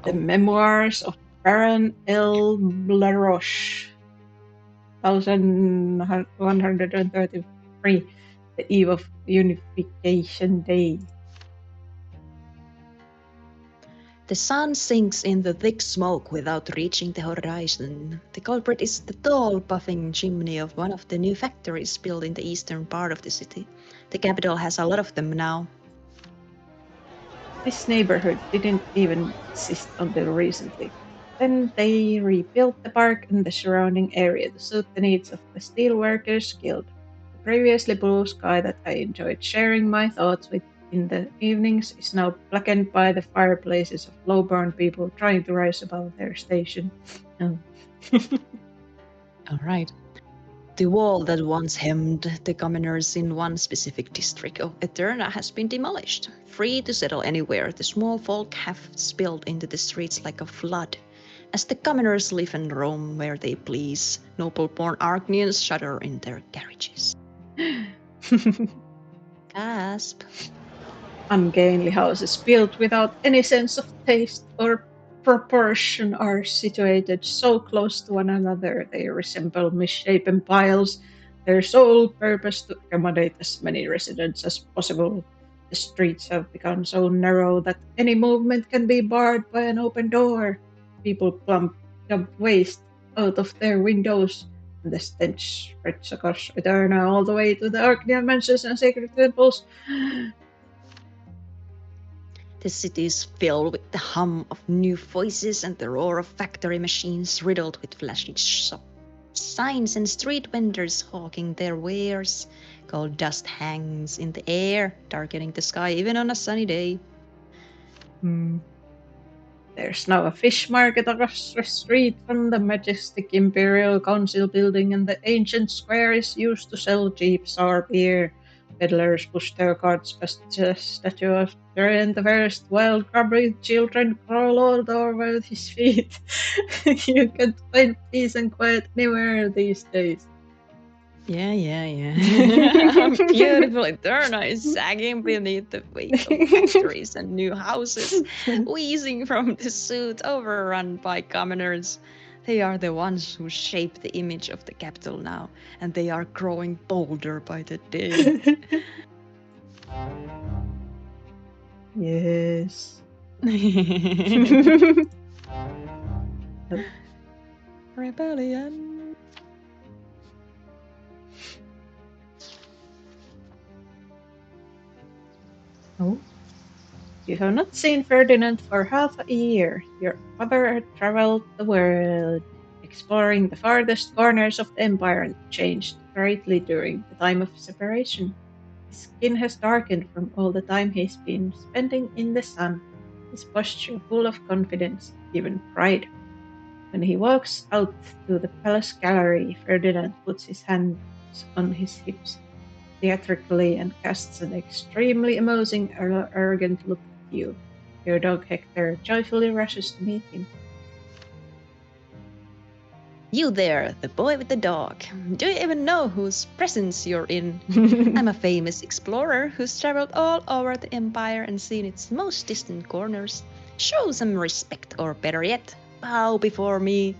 The Memoirs of Baron L. Blaroche, 1133, the eve of Unification Day. The sun sinks in the thick smoke without reaching the horizon. The culprit is the tall, puffing chimney of one of the new factories built in the eastern part of the city. The capital has a lot of them now. This neighborhood didn't even exist until recently. Then they rebuilt the park and the surrounding area to suit the needs of the Steelworkers Guild. The previously blue sky that I enjoyed sharing my thoughts with in the evenings is now blackened by the fireplaces of low-born people trying to rise above their station. Oh. All right. The wall that once hemmed the commoners in one specific district of Eterna has been demolished. Free to settle anywhere, the small folk have spilled into the streets like a flood. As the commoners live and roam where they please, noble-born Arcnians shudder in their carriages. Gasp. Ungainly houses built without any sense of taste or proportion are situated so close to one another they resemble misshapen piles, their sole purpose to accommodate as many residents as possible. The streets have become so narrow that any movement can be barred by an open door. People dump waste out of their windows, and the stench spreads across Eterna all the way to the Arcnian mansions and sacred temples. The city is filled with the hum of new voices and the roar of factory machines riddled with flashing shop signs and street vendors hawking their wares. Gold dust hangs in the air, darkening the sky even on a sunny day. There's now a fish market across the street from the majestic Imperial Council building, and the ancient square is used to sell cheap sour beer. Peddlers push their carts past the statue of Jerian the First, while grubby children crawl all over his feet. You can't find peace and quiet anywhere these days. Yeah. Beautiful Eterna is sagging beneath the weight of factories and new houses, wheezing from the soot overrun by commoners. They are the ones who shape the image of the capital now, and they are growing bolder by the day. Yes. Rebellion. Oh. You have not seen Ferdinand for half a year. Your father had traveled the world, exploring the farthest corners of the empire, and changed greatly during the time of separation. His skin has darkened from all the time he's been spending in the sun, his posture full of confidence, even pride. When he walks out to the palace gallery, Ferdinand puts his hands on his hips theatrically and casts an extremely amusing, arrogant look at you. Your dog Hector joyfully rushes to meet him. You there, the boy with the dog. Do you even know whose presence you're in? I'm a famous explorer who's traveled all over the empire and seen its most distant corners. Show some respect, or better yet, bow before me.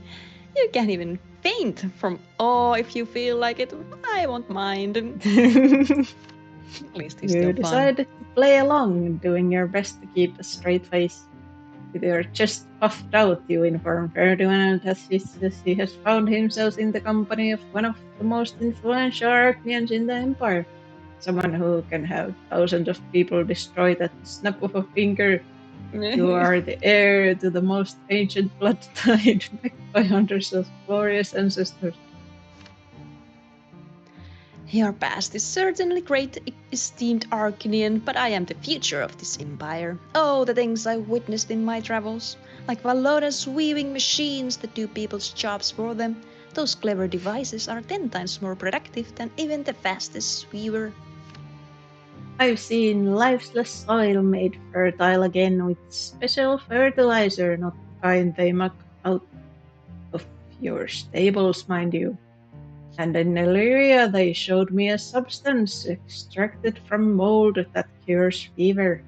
You can't even faint from awe if you feel like it. I won't mind. At least he's You still fun. decided to play along, doing your best to keep a straight face. With your chest puffed out, you inform Ferdinand that he has found himself in the company of one of the most influential Arachnians in the Empire. Someone who can have thousands of people destroyed at the snap of a finger. You are the heir to the most ancient blood tide, backed by hundreds of glorious ancestors. Your past is certainly great, esteemed Arcanian, but I am the future of this empire. Oh, the things I witnessed in my travels. Like Valora's weaving machines that do people's jobs for them. Those clever devices are 10 times more productive than even the fastest weaver. I've seen lifeless soil made fertile again with special fertilizer, not the kind they muck out of your stables, mind you. And in Illyria, they showed me a substance extracted from mold that cures fever.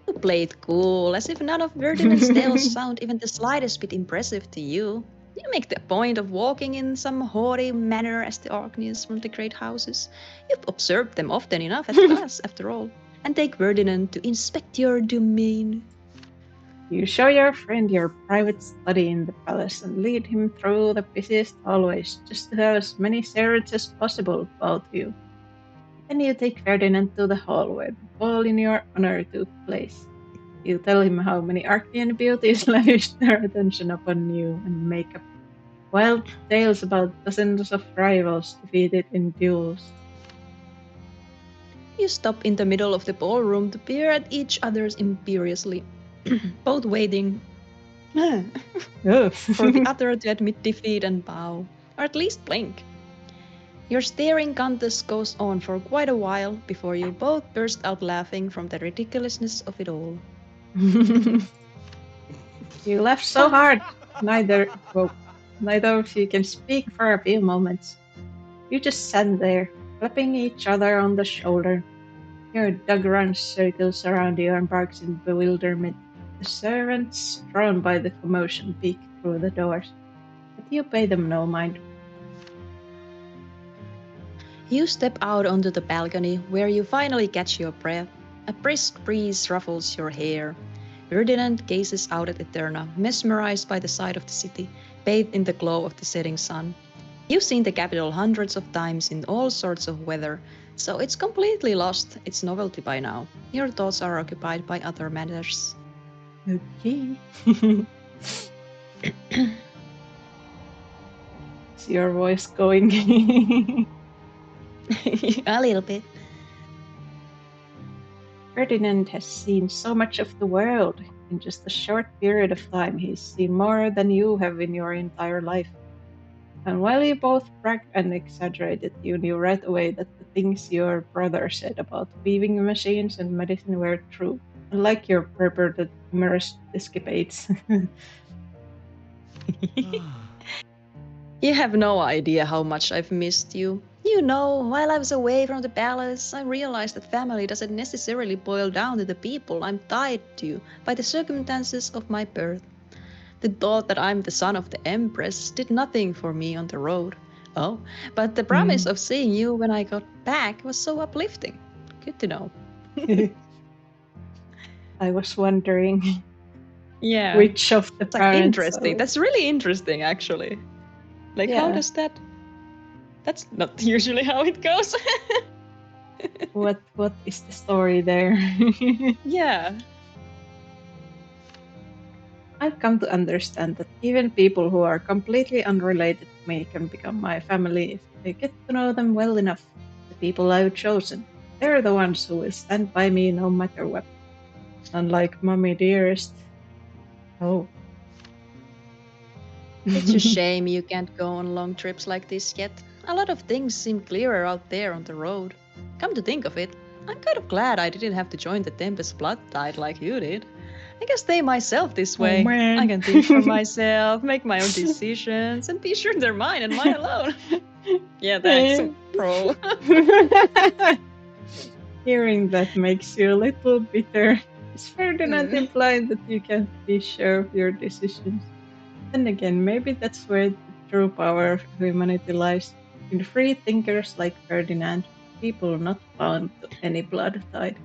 You played cool, as if none of Ferdinand's tales sound even the slightest bit impressive to you. You make the point of walking in some haughty manner as the Archnians from the great houses. You've observed them often enough at class, after all, and take Ferdinand to inspect your domain. You show your friend your private study in the palace and lead him through the busiest hallways, just to have as many secrets as possible about you. Then you take Ferdinand to the hall where the ball in your honor took place. You tell him how many Archean beauties lavished their attention upon you and make up wild tales about dozens of rivals defeated in duels. You stop in the middle of the ballroom to peer at each other imperiously, both waiting for the other to admit defeat and bow, or at least blink. Your staring contest goes on for quite a while before you both burst out laughing from the ridiculousness of it all. You laugh so hard, neither of you can speak for a few moments. You just stand there, clapping each other on the shoulder. Your dog runs circles around you and barks in bewilderment. The servants, drawn by the commotion, peek through the doors, but you pay them no mind. You step out onto the balcony where you finally catch your breath. A brisk breeze ruffles your hair. Ferdinand gazes out at Eterna, mesmerized by the sight of the city, bathed in the glow of the setting sun. You've seen the capital hundreds of times in all sorts of weather, so it's completely lost its novelty by now. Your thoughts are occupied by other matters. Okay. Is your voice going? A little bit. Ferdinand has seen so much of the world. In just a short period of time, he's seen more than you have in your entire life. And while you both bragged and exaggerated, you knew right away that the things your brother said about weaving machines and medicine were true, unlike your purported humorous escapades. You have no idea how much I've missed you. You know, while I was away from the palace, I realized that family doesn't necessarily boil down to the people I'm tied to by the circumstances of my birth. The thought that I'm the son of the Empress did nothing for me on the road. Oh, but the promise of seeing you when I got back was so uplifting. Good to know. I was wondering Yeah. which of the It's like parents. interesting. That's really interesting, actually. Like, how Yeah. does that? That's not usually how it goes. What is the story there? Yeah. I've come to understand that even people who are completely unrelated to me can become my family if I get to know them well enough. The people I've chosen, they're the ones who will stand by me no matter what. Unlike Mommy Dearest. Oh. It's a shame you can't go on long trips like this yet. A lot of things seem clearer out there on the road. Come to think of it, I'm kind of glad I didn't have to join the Tempest Blood Tide like you did. I can stay myself this way. man. I can think for myself, make my own decisions, and be sure they're mine and mine alone. Yeah, thanks, pro. Hearing that makes you a little bitter. Is Ferdinand implying that you can't be sure of your decisions? Then again, maybe that's where the true power of humanity lies. In free thinkers like Ferdinand, people not bound to any blood tide.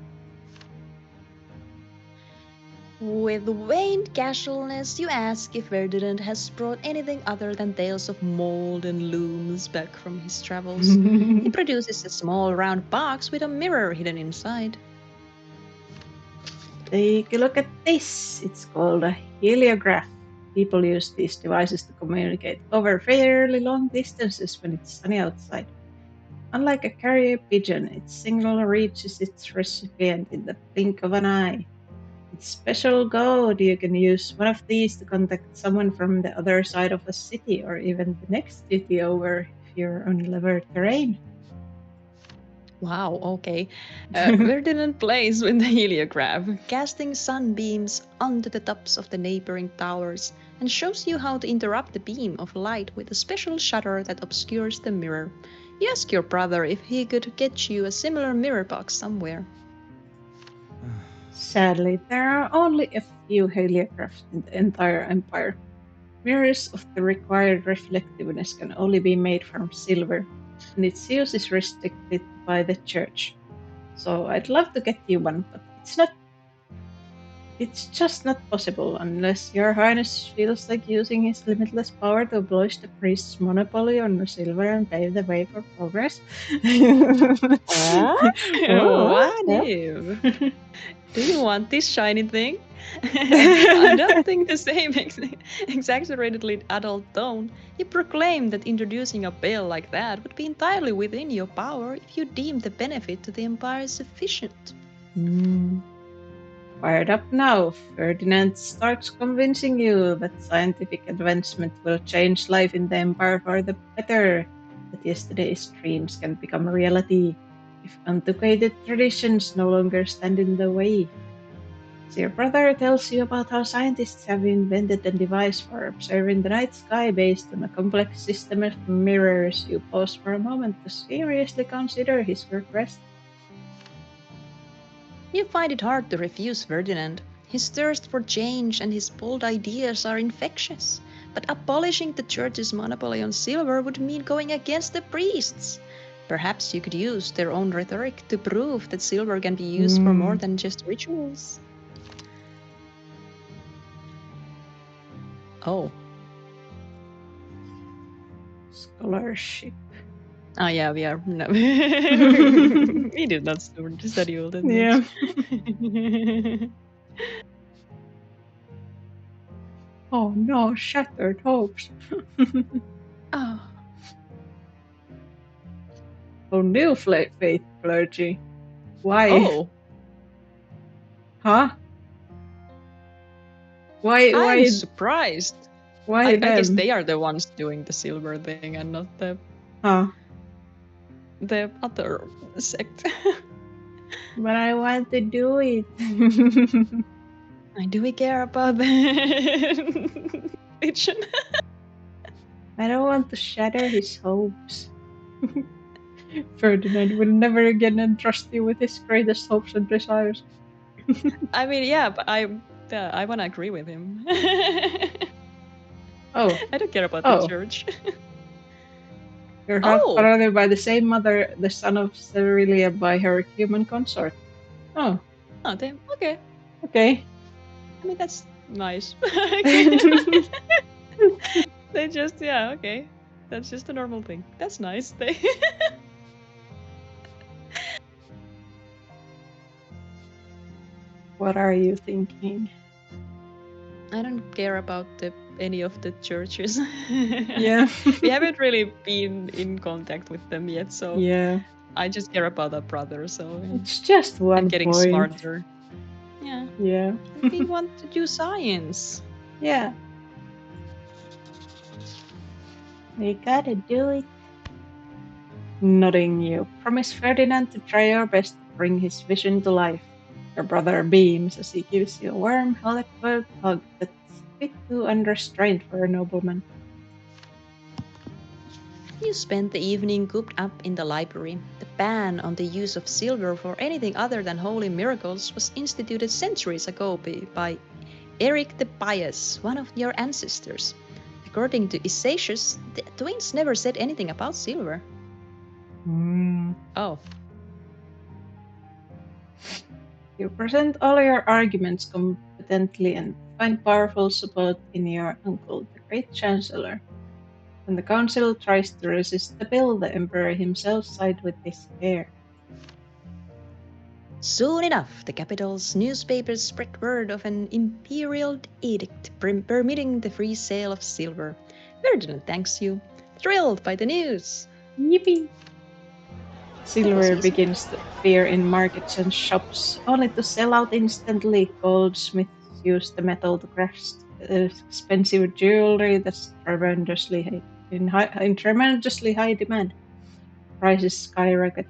With waned casualness, you ask if Ferdinand has brought anything other than tales of mold and looms back from his travels. He produces a small round box with a mirror hidden inside. Take a look at this. It's called a heliograph. People use these devices to communicate over fairly long distances when it's sunny outside. Unlike a carrier pigeon, its signal reaches its recipient in the blink of an eye. It's special code. You can use one of these to contact someone from the other side of a city or even the next city over if you're on level terrain. Wow, okay. Ferdinand plays with the heliograph, casting sunbeams onto the tops of the neighboring towers, and shows you how to interrupt the beam of light with a special shutter that obscures the mirror. You ask your brother if he could get you a similar mirror box somewhere. Sadly, there are only a few heliographs in the entire empire. Mirrors of the required reflectiveness can only be made from silver, and its use is restricted by the church. So I'd love to get you one, but it's just not possible unless your highness feels like using his limitless power to abolish the priest's monopoly on the silver and pave the way for progress. What if? Do you want this shiny thing? I don't think the same exaggeratedly adult tone. You proclaim that introducing a bell like that would be entirely within your power if you deem the benefit to the Empire sufficient. Fired up now, Ferdinand starts convincing you that scientific advancement will change life in the Empire for the better, that yesterday's dreams can become a reality if antiquated traditions no longer stand in the way. So your brother tells you about how scientists have invented a device for observing the night sky based on a complex system of mirrors. You pause for a moment to seriously consider his request. You find it hard to refuse Ferdinand. His thirst for change and his bold ideas are infectious. But abolishing the church's monopoly on silver would mean going against the priests. Perhaps you could use their own rhetoric to prove that silver can be used for more than just rituals. Oh. Scholarship. Oh yeah, we are. No. We did not study all that much. Yeah. Oh no, shattered hopes. Oh. Oh, new faith clergy. Why? Oh. Huh? Why? I'm surprised. Why I them? guess they are the ones doing the silver thing and not the other sect. But I want to do it. Do we care about the vision? I don't want to shatter his hopes. Ferdinand will never again entrust you with his greatest hopes and desires. I mean, yeah, but I want to agree with him. Oh. I don't care about the church. You're half-brother by the same mother, the son of Cerilia by her human consort. Oh. Oh, damn. Okay. Okay. I mean, that's nice. They just, yeah, okay. That's just a normal thing. That's nice. What are you thinking? I don't care about any of the churches. Yeah. We haven't really been in contact with them yet, so yeah. I just care about our brother, so it's just one I'm getting point. smarter. Yeah. Yeah. We want to do science. Yeah. We gotta do it. Nodding, you promise Ferdinand to try your best to bring his vision to life. Your brother beams as he gives you a warm, heartfelt hug that's a bit too unrestrained for a nobleman. You spent the evening cooped up in the library. The ban on the use of silver for anything other than holy miracles was instituted centuries ago by Eric the Pious, one of your ancestors. According to Isacius, the twins never said anything about silver. Oh, You present all your arguments competently and find powerful support in your uncle, the Great Chancellor. When the council tries to resist the bill, the emperor himself sides with his heir. Soon enough, the capital's newspapers spread word of an imperial edict permitting the free sale of silver. Ferdinand thanks you, thrilled by the news. Yippee! Silver easy. begins to appear in markets and shops, only to sell out instantly. Goldsmiths use the metal to craft expensive jewelry that's in tremendously high demand. Prices skyrocket.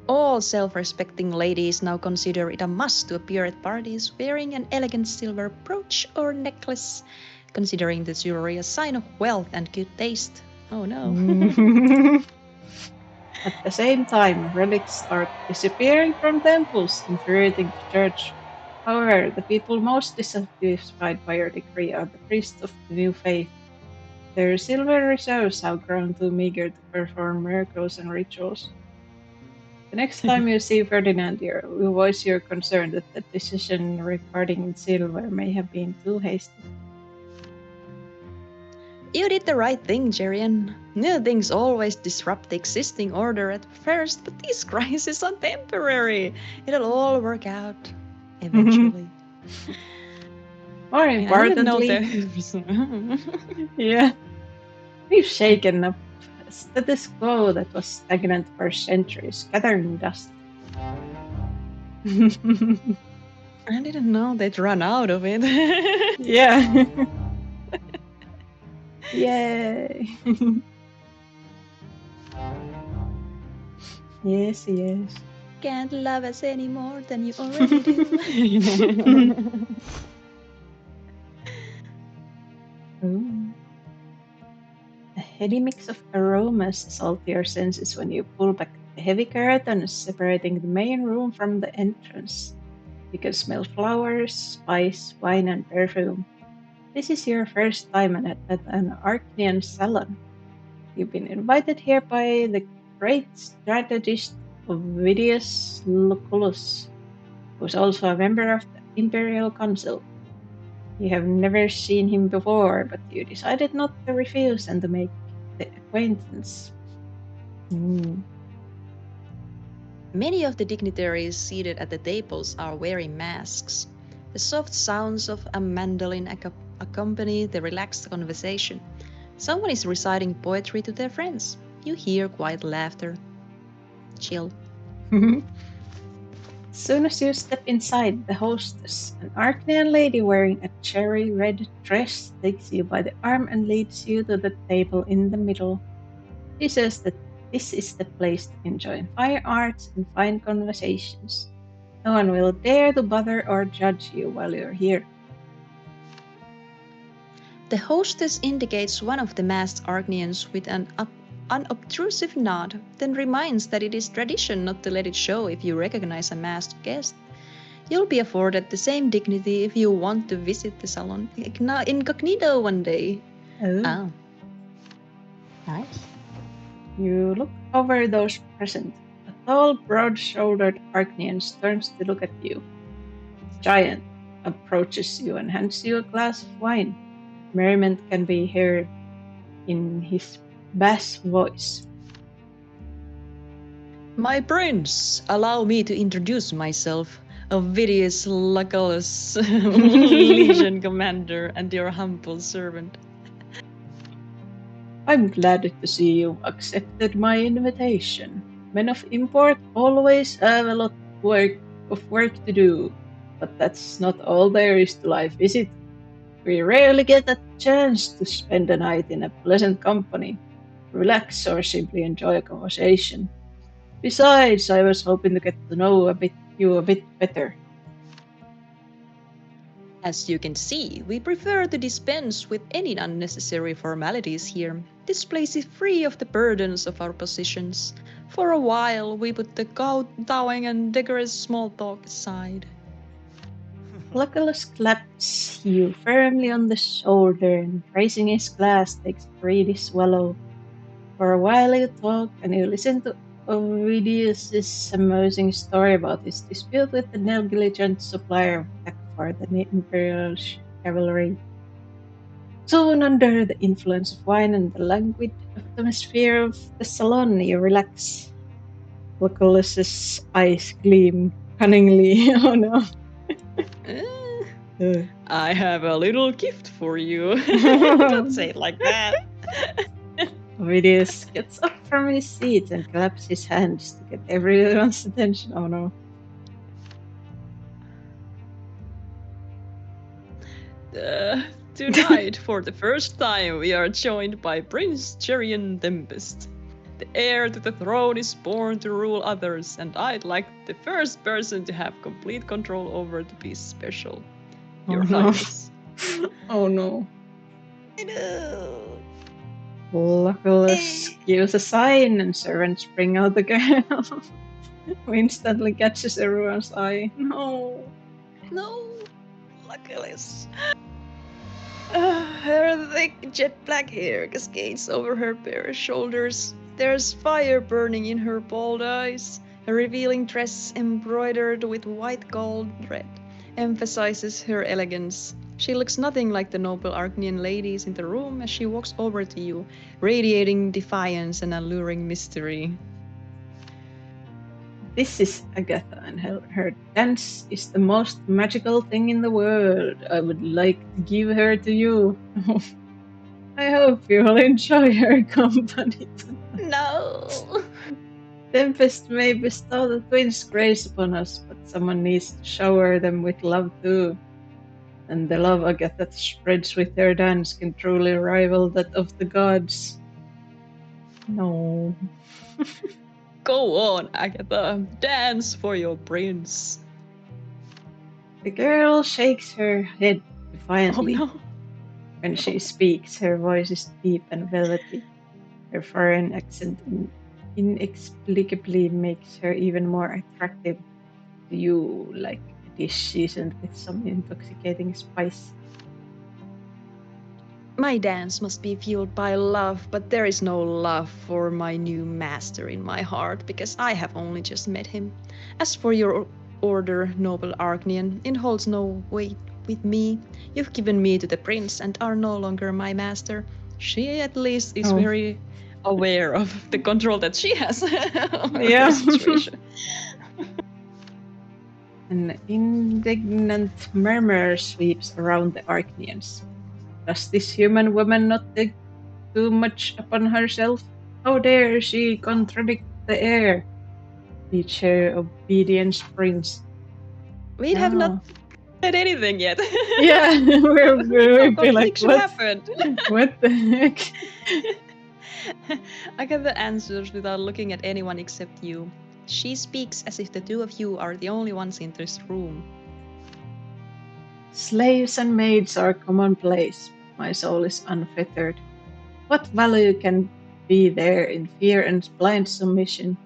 All self-respecting ladies now consider it a must to appear at parties wearing an elegant silver brooch or necklace, considering the jewelry a sign of wealth and good taste. Oh no. At the same time, relics start disappearing from temples, infuriating the church. However, the people most dissatisfied by your decree are the priests of the new faith. Their silver reserves have grown too meager to perform miracles and rituals. The next time you see Ferdinand, you voice your concern that the decision regarding silver may have been too hasty. You did the right thing, Jerian. New things always disrupt the existing order at first, but these crises are temporary. It'll all work out eventually. More I didn't know importantly, yeah, we've shaken up a status quo that was stagnant for centuries, gathering dust. I didn't know they'd run out of it. Yeah. Yay. Yes, yes. Can't love us any more than you already do. Ooh. A heady mix of aromas assault your senses when you pull back the heavy curtains separating the main room from the entrance. You can smell flowers, spice, wine, and perfume. This is your first time at an Arcanian salon. You've been invited here by the great strategist Ovidius Lucullus, who's also a member of the Imperial Council. You have never seen him before, but you decided not to refuse and to make the acquaintance. Many of the dignitaries seated at the tables are wearing masks. The soft sounds of a mandolin accompany the relaxed conversation. Someone is reciting poetry to their friends. You hear quiet laughter. Chill. As soon as you step inside, the hostess, an Arcanian lady wearing a cherry red dress, takes you by the arm and leads you to the table in the middle. She says that this is the place to enjoy fine arts and fine conversations. No one will dare to bother or judge you while you're here. The hostess indicates one of the masked Arcanians with an unobtrusive nod, then reminds that it is tradition not to let it show if you recognize a masked guest. You'll be afforded the same dignity if you want to visit the salon incognito one day. Oh. Nice. You look over those present. A tall, broad-shouldered Arcanian turns to look at you. The giant approaches you and hands you a glass of wine. Merriment can be heard in his bass voice. My prince, allow me to introduce myself. Ovidius Lucullus, Legion Commander, and your humble servant. I'm glad to see you accepted my invitation. Men of import always have a lot of work to do, but that's not all there is to life, is it? We rarely get a chance to spend a night in a pleasant company, relax, or simply enjoy a conversation. Besides, I was hoping to get to know you a bit better. As you can see, we prefer to dispense with any unnecessary formalities here. This place is free of the burdens of our positions. For a while, we put the kowtowing and decorous small talk aside. Lucullus claps you firmly on the shoulder and, raising his glass, takes a greedy swallow. For a while you talk and you listen to Ovidius's amusing story about his dispute with the negligent supplier of tech for the Imperial cavalry. Soon, under the influence of wine and the languid atmosphere of the salon, you relax. Lucullus's eyes gleam cunningly. Oh no. I have a little gift for you. Don't say it like that. Ovidius gets up from his seat and claps his hands to get everyone's attention. Oh no. Tonight, for the first time, we are joined by Prince Jerian Tempest. The heir to the throne is born to rule others, and I'd like the first person to have complete control over to be special. Your Highness. Oh no. I know. Lucullus gives a sign and servants bring out the girl. Who instantly catches everyone's eye. No. No, Lucullus. Her thick jet black hair cascades over her bare shoulders. There's fire burning in her bold eyes. Her revealing dress, embroidered with white gold thread, emphasizes her elegance. She looks nothing like the noble Arcnian ladies in the room as she walks over to you, radiating defiance and alluring mystery. This is Agatha, and her dance is the most magical thing in the world. I would like to give her to you. I hope you will enjoy her company. No! Tempest may bestow the twins' grace upon us, but someone needs to shower them with love too. And the love Agatha spreads with her dance can truly rival that of the gods. No. Go on, Agatha. Dance for your prince. The girl shakes her head defiantly. Oh no. When she speaks, her voice is deep and velvety. Her foreign accent inexplicably makes her even more attractive to you, like a dish seasoned with some intoxicating spice. My dance must be fueled by love, but there is no love for my new master in my heart, because I have only just met him. As for your order, noble Arcnian, it holds no weight with me. You've given me to the prince and are no longer my master. She at least is very aware of the control that she has over the situation. An indignant murmur sweeps around the Arcnians. Does this human woman not take too much upon herself? How dare she contradict the heir? Teach her obedience, prince. We have not said anything yet. Yeah, we'll be like, what? Happened. What the heck? Agatha answers without looking at anyone except you. She speaks as if the two of you are the only ones in this room. Slaves and maids are commonplace. My soul is unfettered. What value can be there in fear and blind submission?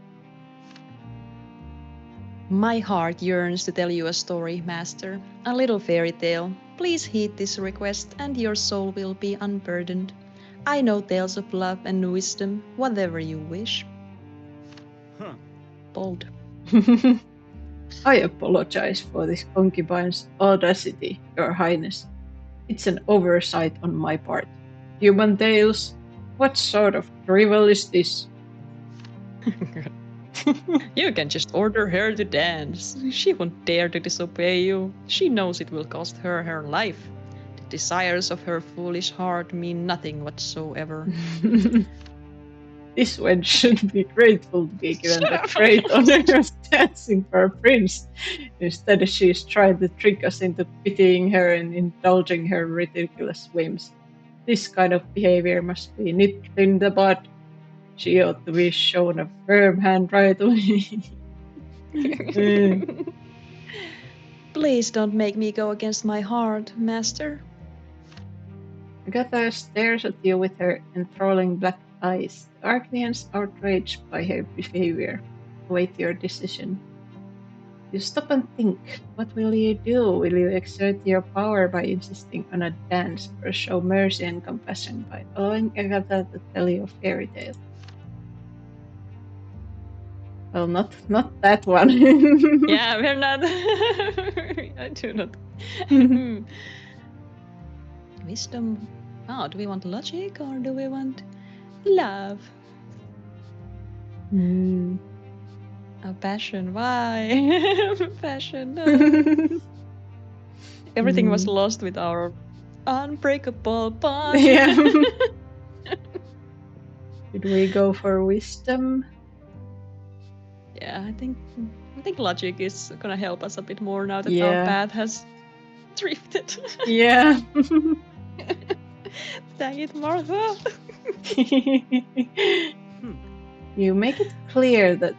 My heart yearns to tell you a story, master. A little fairy tale. Please heed this request and your soul will be unburdened. I know tales of love and wisdom, whatever you wish. Bold. I apologize for this concubine's audacity, Your Highness. It's an oversight on my part. Human tales? What sort of drivel is this? You can just order her to dance. She won't dare to disobey you. She knows it will cost her her life. The desires of her foolish heart mean nothing whatsoever. This wench should be grateful to be given the great honor of dancing for a prince. Instead, she's trying to trick us into pitying her and indulging her ridiculous whims. This kind of behavior must be nipped in the bud. She ought to be shown a firm hand right away. Please don't make me go against my heart, master. Agatha stares at you with her enthralling black eyes. The Arcnians, outraged by her behavior, await your decision. You stop and think. What will you do? Will you exert your power by insisting on a dance, or show mercy and compassion by allowing Agatha to tell you a fairy tale? Well, not that one. Yeah, we're not. I do not. Wisdom. Oh, do we want logic or do we want love? Oh, passion. Why? Passion. No. Everything was lost with our unbreakable bond. Yeah. Should we go for wisdom? Yeah, I think logic is gonna help us a bit more now that Yeah. our path has drifted. Yeah. Dang it, Martha. You make it clear that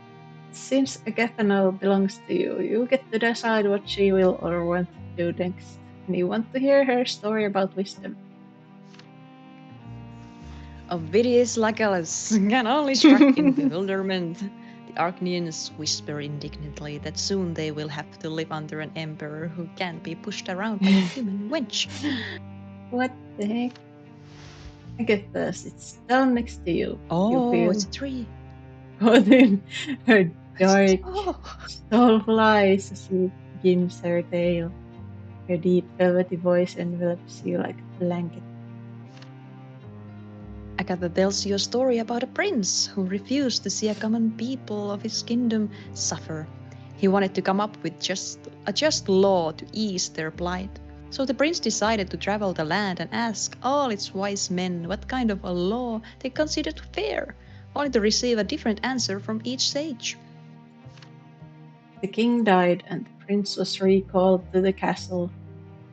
since Agatha now belongs to you, you get to decide what she will or want to do next. And you want to hear her story about wisdom. Ovidius Lacellus can only struck in bewilderment. The Arcnians whisper indignantly that soon they will have to live under an emperor who can't be pushed around by a human wench. What the heck? Agatha sits down next to you. Oh, it's a tree. Caught in her dark Oh. soul flies as she begins her tale. Her deep velvety voice envelops you like a blanket. Agatha tells you a story about a prince who refused to see a common people of his kingdom suffer. He wanted to come up with a just law to ease their plight. So the prince decided to travel the land and ask all its wise men what kind of a law they considered fair, only to receive a different answer from each sage. The king died and the prince was recalled to the castle.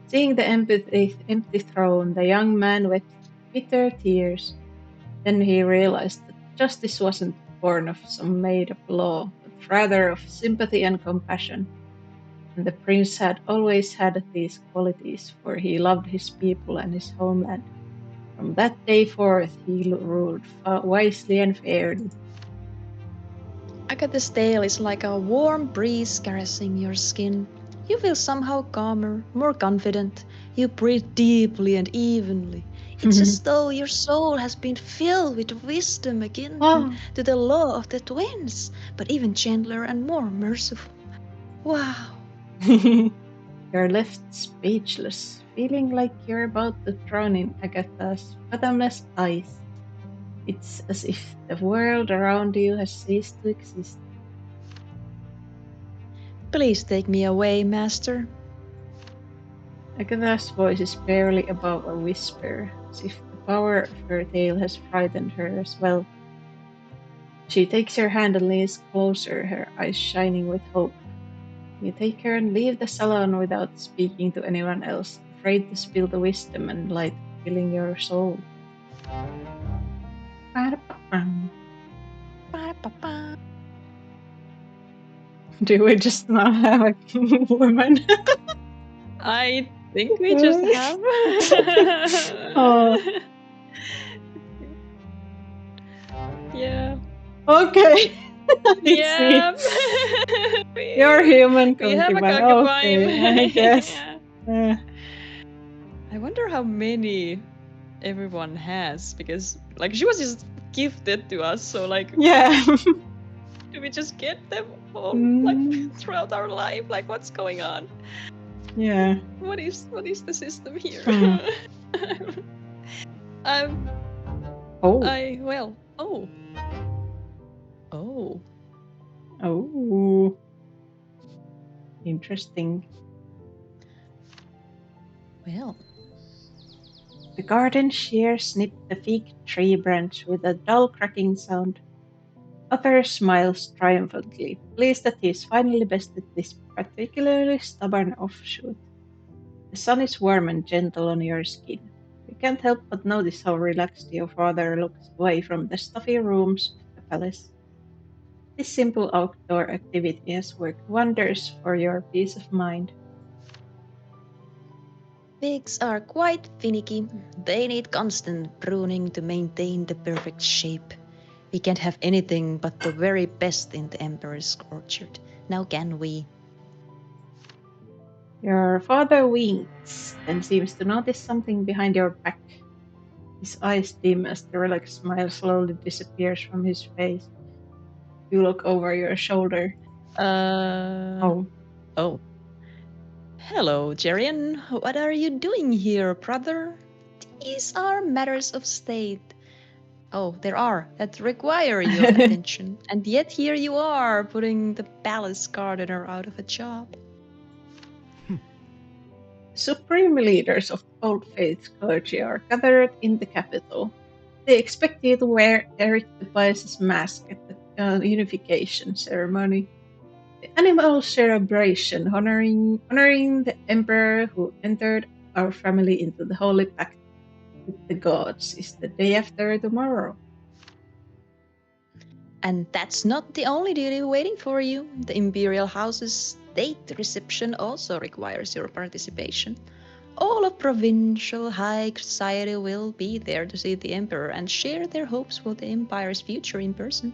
Seeing the empty throne, the young man wept bitter tears. Then he realized that justice wasn't born of some made-up law, but rather of sympathy and compassion. And the prince had always had these qualities, for he loved his people and his homeland. From that day forth, he ruled wisely and fairly. Agatha's tale is like a warm breeze caressing your skin. You feel somehow calmer, more confident. You breathe deeply and evenly. It's as though your soul has been filled with wisdom akin to the law of the twins, but even gentler and more merciful. Wow. You're left speechless, feeling like you're about to drown in Agatha's fathomless eyes. It's as if the world around you has ceased to exist. Please take me away, master. Agatha's voice is barely above a whisper, as if the power of her tale has frightened her as well. She takes your hand and leans closer, her eyes shining with hope. You take her and leave the salon without speaking to anyone else, afraid to spill the wisdom and light filling your soul. Do we just now have a woman? I think we just have. Oh. Yeah. Okay. Yeah. You're human. We have a concubine. concubine. Okay, I guess. Yeah. I wonder how many everyone has, because like she was just gifted to us, so like Yeah. do we just get them all like throughout our life? Like what's going on? Yeah. What is the system here? Oh. Interesting. Well. The garden shear snipped the fig tree branch with a dull cracking sound. Otter smiles triumphantly, pleased that he's finally bested this particularly stubborn offshoot. The sun is warm and gentle on your skin. You can't help but notice how relaxed your father looks away from the stuffy rooms of the palace. This simple outdoor activity has worked wonders for your peace of mind. Figs are quite finicky. They need constant pruning to maintain the perfect shape. We can't have anything but the very best in the Emperor's orchard. Now can we? Your father winks, then seems to notice something behind your back. His eyes dim as the relaxed smile slowly disappears from his face. You look over your shoulder. Oh. Hello, Jerian. What are you doing here, brother? These are matters of state. Oh, there are that require your attention. And yet here you are, putting the palace gardener out of a job. Supreme leaders of Old Faith's clergy are gathered in the capital. They expect you to wear Eric the Pious' mask at the unification ceremony. The annual celebration honoring the emperor who entered our family into the holy pact with the gods is the day after tomorrow. And that's not the only duty waiting for you. The Imperial House's state reception also requires your participation. All of provincial high society will be there to see the Emperor and share their hopes for the Empire's future in person.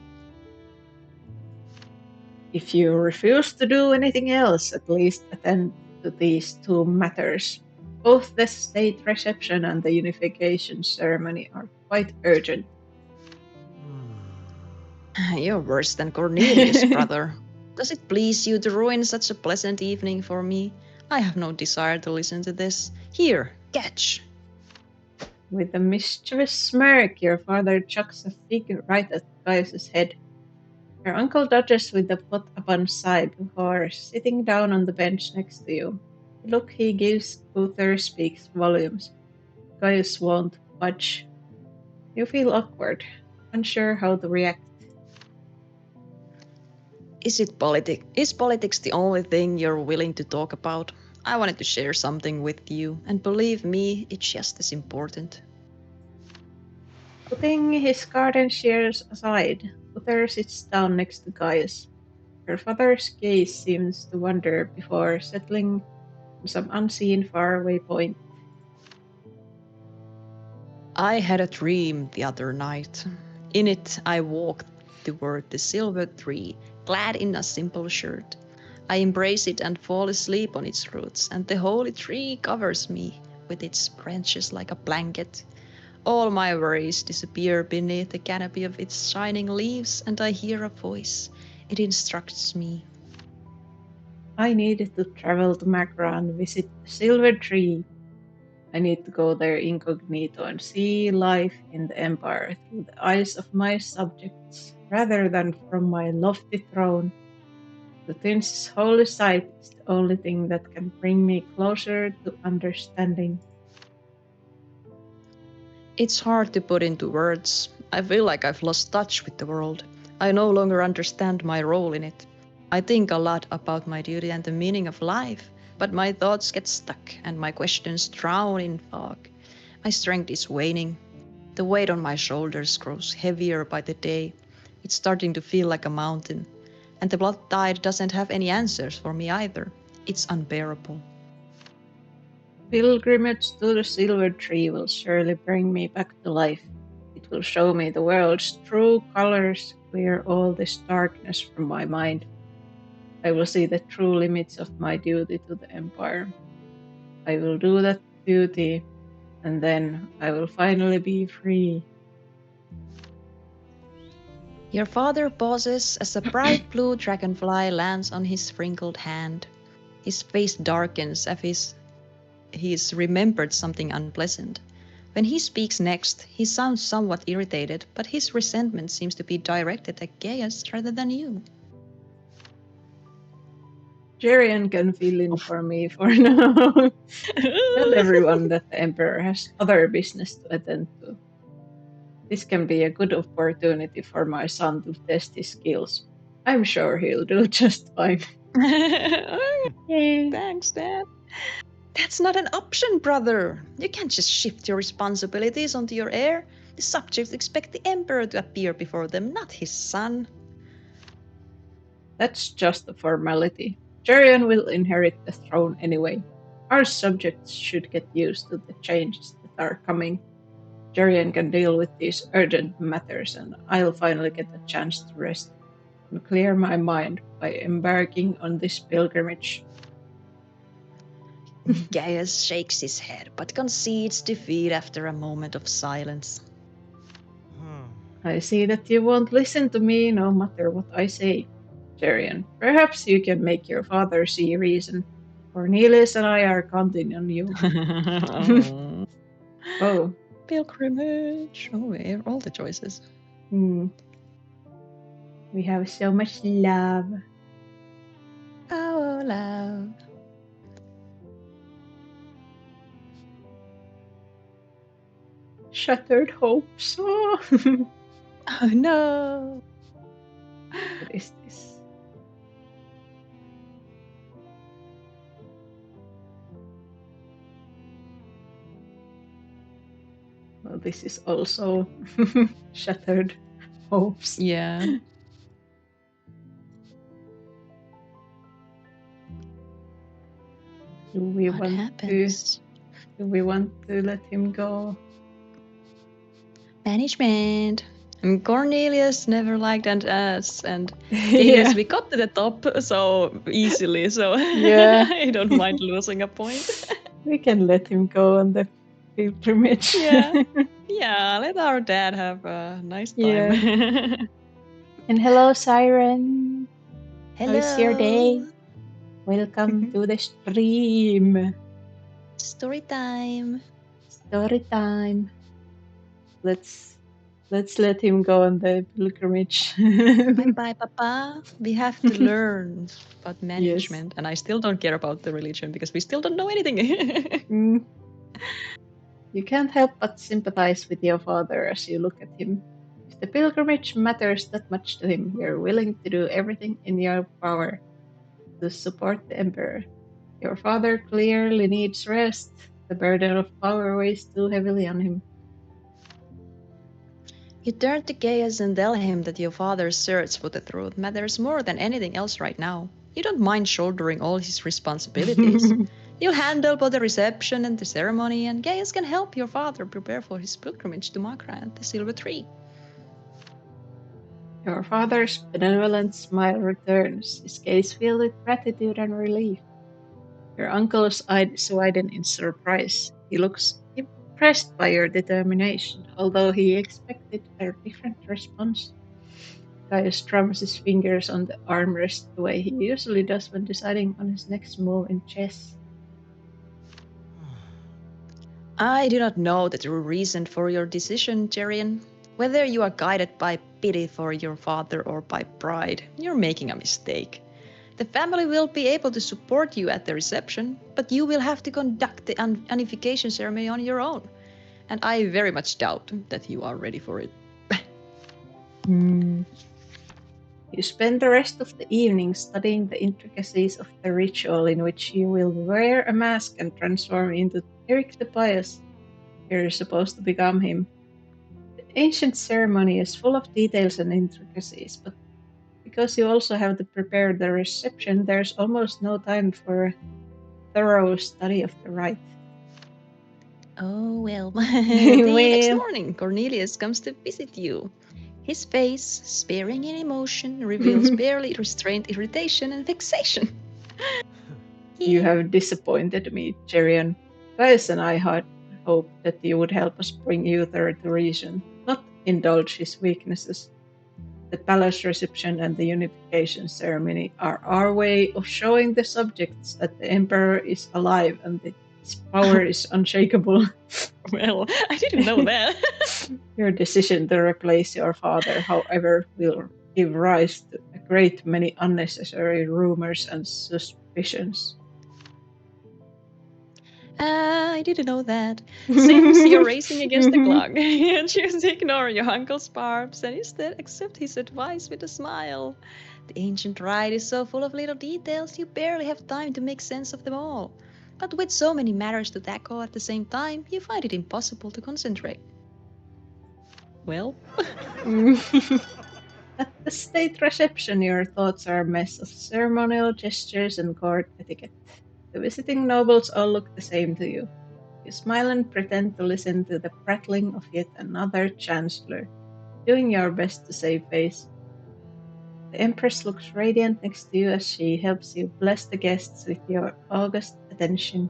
If you refuse to do anything else, at least attend to these two matters. Both the state reception and the unification ceremony are quite urgent. You're worse than Cornelius, brother. Does it please you to ruin such a pleasant evening for me? I have no desire to listen to this. Here, catch! With a mischievous smirk, your father chucks a fig right at Gaius's head. Your uncle dodges with the pot upon side before sitting down on the bench next to you. The look he gives Uther speaks volumes. Gaius won't budge. You feel awkward, unsure how to react. Is politics the only thing you're willing to talk about? I wanted to share something with you, and believe me, it's just as important. Putting his garden shears aside, Uther sits down next to Gaius. Your father's gaze seems to wander before settling on some unseen faraway point. I had a dream the other night. In it, I walked toward the silver tree, clad in a simple shirt. I embrace it and fall asleep on its roots, and the holy tree covers me with its branches like a blanket. All my worries disappear beneath the canopy of its shining leaves, and I hear a voice. It instructs me. I needed to travel to Magra and visit the silver tree. I need to go there incognito and see life in the Empire through the eyes of my subjects, rather than from my lofty throne. The Tin's holy sight is the only thing that can bring me closer to understanding. It's hard to put into words. I feel like I've lost touch with the world. I no longer understand my role in it. I think a lot about my duty and the meaning of life, but my thoughts get stuck and my questions drown in fog. My strength is waning. The weight on my shoulders grows heavier by the day. It's starting to feel like a mountain. And the blood tide doesn't have any answers for me either. It's unbearable. Pilgrimage to the silver tree will surely bring me back to life. It will show me the world's true colors, clear all this darkness from my mind. I will see the true limits of my duty to the Empire. I will do that duty, and then I will finally be free. Your father pauses as a bright blue dragonfly lands on his wrinkled hand. His face darkens as he's remembered something unpleasant. When he speaks next, he sounds somewhat irritated, but his resentment seems to be directed at Gaius rather than you. Jerian can fill in for me for now. Tell everyone that the Emperor has other business to attend to. This can be a good opportunity for my son to test his skills. I'm sure he'll do just fine. Yay. Thanks, Dad. That's not an option, brother. You can't just shift your responsibilities onto your heir. The subjects expect the Emperor to appear before them, not his son. That's just a formality. Jerian will inherit the throne anyway. Our subjects should get used to the changes that are coming. Jerian can deal with these urgent matters, and I'll finally get a chance to rest and clear my mind by embarking on this pilgrimage. Gaius shakes his head, but concedes defeat after a moment of silence. I see that you won't listen to me no matter what I say, Jerian. Perhaps you can make your father see reason. Cornelius and I are counting on you. Oh. Oh, Pilgrimage. Oh, all the choices. we have so much love. Oh, love. Shattered hopes. Oh. Oh, no. What is this? Well, this is also shattered hopes. Yeah. Do we What want happens? to let him go? Management. And Cornelius never liked us, and Gaius, Yeah. we got to the top so easily, so Yeah. I don't mind losing a point. We can let him go on the pilgrimage. Yeah. Yeah, let our dad have a nice time. And hello, Siren. Hello. How is your day? Welcome to the stream. Story time. Story time. Let's let him go on the pilgrimage. Bye bye, Papa. We have to learn about management, and I still don't care about the religion because we still don't know anything. You can't help but sympathize with your father as you look at him. If the pilgrimage matters that much to him, you're willing to do everything in your power to support the emperor. Your father clearly needs rest. The burden of power weighs too heavily on him. You turn to Gaius and tell him that your father's search for the truth matters more than anything else right now. You don't mind shouldering all his responsibilities. You'll handle both the reception and the ceremony, and Gaius can help your father prepare for his pilgrimage to Makra and the Silver Tree. Your father's benevolent smile returns, his gaze filled with gratitude and relief. Your uncle's eyes widen in surprise. He looks impressed by your determination, although he expected a different response. Gaius drums his fingers on the armrest the way he usually does when deciding on his next move in chess. I do not know the true reason for your decision, Jerian. Whether you are guided by pity for your father or by pride, you're making a mistake. The family will be able to support you at the reception, but you will have to conduct the unification ceremony on your own. And I very much doubt that you are ready for it. You spend the rest of the evening studying the intricacies of the ritual in which you will wear a mask and transform into Eric the Pious. You're supposed to become him. The ancient ceremony is full of details and intricacies, but because you also have to prepare the reception, there's almost no time for a thorough study of the rite. Oh well. The next Well. morning, Cornelius comes to visit you. His face, sparing in emotion, reveals barely restrained irritation and vexation. You have disappointed me, Jerian. Gaius and I had hoped that you would help us bring Uther to reason, not indulge his weaknesses. The palace reception and the unification ceremony are our way of showing the subjects that the emperor is alive and that his power is unshakable. Well, I didn't know that. Your decision to replace your father, however, will give rise to a great many unnecessary rumors and suspicions. I didn't know that. Since you're racing against the clock, you choose to ignore your uncle's barbs and instead accept his advice with a smile. The ancient rite is so full of little details you barely have time to make sense of them all. But with so many matters to tackle at the same time, you find it impossible to concentrate. Well, At the state reception, your thoughts are a mess of ceremonial gestures and court etiquette. The visiting nobles all look the same to you. You smile and pretend to listen to the prattling of yet another chancellor, doing your best to save face. The Empress looks radiant next to you as she helps you bless the guests with your august attention.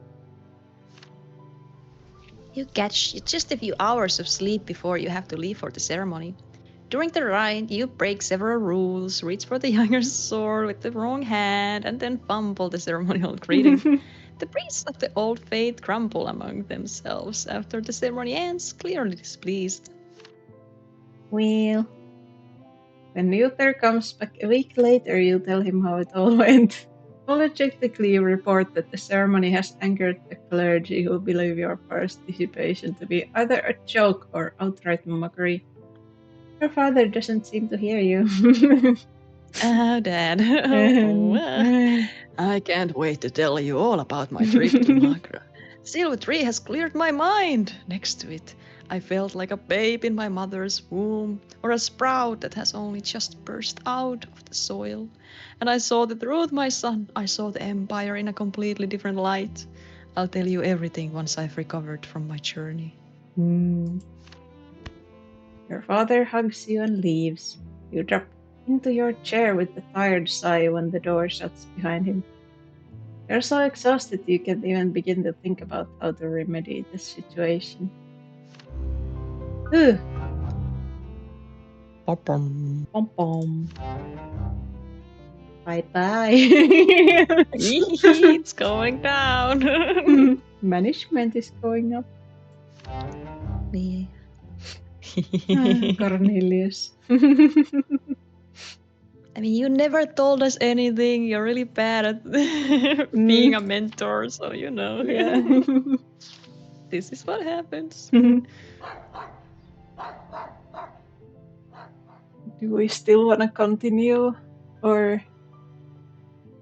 You catch just a few hours of sleep before you have to leave for the ceremony. During the ride, you break several rules, reach for the younger's sword with the wrong hand, and then fumble the ceremonial greeting. The priests of the old faith grumble among themselves after the ceremony ends, clearly displeased. Well, when Luther comes back a week later, you tell him how it all went. Apologetically, you report that the ceremony has angered the clergy who believe your participation to be either a joke or outright mockery. Your father doesn't seem to hear you. Oh, Dad. I can't wait to tell you all about my trip to Magra. Silver Tree has cleared my mind. Next to it, I felt like a babe in my mother's womb, or a sprout that has only just burst out of the soil. And I saw the truth, my son. I saw the Empire in a completely different light. I'll tell you everything once I've recovered from my journey. Your father hugs you and leaves. You drop into your chair with a tired sigh when the door shuts behind him. You're so exhausted you can't even begin to think about how to remedy the situation. Ugh. Pom-pom. Pom-pom. Bye-bye. It's going down. Management is going up. Yeah. Cornelius. I mean, you never told us anything. You're really bad at being a mentor, so you know. Yeah. This is what happens. Do we still want to continue? Or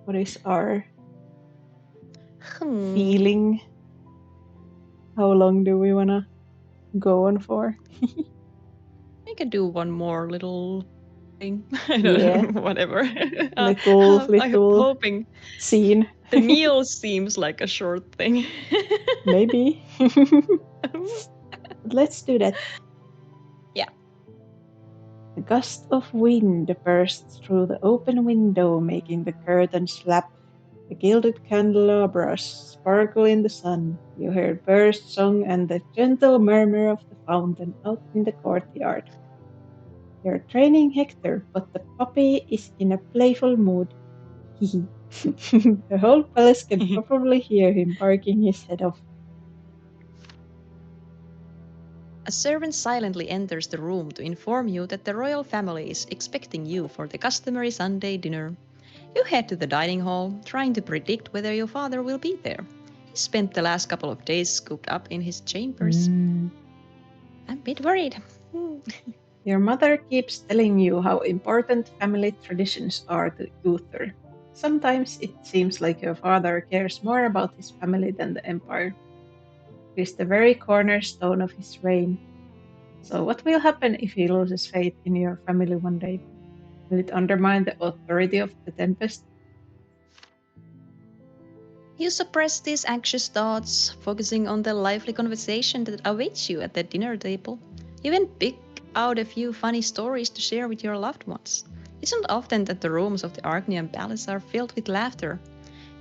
what is our feeling? How long do we want to go on for? I can do one more little thing. I don't know, whatever. Little I'm hoping scene. the meal seems like a short thing. Maybe. Let's do that. Yeah. A gust of wind bursts through the open window, making the curtains flap. The gilded candelabras sparkle in the sun. You hear bird song and the gentle murmur of the fountain out in the courtyard. You're training Hector, but the puppy is in a playful mood. The whole palace can probably hear him barking his head off. A servant silently enters the room to inform you that the royal family is expecting you for the customary Sunday dinner. You head to the dining hall, trying to predict whether your father will be there. He spent the last couple of days cooped up in his chambers. I'm a bit worried. Your mother keeps telling you how important family traditions are to Uther. Sometimes it seems like your father cares more about his family than the empire. It is the very cornerstone of his reign. So what will happen if he loses faith in your family one day? Will it undermine the authority of the Tempest? You suppress these anxious thoughts, focusing on the lively conversation that awaits you at the dinner table. You even pick out a few funny stories to share with your loved ones. It's not often that the rooms of the Arcnian Palace are filled with laughter.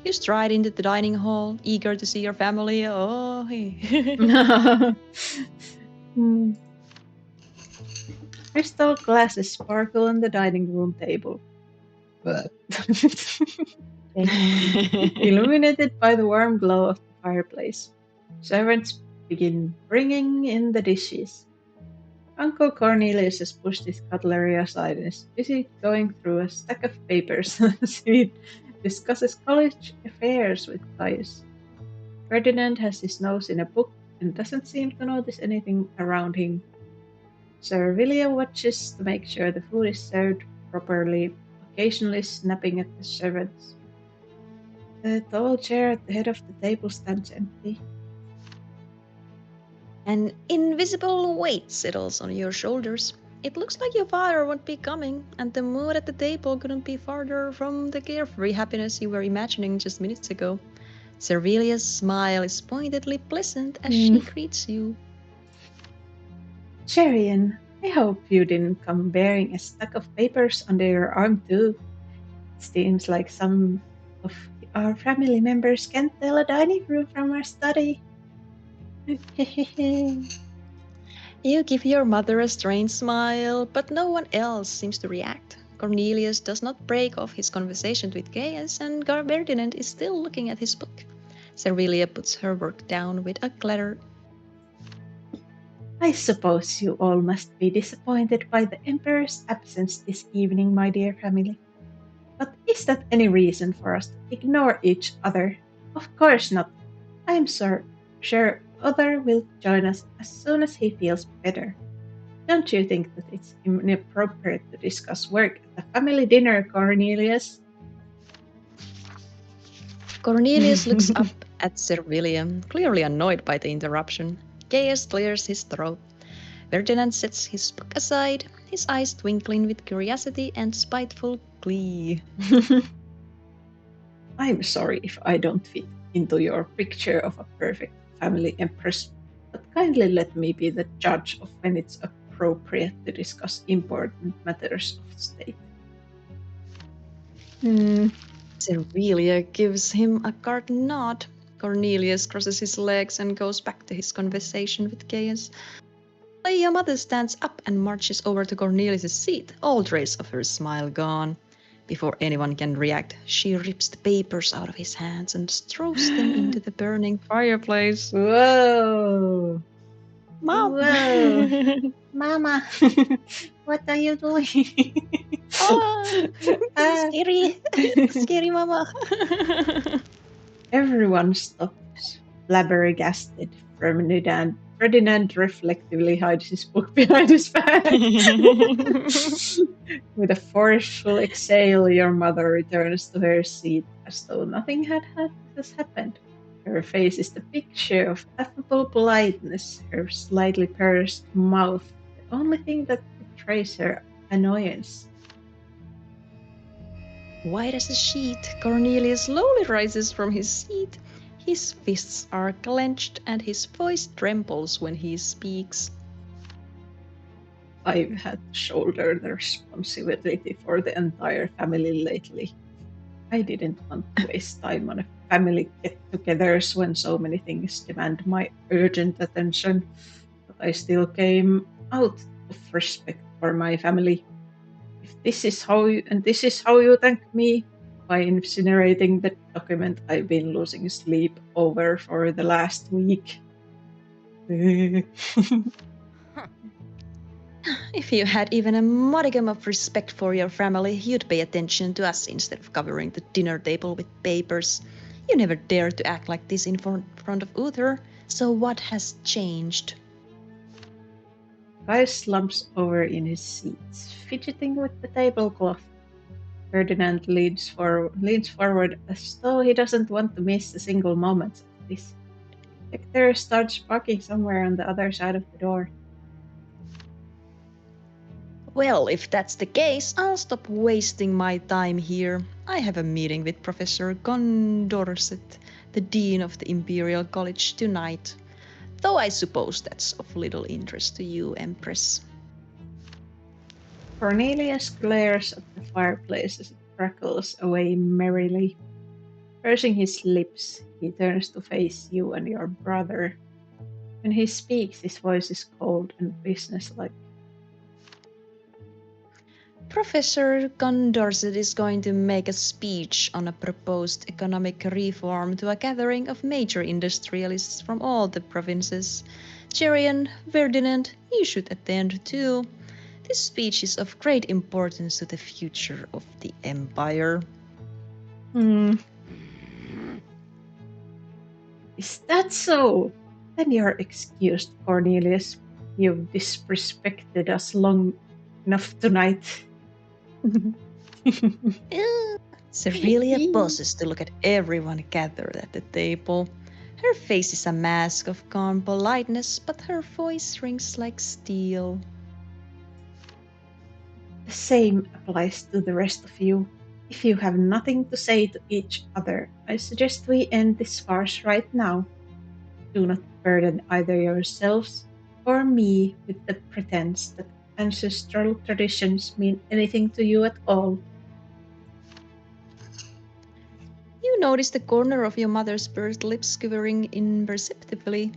You stride into the dining hall, eager to see your family. Oh, hey. Crystal glasses sparkle on the dining room table. Illuminated by the warm glow of the fireplace. Servants begin bringing in the dishes. Uncle Cornelius has pushed his cutlery aside and is busy going through a stack of papers as he discusses college affairs with Caius. Ferdinand has his nose in a book and doesn't seem to notice anything around him. Servilia watches to make sure the food is served properly, occasionally snapping at the servants. The tall chair at the head of the table stands empty. An invisible weight settles on your shoulders. It looks like your father won't be coming, and the mood at the table couldn't be farther from the carefree happiness you were imagining just minutes ago. Servilia's smile is pointedly pleasant as she greets you. Jerian, I hope you didn't come bearing a stack of papers under your arm too. It seems like some of our family members can't tell a dining room from our study. You give your mother a strange smile, but no one else seems to react. Cornelius does not break off his conversation with Gaius, and Ferdinand is still looking at his book. Servilia puts her work down with a clatter. I suppose you all must be disappointed by the Emperor's absence this evening, my dear family. But is that any reason for us to ignore each other? Of course not. I am sure Other will join us as soon as he feels better. Don't you think that it's inappropriate to discuss work at the family dinner, Cornelius? Cornelius looks up at Servilia, clearly annoyed by the interruption. Gaius clears his throat. Ferdinand sets his book aside, his eyes twinkling with curiosity and spiteful glee. I'm sorry if I don't fit into your picture of a perfect family empress, but kindly let me be the judge of when it's appropriate to discuss important matters of state. Servilia gives him a curt nod. Cornelius crosses his legs and goes back to his conversation with Gaius. Your mother stands up and marches over to Cornelius' seat, all trace of her smile gone. Before anyone can react, she rips the papers out of his hands and throws them into the burning fireplace. Whoa! Mom! Whoa! Mama, what are you doing? Ah, Ah. scary! Scary, Mama! Everyone stops, flabbergasted. Ferdinand reflectively hides his book behind his back. With a forceful exhale, your mother returns to her seat as though nothing has happened. Her face is the picture of affable politeness, her slightly pursed mouth, the only thing that betrays her annoyance. White as a sheet, Cornelius slowly rises from his seat. His fists are clenched and his voice trembles when he speaks. I've had to shoulder the responsibility for the entire family lately. I didn't want to waste time on a family get-togethers when so many things demand my urgent attention, but I still came out of respect for my family. If this is how you thank me, by incinerating the document I've been losing sleep over for the last week. If you had even a modicum of respect for your family, you'd pay attention to us instead of covering the dinner table with papers. You never dared to act like this in front of Uther, so what has changed? Guy slumps over in his seat, fidgeting with the tablecloth. Ferdinand leans forward as though he doesn't want to miss a single moment of this. Hector starts barking somewhere on the other side of the door. Well, if that's the case, I'll stop wasting my time here. I have a meeting with Professor Condorcet, the Dean of the Imperial College, tonight. Though I suppose that's of little interest to you, Empress. Cornelius glares at the fireplace as it crackles away merrily. Pursing his lips, he turns to face you and your brother. When he speaks, his voice is cold and businesslike. Professor Condorcet is going to make a speech on a proposed economic reform to a gathering of major industrialists from all the provinces. Jerian, Ferdinand, you should attend too. This speech is of great importance to the future of the Empire. Is that so? Then you're excused, Cornelius. You've disrespected us long enough tonight. Servilia pauses to look at everyone gathered at the table. Her face is a mask of calm politeness, but her voice rings like steel. The same applies to the rest of you. If you have nothing to say to each other, I suggest we end this farce right now. Do not burden either yourselves or me with the pretense that ancestral traditions mean anything to you at all. You notice the corner of your mother's pursed lips quivering imperceptibly.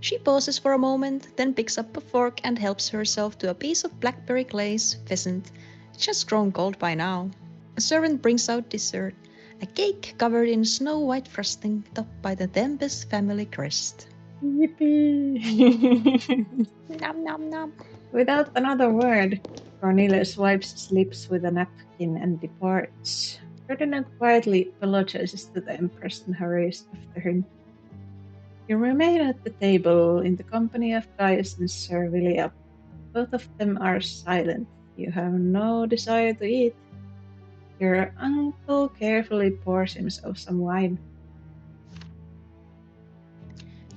She pauses for a moment, then picks up a fork and helps herself to a piece of blackberry glaze pheasant, just grown cold by now. A servant brings out dessert, a cake covered in snow-white frosting topped by the Tempest family crest. Yippee! Nom nom nom. Without another word, Cornelius wipes his lips with a napkin and departs. Ferdinand quietly apologizes to the Empress and hurries after him. You remain at the table in the company of Gaius and Servilia. Both of them are silent. You have no desire to eat. Your uncle carefully pours himself some wine.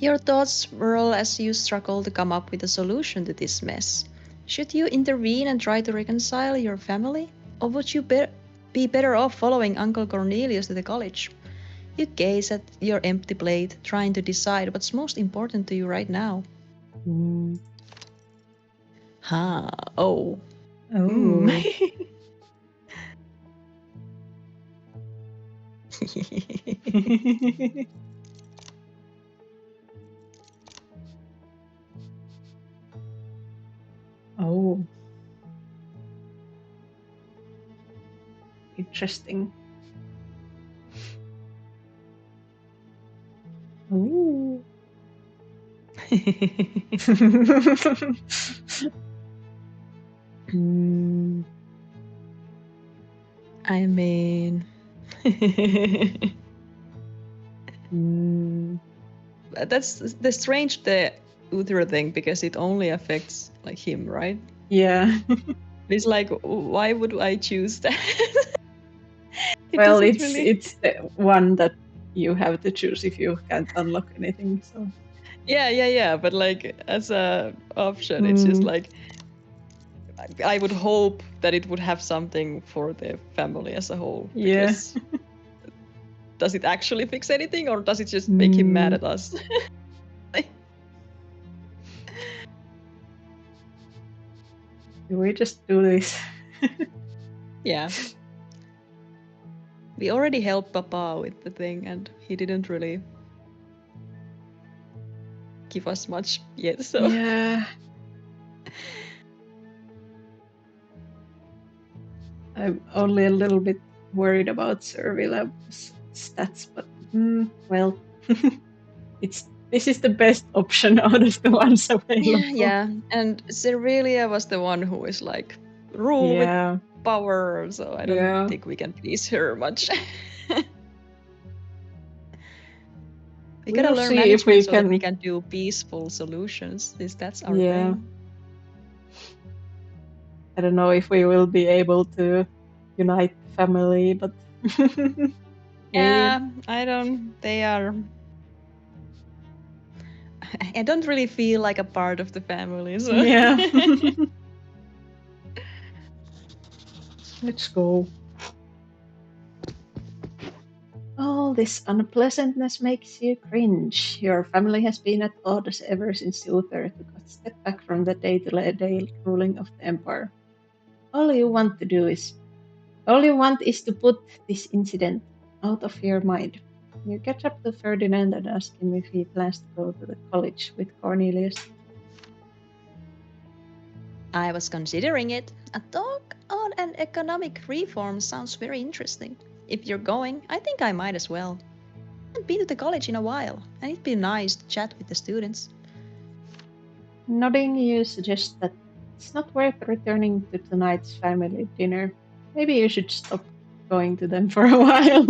Your thoughts swirl as you struggle to come up with a solution to this mess. Should you intervene and try to reconcile your family? Or would you be better off following Uncle Cornelius to the college? You gaze at your empty plate, trying to decide what's most important to you right now. Oh. Oh. Oh. Interesting. Ooh. I mean... That's the strange the Uther thing, because it only affects like him, right? Yeah. It's like, why would I choose that? Well, it's the one that you have to choose if you can't unlock anything. So Yeah. But like as a option, it's just like I would hope that it would have something for the family as a whole. Yeah. Because does it actually fix anything, or does it just make him mad at us? Do we just do this? Yeah. We already helped Papa with the thing, and he didn't really give us much yet, so... Yeah. I'm only a little bit worried about Servilab's stats, but well, this is the best option out of the ones available. Yeah, and Servilia was the one who is like rule with power, so I don't think we can please her much. We gotta learn management so that we can do peaceful solutions, since that's our thing. I don't know if we will be able to unite the family, but yeah, I don't. They are. I don't really feel like a part of the family, so yeah. Let's go. All this unpleasantness makes you cringe. Your family has been at odds ever since Uther took a step back from the day-to-day ruling of the empire. All you want is to put this incident out of your mind. You catch up to Ferdinand and ask him if he plans to go to the college with Cornelius. I was considering it. A talk on an economic reform sounds very interesting. If you're going, I think I might as well. I haven't been to the college in a while, and it'd be nice to chat with the students. Nodding, you suggest that it's not worth returning to tonight's family dinner. Maybe you should stop going to them for a while.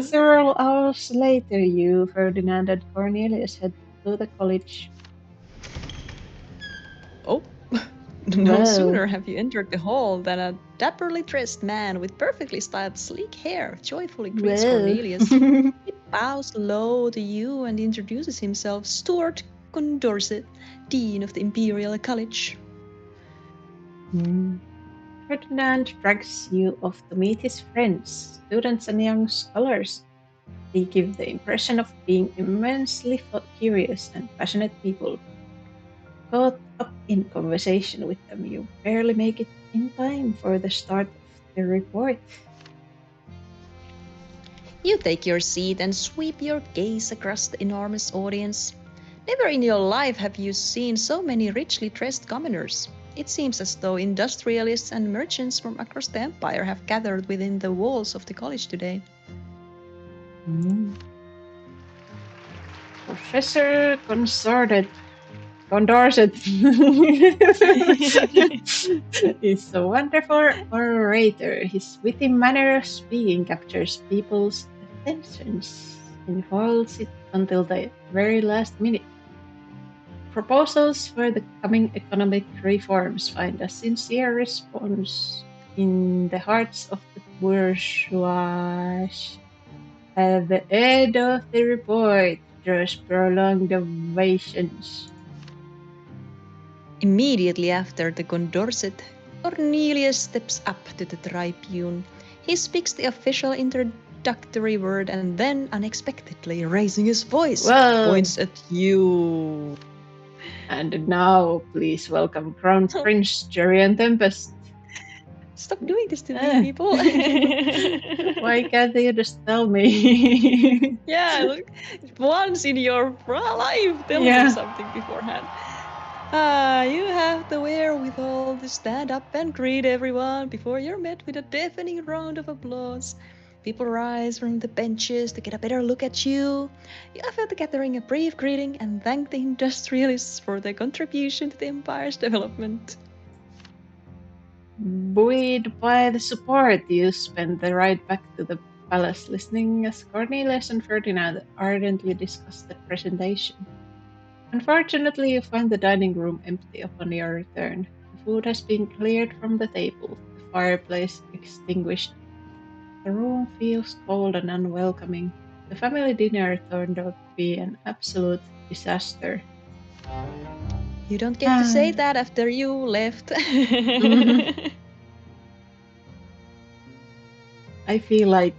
Several hours later, you, Ferdinand, and Cornelius head to the college. Oh, no sooner have you entered the hall than a dapperly dressed man with perfectly styled sleek hair joyfully greets Cornelius. He bows low to you and introduces himself, Stuart Condorcet, Dean of the Imperial College. Ferdinand drags you off to meet his friends, students and young scholars. They give the impression of being immensely curious and passionate people. Caught up in conversation with them, you barely make it in time for the start of the report. You take your seat and sweep your gaze across the enormous audience. Never in your life have you seen so many richly dressed commoners. It seems as though industrialists and merchants from across the empire have gathered within the walls of the college today. Professor Condorcet is a wonderful orator. His witty manner of speaking captures people's attentions and holds it until the very last minute. Proposals for the coming economic reforms find a sincere response in the hearts of the bourgeois. At the end of the report, draws prolonged ovations. Immediately after the Condorcet, Cornelius steps up to the tribune. He speaks the official introductory word and then, unexpectedly raising his voice, points at you. And now, please welcome Crown Prince Jerian Tempest. Stop doing this to me, people. Why can't you just tell me? Yeah, look, once in your life, tell me something beforehand. You have the wherewithal to stand up and greet everyone before you're met with a deafening round of applause. People rise from the benches to get a better look at you. You offer the gathering a brief greeting and thank the industrialists for their contribution to the empire's development. Buoyed by the support, you spend the ride back to the palace, listening as Cornelius and Ferdinand ardently discuss the presentation. Unfortunately, you find the dining room empty upon your return. The food has been cleared from the table, the fireplace extinguished. The room feels cold and unwelcoming. The family dinner turned out to be an absolute disaster. You don't get to say that after you left. I feel like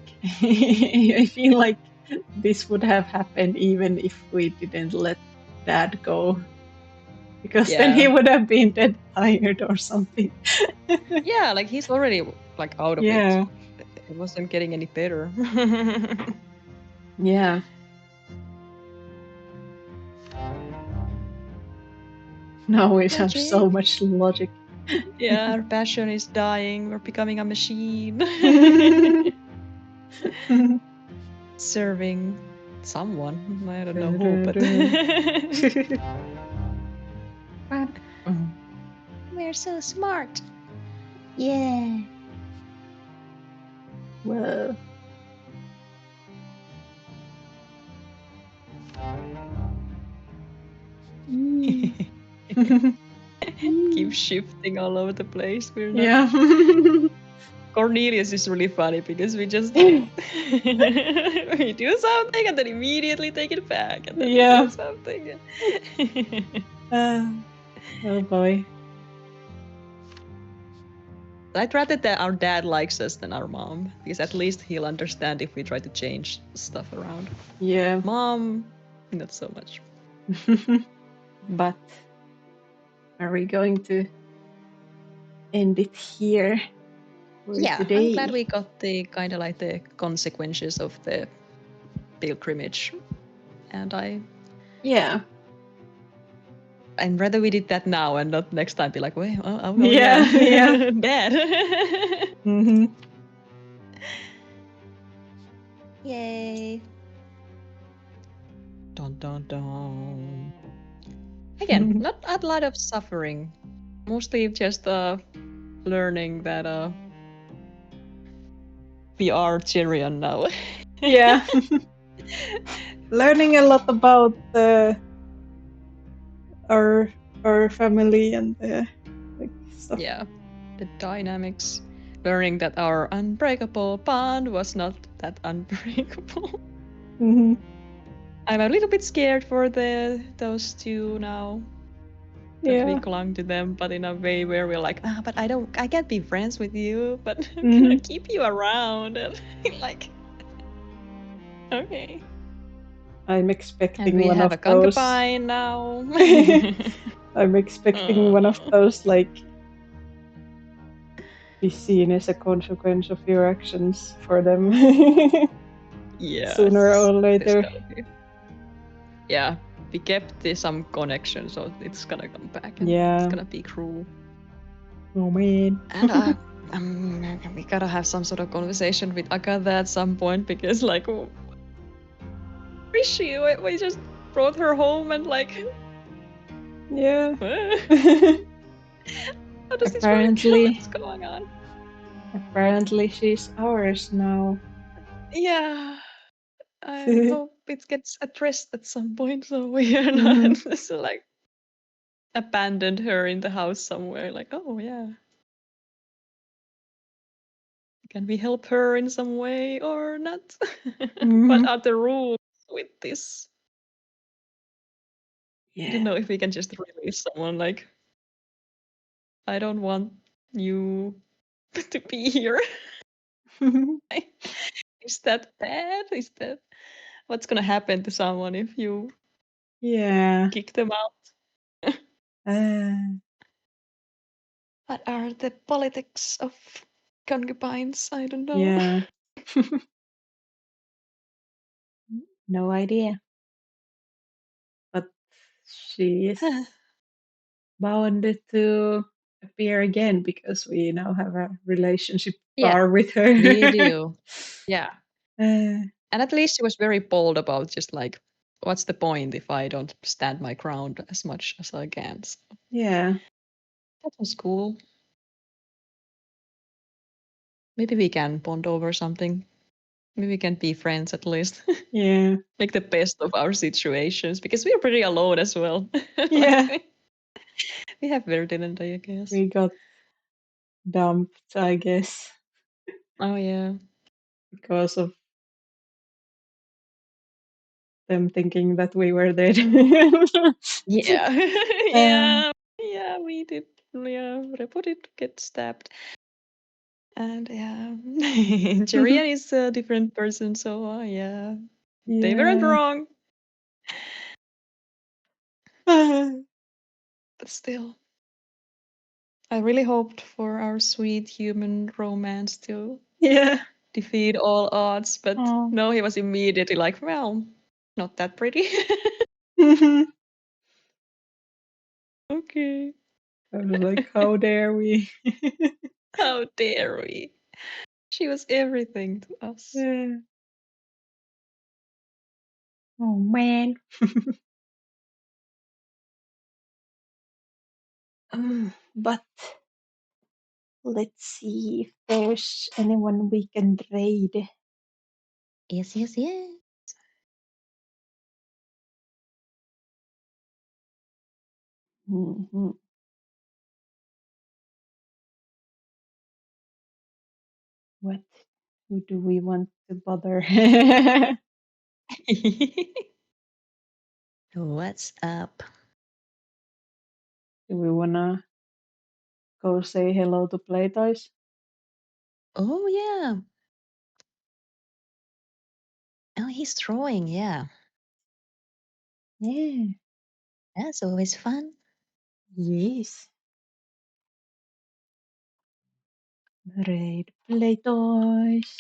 this would have happened even if we didn't let Dad go, because then he would have been dead tired or something. Yeah, like he's already like out of it. It wasn't getting any better. Yeah. Now we have so much logic. Yeah, our passion is dying. We're becoming a machine. Serving someone. I don't know who, but... We're so smart. Yeah. Well. Keep shifting all over the place. We're not... Yeah. Cornelius is really funny because we just we do something and then immediately take it back and then we do something. Oh boy. I'd rather that our dad likes us than our mom, because at least he'll understand if we try to change stuff around. Yeah. Mom, not so much. But are we going to end it here? Yeah, today? I'm glad we got the kind of like the consequences of the pilgrimage, and I'd rather we did that now and not next time be like, wait, yeah. Dad. Mm-hmm. Yay. Dun dun dun. Again, not a lot of suffering, mostly just learning that we are Jerian now. Yeah. Learning a lot about our family and stuff. Yeah, the dynamics. Learning that our unbreakable bond was not that unbreakable. Mm-hmm. I'm a little bit scared for those two now. That we clung to them, but in a way where we're like, but I can't be friends with you, but I'm gonna keep you around. And like, okay. I'm expecting and we one have of a concubine now. I'm expecting one of those, like, be seen as a consequence of your actions for them. Yeah. Sooner or later. Yeah. we kept some connection, so it's gonna come back and Yeah. it's gonna be cruel. Oh man. And we gotta have some sort of conversation with Agatha at some point because, like, where is she? We just brought her home and, like, Yeah. how does this work? Apparently- What's going on? Apparently she's ours now. Yeah. I hope it gets addressed at some point so we are not so, like, abandoned her in the house somewhere. Like, oh yeah. Can we help her in some way or not? What are the rules with this? I don't Yeah. know if we can just release someone like, I don't want you to be here. Is that bad? Is that what's gonna happen to someone if you Yeah. kick them out? What are the politics of concubines? I don't know. Yeah. No idea. But she is bound to appear again because we now have a relationship Yeah, bar with her. we do. Yeah. Uh, And at least she was very bold about just like, what's the point if I don't stand my ground as much as I can? So yeah. that was cool. Maybe we can bond over something. Maybe we can be friends at least. Yeah. Make the best of our situations because we are pretty alone as well. Yeah. We have Ferdinand, I guess. We got dumped, I guess, Oh yeah. because of them thinking that we were dead. Yeah. Yeah, we did. Yeah, reported get stabbed. And yeah, Jerian is a different person, so yeah, they weren't Yeah. wrong. But still, I really hoped for our sweet human romance to Yeah. defeat all odds, but Oh. no, he was immediately like, well, not that pretty. Okay. I was like, how dare we? How dare we? She was everything to us. Yeah. Oh man. But let's see if there's anyone we can raid. Yes, yes, yes. Mhm. What? Who do we want to bother? What's up? Do we wanna go say hello to Playtoys? Oh, yeah. Oh, he's drawing, yeah. Yeah. That's always fun. Yes. Raid Playtoys.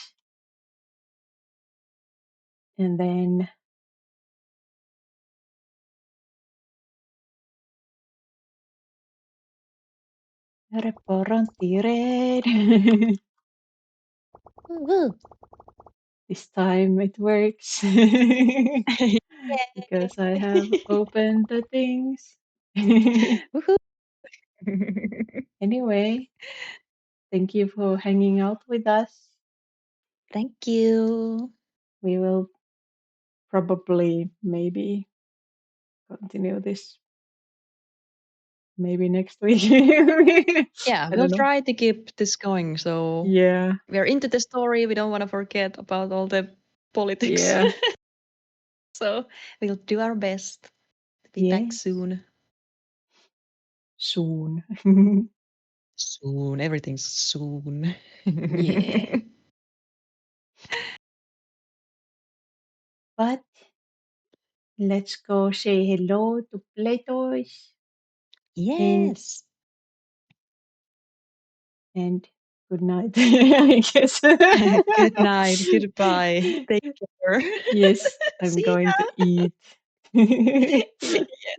And then Reporanti raid. Woo-woo. This time it works. Because I have opened the things. Woohoo. Anyway, thank you for hanging out with us. Thank you. We will probably maybe continue this maybe next week. Yeah, I we'll don't know. try to keep this going. So Yeah. we're into the story. We don't want to forget about all the politics. Yeah. So We'll do our best to be back Yes. soon. Soon. soon, everything's soon. Yeah. But let's go say hello to Playtoys Yes. and good night, I guess. Good night. Goodbye. Take care. Yes, I'm See going ya. to eat. Yes.